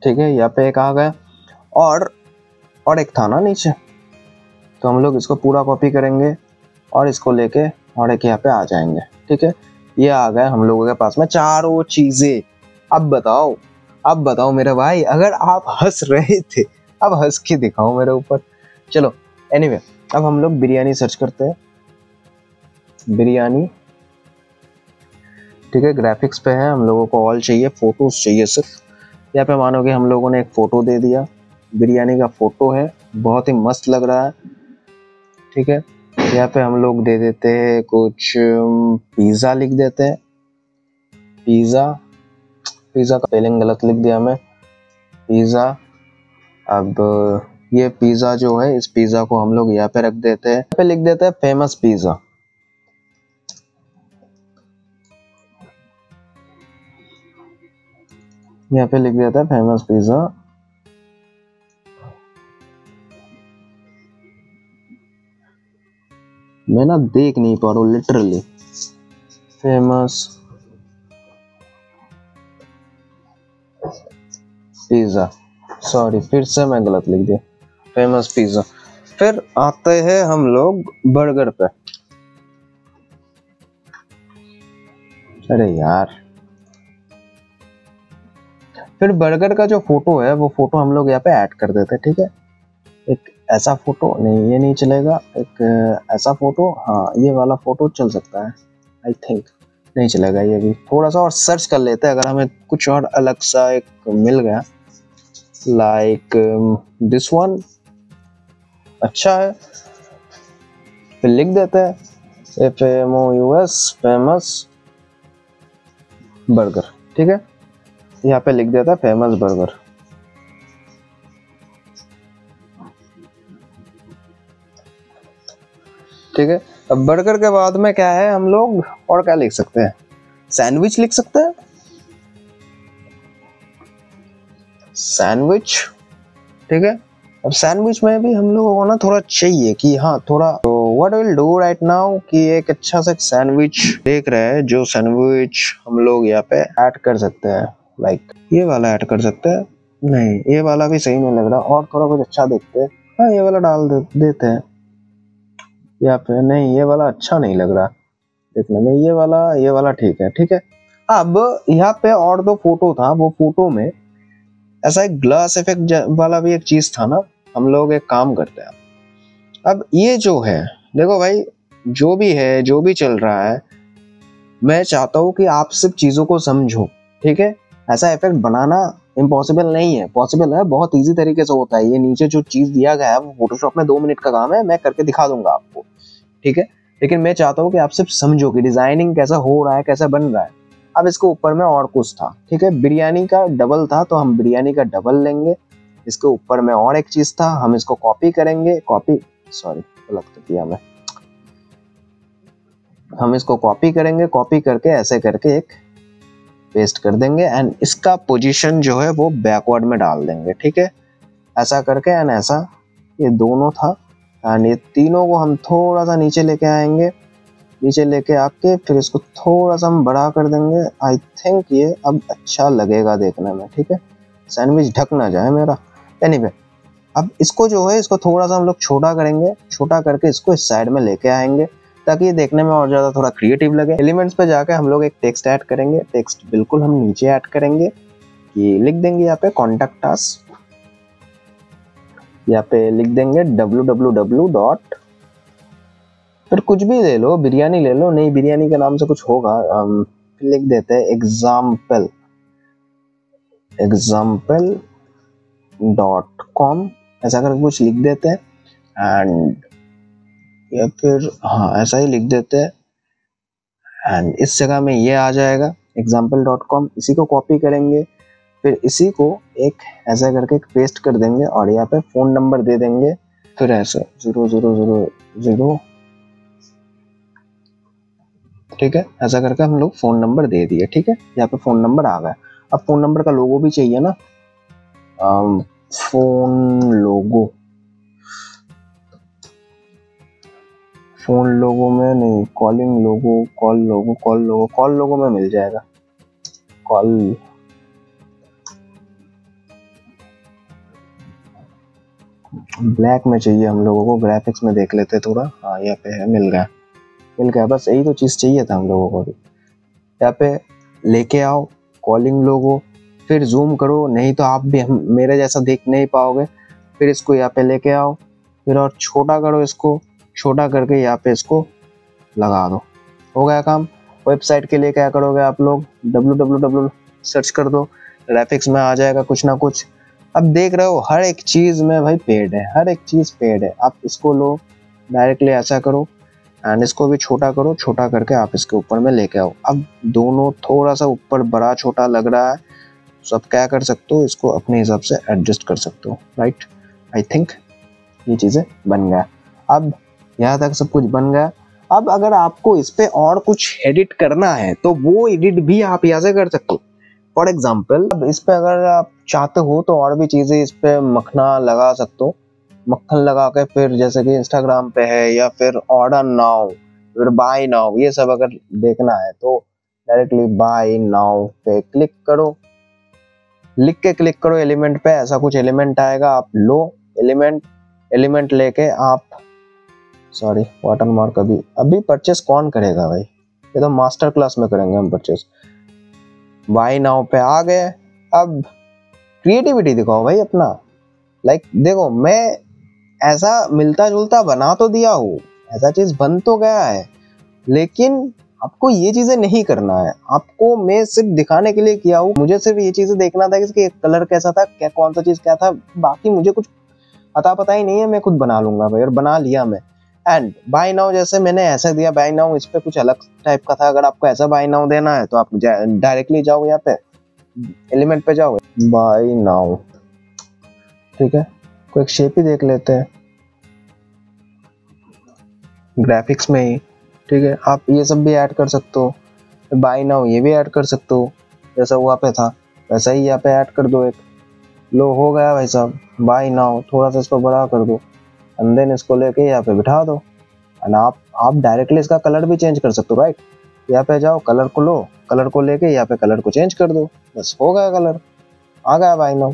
ठीक है, यहाँ पे एक आ गया और एक था ना नीचे, तो हम लोग इसको पूरा कॉपी करेंगे और इसको लेके और एक यहाँ पे आ जाएंगे। ठीक है, ये आ गए हम लोगों के पास में चारों चीजें। अब बताओ मेरे भाई, अगर आप हंस रहे थे अब हंस के दिखाओ मेरे ऊपर। चलो एनीवे, अब हम लोग बिरयानी सर्च करते हैं, बिरयानी। ठीक है, ग्राफिक्स पे है, हम लोगों को ऑल चाहिए, फोटोज चाहिए सिर्फ। यहाँ पे मानो कि हम लोगों ने एक फोटो दे दिया, बिरयानी का फोटो है, बहुत ही मस्त लग रहा है। ठीक है, यहाँ पे हम लोग दे देते हैं कुछ पिज़्ज़ा लिख देते हैं, पिज़्ज़ा का स्पेलिंग गलत लिख दिया मैं, पिज़्ज़ा। अब ये पिज़्ज़ा जो है, इस पिज़्ज़ा को हम लोग यहाँ पे रख देते हैं, यहाँ पे लिख देते हैं फेमस पिज़्ज़ा। यहाँ पे लिख देता है फेमस पिज़्ज़ा। मैं ना देख नहीं पा रहा हूँ लिटरली, फेमस पिज़्ज़ा, सॉरी फिर से मैं गलत लिख दिया, फेमस पिज़्ज़ा। फिर आते हैं हम लोग बर्गर पे। अरे यार, फिर बर्गर का जो फोटो है वो फोटो हम लोग यहाँ पे ऐड कर देते हैं। ठीक है, एक ऐसा फोटो नहीं, ये नहीं चलेगा, एक ऐसा फोटो, हाँ ये वाला फोटो चल सकता है, आई थिंक नहीं चलेगा ये भी। थोड़ा सा और सर्च कर लेते हैं, अगर हमें कुछ और अलग सा एक मिल गया, लाइक दिस वन अच्छा है, फिर लिख देते हैं FAMOUS फेमस बर्गर। ठीक है, यहाँ पे लिख देता है फेमस बर्गर। ठीक है, अब बर्गर के बाद में क्या है, हम लोग और क्या लिख सकते हैं, सैंडविच लिख सकते हैं, सैंडविच। ठीक है, अब सैंडविच में भी हम लोगों को ना थोड़ा चाहिए कि हाँ थोड़ा, तो what will do right now कि एक अच्छा सा सैंडविच देख रहे हैं, जो सैंडविच हम लोग यहाँ पे ऐड कर सकते हैं, लाइक ये वाला ऐड कर सकते हैं, नहीं ये वाला भी सही नहीं लग रहा, और थोड़ा कुछ अच्छा देखते हैं, हाँ ये वाला डाल देते हैं यहाँ पे, नहीं ये वाला अच्छा नहीं लग रहा देखने में, ये वाला ठीक है। ठीक है, अब यहाँ पे और दो फोटो था, वो फोटो में ऐसा एक ग्लास इफेक्ट वाला भी एक चीज था ना, हम लोग एक काम करते हैं। अब ये जो है, देखो भाई, जो भी है, जो भी चल रहा है, मैं चाहता हूँ कि आप सिर्फ चीजों को समझो। ठीक है, ऐसा इफेक्ट बनाना इम्पॉसिबल नहीं है, पॉसिबल है, बहुत इजी तरीके से होता है। ये नीचे जो चीज दिया गया है वो फोटोशॉप में 2 मिनट का काम है, मैं करके दिखा दूंगा आपको। ठीक है, लेकिन मैं चाहता हूँ कि आप सिर्फ समझो कि डिजाइनिंग कैसा हो रहा है, कैसा बन रहा है। अब इसके ऊपर में और कुछ था, ठीक है, बिरयानी का डबल था, तो हम बिरयानी का डबल लेंगे। इसके ऊपर में और एक चीज था, हम इसको कॉपी करेंगे, सॉरी गलत कर दिया मैं, हम इसको कॉपी करेंगे, कॉपी करके ऐसे करके एक पेस्ट कर देंगे, एंड इसका पोजीशन जो है वो बैकवर्ड में डाल देंगे। ठीक है, ऐसा करके, एंड ऐसा, ये दोनों था, एंड ये तीनों को हम थोड़ा सा नीचे लेके आएंगे, नीचे लेके आके फिर इसको थोड़ा सा हम बड़ा कर देंगे। आई थिंक ये अब अच्छा लगेगा देखने में। ठीक है, सैंडविच ढक ना जाए मेरा। एनीवे, अब इसको जो है, इसको थोड़ा सा हम लोग छोटा करेंगे, छोटा करके इसको इस साइड में लेके आएंगे ताकि ये देखने में और ज्यादा थोड़ा क्रिएटिव लगे। एलिमेंट्स पे जाके हम लोग एक टेक्स्ट ऐड करेंगे, टेक्स्ट बिल्कुल हम नीचे ऐड करेंगे, कि लिख देंगे यहाँ पे कॉन्टेक्ट अस, यहाँ पे लिख देंगे www. फिर कुछ भी ले लो, बिरयानी ले लो, नहीं बिरयानी के नाम से कुछ होगा, फिर लिख देते हैं example.com, ऐसा करके कुछ लिख देते हैं, एंड या फिर हाँ ऐसा ही लिख देते हैं, एंड इस जगह में ये आ जाएगा example.com। इसी को कॉपी करेंगे, फिर इसी को एक ऐसा करके एक पेस्ट कर देंगे, और यहाँ पे फोन नंबर दे देंगे, फिर ऐसे 0000। ठीक है, ऐसा करके हम लोग फोन नंबर दे दिए। ठीक है, यहाँ पे फोन नंबर आ गया। अब फोन नंबर का लोगो भी चाहिए ना, फोन लोगो में नहीं, कॉलिंग लोगो, कॉल लोगो में मिल जाएगा, कॉल। ब्लैक में चाहिए हम लोगों को, ग्राफिक्स में देख लेते थोड़ा, हाँ यहाँ पे है, मिल गया। मिल गया, बस यही तो चीज़ चाहिए था हम लोगों को भी। यहाँ पे लेके आओ, कॉलिंग लोगो, फिर जूम करो, नहीं तो आप भी हम मेरे जैसा देख नहीं पाओगे। फिर इसको यहाँ पे लेके आओ, फिर और छोटा करो, इसको छोटा करके यहाँ पे इसको लगा दो, हो गया काम। वेबसाइट के लिए क्या करोगे आप लोग, www सर्च कर दो, ग्राफिक्स में आ जाएगा कुछ ना कुछ। अब देख रहे हो हर एक चीज़ में भाई पेड है, हर एक चीज़ पेड है। आप इसको लो, डायरेक्टली ऐसा करो एंड इसको भी छोटा करो, छोटा करके आप इसके ऊपर में लेके आओ। अब दोनों थोड़ा सा ऊपर बड़ा छोटा लग रहा है, तो आप क्या कर सकते हो, इसको अपने हिसाब से एडजस्ट कर सकते हो, राइट। आई थिंक ये चीज़ें बन गया। अब यहाँ तक सब कुछ बन गया। अब अगर आपको इस पे और कुछ एडिट करना है तो वो एडिट भी आप यहाँ से कर सकते हो। फॉर एग्जाम्पल अब इस पे अगर आप चाहते हो तो और भी चीज़ें इस पे मखना लगा सकते हो, मक्खन लगा के फिर जैसे कि इंस्टाग्राम पे है या फिर ऑर्डर नाउ, फिर बाय नाउ, ये सब अगर देखना है तो डायरेक्टली बाय नाउ पे क्लिक करो, लिख के क्लिक करो एलिमेंट पे, ऐसा कुछ एलिमेंट आएगा, आप लो एलिमेंट लेके आप, सॉरी वाटरमार्क अभी परचेस कौन करेगा भाई, ये तो मास्टर क्लास में करेंगे हम परचेस। बाय नाउ पे आ गए। अब क्रिएटिविटी दिखाओ भाई अपना, लाइक देखो मैं ऐसा मिलता जुलता बना तो दिया हूँ, ऐसा चीज बन तो गया है, लेकिन आपको ये चीजें नहीं करना है। आपको मैं सिर्फ दिखाने के लिए किया हूँ, मुझे सिर्फ ये चीजें देखना था कि इसके कलर कैसा था, क्या कौन सा चीज क्या था, बाकी मुझे कुछ पता ही नहीं है, मैं खुद बना लूंगा भाई, और बना लिया मैं। एंड बाय नाउ जैसे मैंने ऐसा दिया बाय नाउ, इस पे कुछ अलग टाइप का था। अगर आपको ऐसा बाय नाउ देना है तो आप डायरेक्टली जाओ यहाँ पे एलिमेंट पे जाओ, बाय नाउ, ठीक है। कोई एक शेप ही देख लेते हैं ग्राफिक्स में ही, ठीक है। आप ये सब भी ऐड कर सकते हो, बाय नाउ ये भी ऐड कर सकते हो, जैसा वहाँ पे था वैसा ही यहाँ पे ऐड कर दो एक, लो हो गया भाई साहब बाय नाउ। थोड़ा सा इसको बड़ा कर दो एंड देन इसको लेके यहाँ पे बिठा दो एंड आप डायरेक्टली इसका कलर भी चेंज कर सकते हो, राइट। यहाँ पे जाओ, कलर को लो, कलर को लेके यहाँ पे कलर को चेंज कर दो, बस हो गया कलर, आ गया बाय नाउ।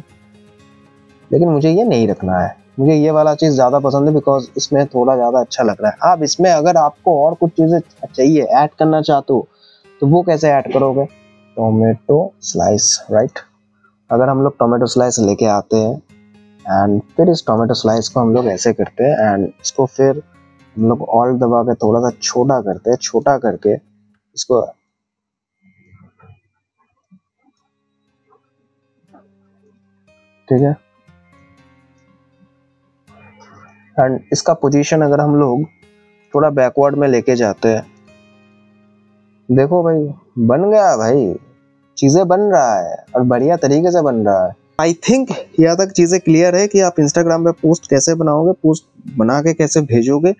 लेकिन मुझे ये नहीं रखना है, मुझे ये वाला चीज़ ज़्यादा पसंद है बिकॉज इसमें थोड़ा ज़्यादा अच्छा लग रहा है। आप इसमें अगर आपको और कुछ चीज़ें चाहिए ऐड करना चाहते हो तो वो कैसे ऐड करोगे, टोमेटो स्लाइस, राइट। अगर हम लोग टोमेटो स्लाइस लेके आते हैं एंड फिर इस टोमेटो स्लाइस को हम लोग ऐसे करते हैं एंड इसको फिर हम लोग ऑल्ट दबा के थोड़ा सा छोटा करते हैं, छोटा करके इसको ठीक है। एंड इसका पोजीशन अगर हम लोग थोड़ा बैकवर्ड में लेके जाते हैं, देखो भाई बन गया भाई, चीज़ें बन रहा है और बढ़िया तरीके से बन रहा है। आई थिंक यहाँ तक चीज़ें क्लियर है कि आप इंस्टाग्राम पे पोस्ट कैसे बनाओगे, पोस्ट बना के कैसे भेजोगे।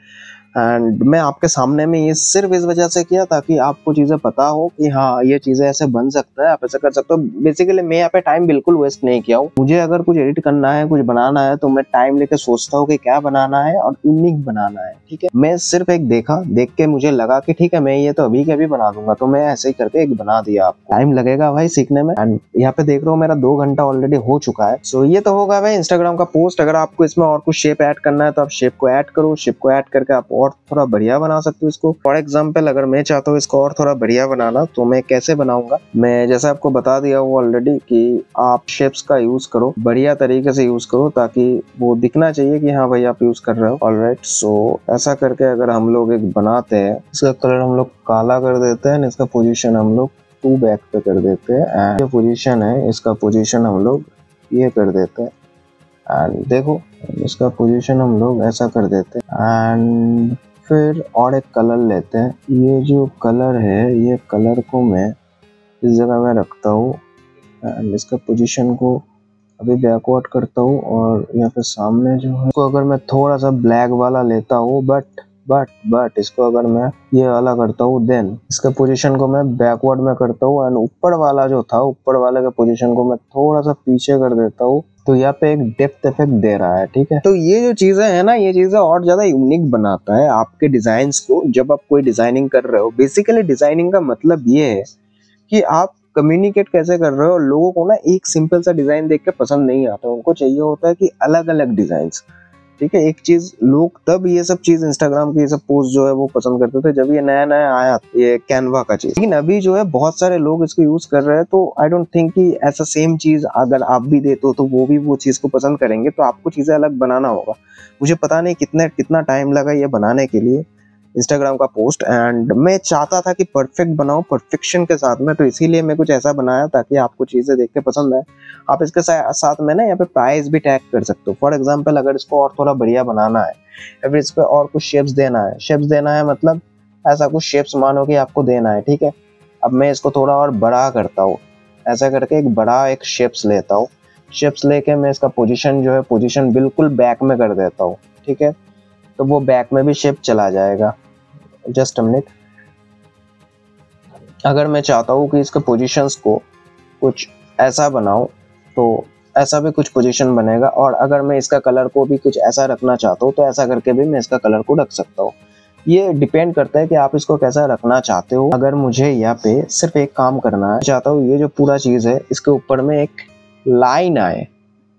एंड मैं आपके सामने में ये सिर्फ इस वजह से किया ताकि आपको चीज़ें पता हो कि हाँ ये चीज़ें ऐसे बन सकता है, आप ऐसे कर सकते हो। बेसिकली मैं यहाँ पे टाइम बिल्कुल वेस्ट नहीं किया हूँ। मुझे अगर कुछ एडिट करना है, कुछ बनाना है तो मैं टाइम लेके सोचता हूँ कि क्या बनाना है और यूनिक बनाना है, ठीक है। मैं सिर्फ एक देख के मुझे लगा कि ठीक है मैं ये तो अभी के अभी बना दूंगा, तो मैं ऐसे ही करके एक बना दिया। आपको टाइम लगेगा भाई सीखने में। एंड यहाँ पे देख रहे हो मेरा 2 घंटा ऑलरेडी हो चुका है। सो ये तो होगा भाई इंस्टाग्राम का पोस्ट। अगर आपको इसमें और कुछ शेप ऐड करना है तो आप शेप को ऐड करो, शेप को ऐड करके आप और थोड़ा बढ़िया बना सकते हो इसको। फॉर एग्जाम्पल अगर मैं चाहता हूँ इसको और थोड़ा बढ़िया बनाना तो मैं कैसे बनाऊंगा, मैं जैसे आपको बता दिया हूँ ऑलरेडी कि आप शेप्स का यूज करो, बढ़िया तरीके से यूज करो ताकि वो दिखना चाहिए कि हाँ भाई आप यूज कर रहे हो। ऑलराइट, सो ऐसा करके अगर हम लोग एक बनाते हैं, इसका कलर हम लोग काला कर देते हैं, इसका पोजीशन हम लोग 2 बैक पे कर देते हैं एंड जो पोजीशन है इसका पोजीशन हम लोग ये कर देते हैं एंड देखो इसका पोजीशन हम लोग ऐसा कर देते हैं। एंड फिर और एक कलर लेते हैं, ये जो कलर है ये कलर को मैं इस जगह में रखता हूँ एंड इसका पोजीशन को अभी बैकवर्ड करता हूँ और यहाँ पे सामने जो है इसको अगर मैं थोड़ा सा ब्लैक वाला लेता हूँ बट इसको अगर मैं ये वाला करता हूँ देन इसका पोजीशन को मैं बैकवर्ड में करता हूँ एंड ऊपर वाला जो था ऊपर वाले के पोजीशन को मैं थोड़ा सा पीछे कर देता हूँ, तो यहाँ पे एक डेप्थ इफेक्ट दे रहा है, ठीक है। तो ये जो चीजें है ना, ये चीजें और ज्यादा यूनिक बनाता है आपके डिजाइन्स को। जब आप कोई डिजाइनिंग कर रहे हो, बेसिकली डिजाइनिंग का मतलब ये है कि आप कम्युनिकेट कैसे कर रहे हो। लोगों को ना एक सिंपल सा डिजाइन देख के पसंद नहीं आता, उनको चाहिए होता है कि अलग अलग डिजाइन्स। ठीक है। एक चीज लोग तब ये सब चीज इंस्टाग्राम की ये सब पोस्ट जो है वो पसंद करते थे जब ये नया नया आया ये कैनवा का चीज, लेकिन अभी जो है बहुत सारे लोग इसको यूज कर रहे हैं। तो आई डोंट थिंक कि ऐसा सेम चीज अगर आप भी देते हो तो वो भी वो चीज को पसंद करेंगे। तो आपको चीजें अलग बनाना होगा। मुझे पता नहीं कितना टाइम लगा ये बनाने के लिए इंस्टाग्राम का पोस्ट, एंड मैं चाहता था कि परफेक्ट बनाऊं परफेक्शन के साथ में, तो इसीलिए मैं कुछ ऐसा बनाया ताकि आपको चीजें देख के पसंद आए। आप इसके साथ में ना यहाँ पे प्राइस भी टैग कर सकते हो। फॉर एग्जांपल अगर इसको और थोड़ा बढ़िया बनाना है या फिर इस पे और कुछ शेप्स देना है मतलब ऐसा कुछ शेप्स मानो कि आपको देना है, ठीक है। अब मैं इसको थोड़ा और बड़ा करता हूँ, ऐसा करके एक बड़ा एक शेप्स लेता हूँ। शेप्स लेके मैं इसका पोजीशन जो है पोजीशन बिल्कुल बैक में कर देता हूँ, ठीक है। तो वो बैक में भी शेप चला जाएगा। Just a minute. अगर मैं चाहता हूँ कि इसके पोजीशंस को कुछ ऐसा बनाऊं तो ऐसा भी कुछ पोजीशन बनेगा, और अगर मैं इसका कलर को भी कुछ ऐसा रखना चाहता हूँ तो ऐसा करके भी मैं इसका कलर को रख सकता हूँ। ये डिपेंड करता है कि आप इसको कैसा रखना चाहते हो। अगर मुझे यहाँ पे सिर्फ एक काम करना है, चाहता हूँ ये जो पूरा चीज है इसके ऊपर में एक लाइन आए,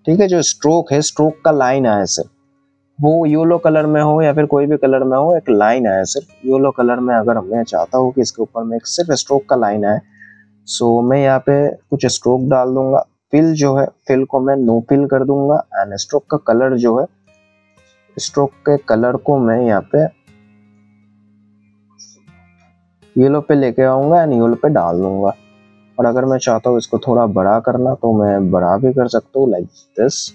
ठीक है। जो स्ट्रोक है स्ट्रोक का लाइन आए, सिर्फ वो येलो कलर में हो या फिर कोई भी कलर में हो, एक लाइन आए सिर्फ येलो कलर में। अगर मैं चाहता हूँ कि इसके ऊपर में एक सिर्फ स्ट्रोक का लाइन आए, सो मैं यहाँ पे कुछ स्ट्रोक डाल दूंगा। फिल जो है फिल को मैं नो फिल कर दूंगा, एंड स्ट्रोक का कलर जो है स्ट्रोक के कलर को मैं यहाँ पे येलो पे लेके आऊंगा एंड येलो पे डाल दूंगा। और अगर मैं चाहता हूँ इसको थोड़ा बड़ा करना तो मैं बड़ा भी कर सकता हूँ, लाइक दिस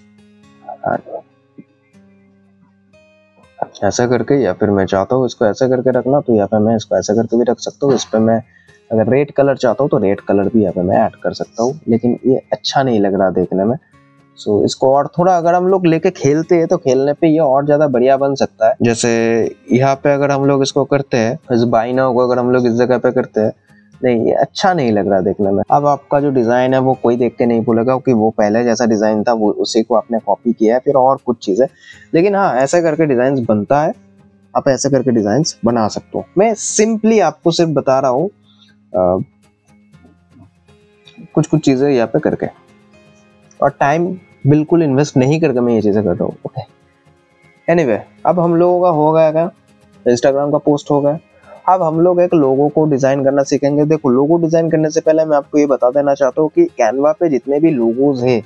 ऐसा करके, या फिर मैं चाहता हूँ इसको ऐसा करके रखना तो यहाँ पे मैं इसको ऐसा करके भी रख सकता हूँ। इस पे मैं अगर रेड कलर चाहता हूँ तो रेड कलर भी यहाँ पे मैं ऐड कर सकता हूँ, लेकिन ये अच्छा नहीं लग रहा देखने में। सो इसको और थोड़ा अगर हम लोग लेके खेलते हैं तो खेलने पे ये और ज्यादा बढ़िया बन सकता है। जैसे यहाँ पे अगर हम लोग इसको करते हैं, इस बाई नाउ को अगर हम लोग इस जगह पे करते हैं, नहीं ये अच्छा नहीं लग रहा देखने में। अब आपका जो डिजाइन है वो कोई देख के नहीं भूलेगा कि वो पहले जैसा डिजाइन था, वो उसी को आपने कॉपी किया है फिर और कुछ चीजें। लेकिन हाँ, ऐसा करके डिजाइन बनता है, आप ऐसे करके डिजाइन बना सकते हो। मैं सिंपली आपको सिर्फ बता रहा हूँ कुछ कुछ चीजें यहाँ पे करके, और टाइम बिल्कुल इन्वेस्ट नहीं करके मैं ये चीजें कर रहा हूँ। ओके, एनीवे, अब हम लोगों का हो गया क्या, इंस्टाग्राम का पोस्ट हो गया। अब हम लोग एक लोगो को डिजाइन करना सीखेंगे। देखो, लोगो डिजाइन करने से पहले मैं आपको ये बता देना चाहता हूँ कि कैनवा पे जितने भी लोगोज है,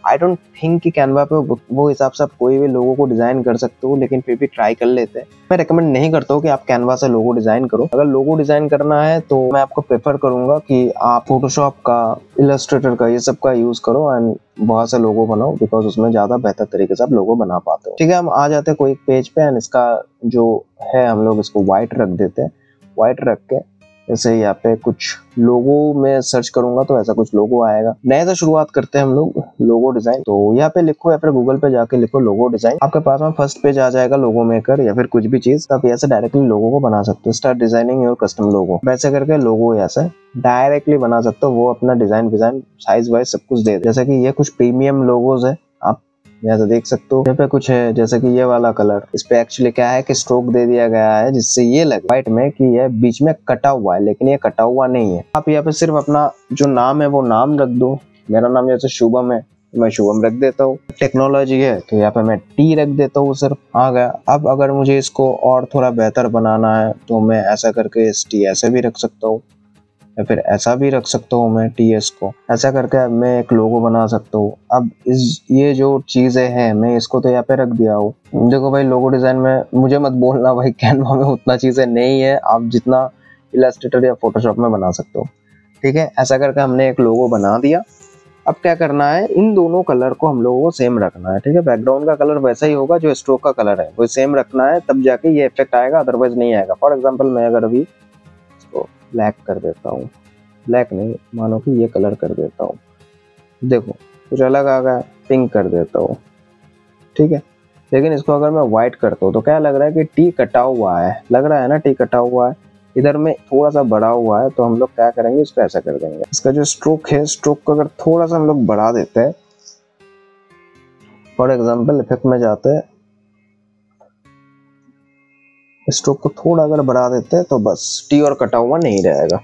आई डोंट थिंक कि कैनवा पे वो हिसाब से आप कोई भी लोगो को डिजाइन कर सकते हो, लेकिन फिर भी ट्राई कर लेते हैं। मैं रेकमेंड नहीं करता हूँ कि आप कैनवा से लोगो डिजाइन करो। अगर लोगो डिजाइन करना है तो मैं आपको प्रेफर करूंगा कि आप फोटोशॉप का, इलस्ट्रेटर का, ये सब का यूज करो एंड बहुत से लोगो बनाओ, बिकॉज उसमें ज्यादा बेहतर तरीके से आप लोगो बना पाते हो। ठीक है, हम आ जाते हैं कोई पेज पे एंड इसका जो है हम लोग इसको व्हाइट रख देते हैं। व्हाइट रख के जैसे यहाँ पे कुछ लोगो में सर्च करूंगा तो ऐसा कुछ लोगो आएगा। नए से शुरुआत करते हैं हम लोग लोगो डिजाइन। तो यहाँ पे लिखो या फिर गूगल पे जाके लिखो लोगो डिजाइन, आपके पास में फर्स्ट पेज आ जाएगा लोगो मेकर या फिर कुछ भी चीज। आप यहाँ से डायरेक्टली लोगो को बना सकते हो। स्टार्ट डिजाइनिंग योर कस्टम लोगो, वैसे करके लोगो यहाँ से डायरेक्टली बना सकते हो। वो अपना डिजाइन साइज वाइज सब कुछ दे दे। जैसे कि ये कुछ प्रीमियम लोगोज है, आप यहाँ से देख सकते हो। यहाँ पे कुछ है जैसे कि ये वाला कलर, इस पे एक्चुअली क्या है कि स्ट्रोक दे दिया गया है जिससे ये लगे व्हाइट में कि ये बीच में कटा हुआ है, लेकिन ये कटा हुआ नहीं है। आप यहाँ पे सिर्फ अपना जो नाम है वो नाम रख दो। मेरा नाम जैसे शुभम है, मैं शुभम रख देता हूँ। टेक्नोलॉजी है तो यहाँ पे मैं टी रख देता हूँ, सिर्फ आ गया। अब अगर मुझे इसको और थोड़ा बेहतर बनाना है तो मैं ऐसा करके इस टी ऐसे भी रख सकता हूँ या फिर ऐसा भी रख सकता हूँ मैं टीएस को। ऐसा करके मैं एक लोगो बना सकता हूँ। अब ये जो चीजें हैं मैं इसको तो यहाँ पे रख दिया हूँ। देखो भाई, लोगो डिजाइन में मुझे मत बोलना भाई कैनवा में उतना चीजें नहीं है, आप जितना इलस्ट्रेटर या फोटोशॉप में बना सकते हो। ठीक है, ऐसा करके हमने एक लोगो बना दिया। अब क्या करना है, इन दोनों कलर को हम लोगों को सेम रखना है। ठीक है, बैकग्राउंड का कलर वैसा ही होगा जो स्ट्रोक का कलर है, वो सेम रखना है, तब जाके ये इफेक्ट आएगा, अदरवाइज नहीं आएगा। फॉर एग्जाम्पल मैं अगर अभी ब्लैक कर देता हूँ, ब्लैक नहीं, मानो कि ये कलर कर देता हूँ, देखो कुछ अलग आ गया। पिंक कर देता हूँ, ठीक है। लेकिन इसको अगर मैं व्हाइट करता हूँ तो क्या लग रहा है कि टी कटा हुआ है, लग रहा है ना टी कटा हुआ है। इधर में थोड़ा सा बड़ा हुआ है तो हम लोग क्या करेंगे, इसको ऐसा कर देंगे। इसका जो स्ट्रोक है, स्ट्रोक को अगर थोड़ा सा हम लोग बढ़ा देते हैं, फॉर एग्जाम्पल इफेक्ट में जाते हैं, स्ट्रोक को थोड़ा अगर बढ़ा देते हैं तो बस टी और कटा हुआ नहीं रहेगा,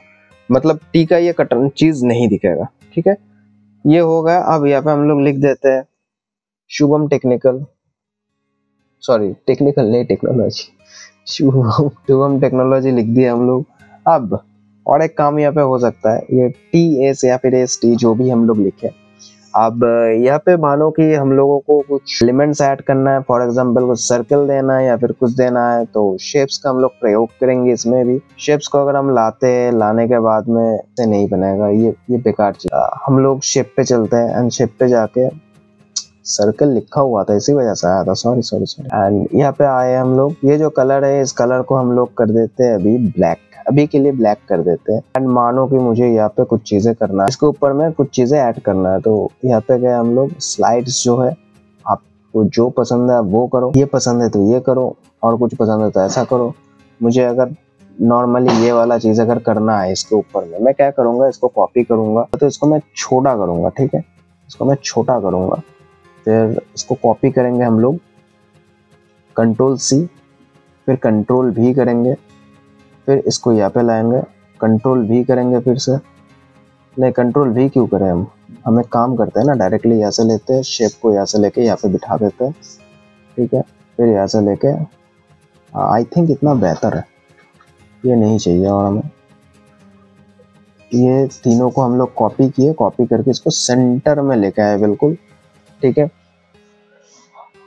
मतलब टी का ये कटन चीज नहीं दिखेगा। ठीक है, ये हो गया। अब यहाँ पे हम लोग लिख देते हैं शुभम टेक्निकल, सॉरी टेक्निकल नहीं, टेक्नोलॉजी, शुभम टेक्नोलॉजी लिख दिया हम लोग। अब और एक काम यहाँ पे हो सकता है, ये TS या फिर ST जो भी हम लोग लिखे। अब यहाँ पे मानो कि हम लोगों को कुछ एलिमेंट्स ऐड करना है, फॉर एग्जांपल कुछ सर्कल देना है या फिर कुछ देना है, तो शेप्स का हम लोग प्रयोग करेंगे इसमें भी। शेप्स को अगर हम लाने के बाद में से नहीं बनेगा, ये बेकार चीज। हम लोग शेप पे चलते हैं एंड शेप पे जाके सर्कल लिखा हुआ था इसी वजह से आया था, सॉरी। एंड यहाँ पे आए हम लोग, ये जो कलर है इस कलर को हम लोग कर देते हैं अभी ब्लैक, अभी के लिए ब्लैक कर देते हैं। एंड मानो कि मुझे यहाँ पे कुछ चीजें करना है, इसके ऊपर में कुछ चीजें ऐड करना है, तो यहाँ पे गए हम लोग। स्लाइड्स जो है आपको जो पसंद है वो करो, ये पसंद है तो ये करो, और कुछ पसंद है तो ऐसा करो। मुझे अगर नॉर्मली ये वाला चीज अगर करना है इसके ऊपर में, मैं क्या करूंगा, इसको कॉपी करूंगा, तो इसको मैं छोटा करूंगा, ठीक है, इसको मैं छोटा करूंगा। फिर इसको कॉपी करेंगे हम लोग, Ctrl+C, फिर Ctrl+V करेंगे, फिर इसको यहाँ पे लाएंगे, Ctrl+V करेंगे फिर से। नहीं, Ctrl+V क्यों करें, हम एक काम करते हैं ना, डायरेक्टली यहाँ से लेते हैं, शेप को यहाँ से लेके यहाँ पे बिठा देते हैं, ठीक है। फिर यहाँ से लेके, आई थिंक इतना बेहतर है, ये नहीं चाहिए। और हमें ये तीनों को हम लोग कॉपी किए, कॉपी करके इसको सेंटर में लेके आए बिल्कुल, ठीक है।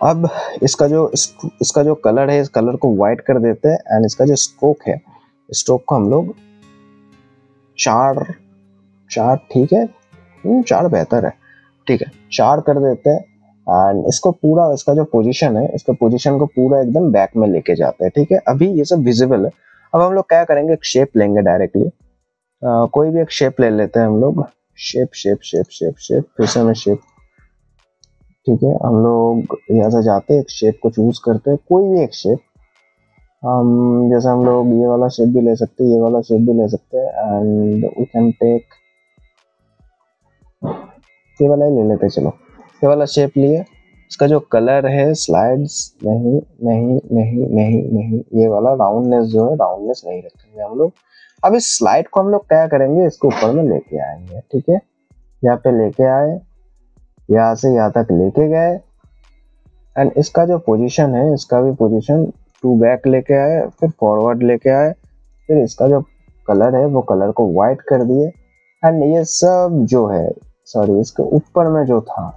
अब इसका जो कलर है, इस कलर को वाइट कर देते हैं। एंड इसका जो स्ट्रोक है, स्ट्रोक को हम लोग 4 ठीक है, 4 बेहतर है, ठीक है, 4 कर देते हैं। एंड इसको पूरा, इसका जो पोजीशन है, इसका पोजीशन को पूरा एकदम बैक में लेके जाते हैं, ठीक है। अभी ये सब विजिबल है। अब हम लोग क्या करेंगे, एक शेप लेंगे डायरेक्टली, कोई भी एक शेप ले लेते हैं हम लोग। शेप फिर से हमें शेप, ठीक है। हम लोग यहाँ से जाते हैं, एक शेप को चूज करते हैं, कोई भी एक शेप। जैसे हम लोग ये वाला शेप भी ले सकते हैं, ये वाला शेप भी ले सकते हैं। एंड वी कैन टेक, ये वाला ही ले लेते हैं, चलो ये वाला शेप लिए। इसका जो कलर है, स्लाइड्स नहीं, ये वाला राउंडनेस जो है, राउंडनेस नहीं रखेंगे हम लोग। अब इस स्लाइड को हम लोग क्या करेंगे, इसको ऊपर में लेके आएंगे, ठीक है। यहाँ पे लेके आए, यहाँ से यहाँ तक लेके गए। एंड इसका जो पोजीशन है, इसका भी पोजीशन टू बैक लेके आए, फिर फॉरवर्ड लेके आए। फिर इसका जो कलर है वो कलर को वाइट कर दिए। एंड ये सब जो है, सॉरी, इसके ऊपर में जो था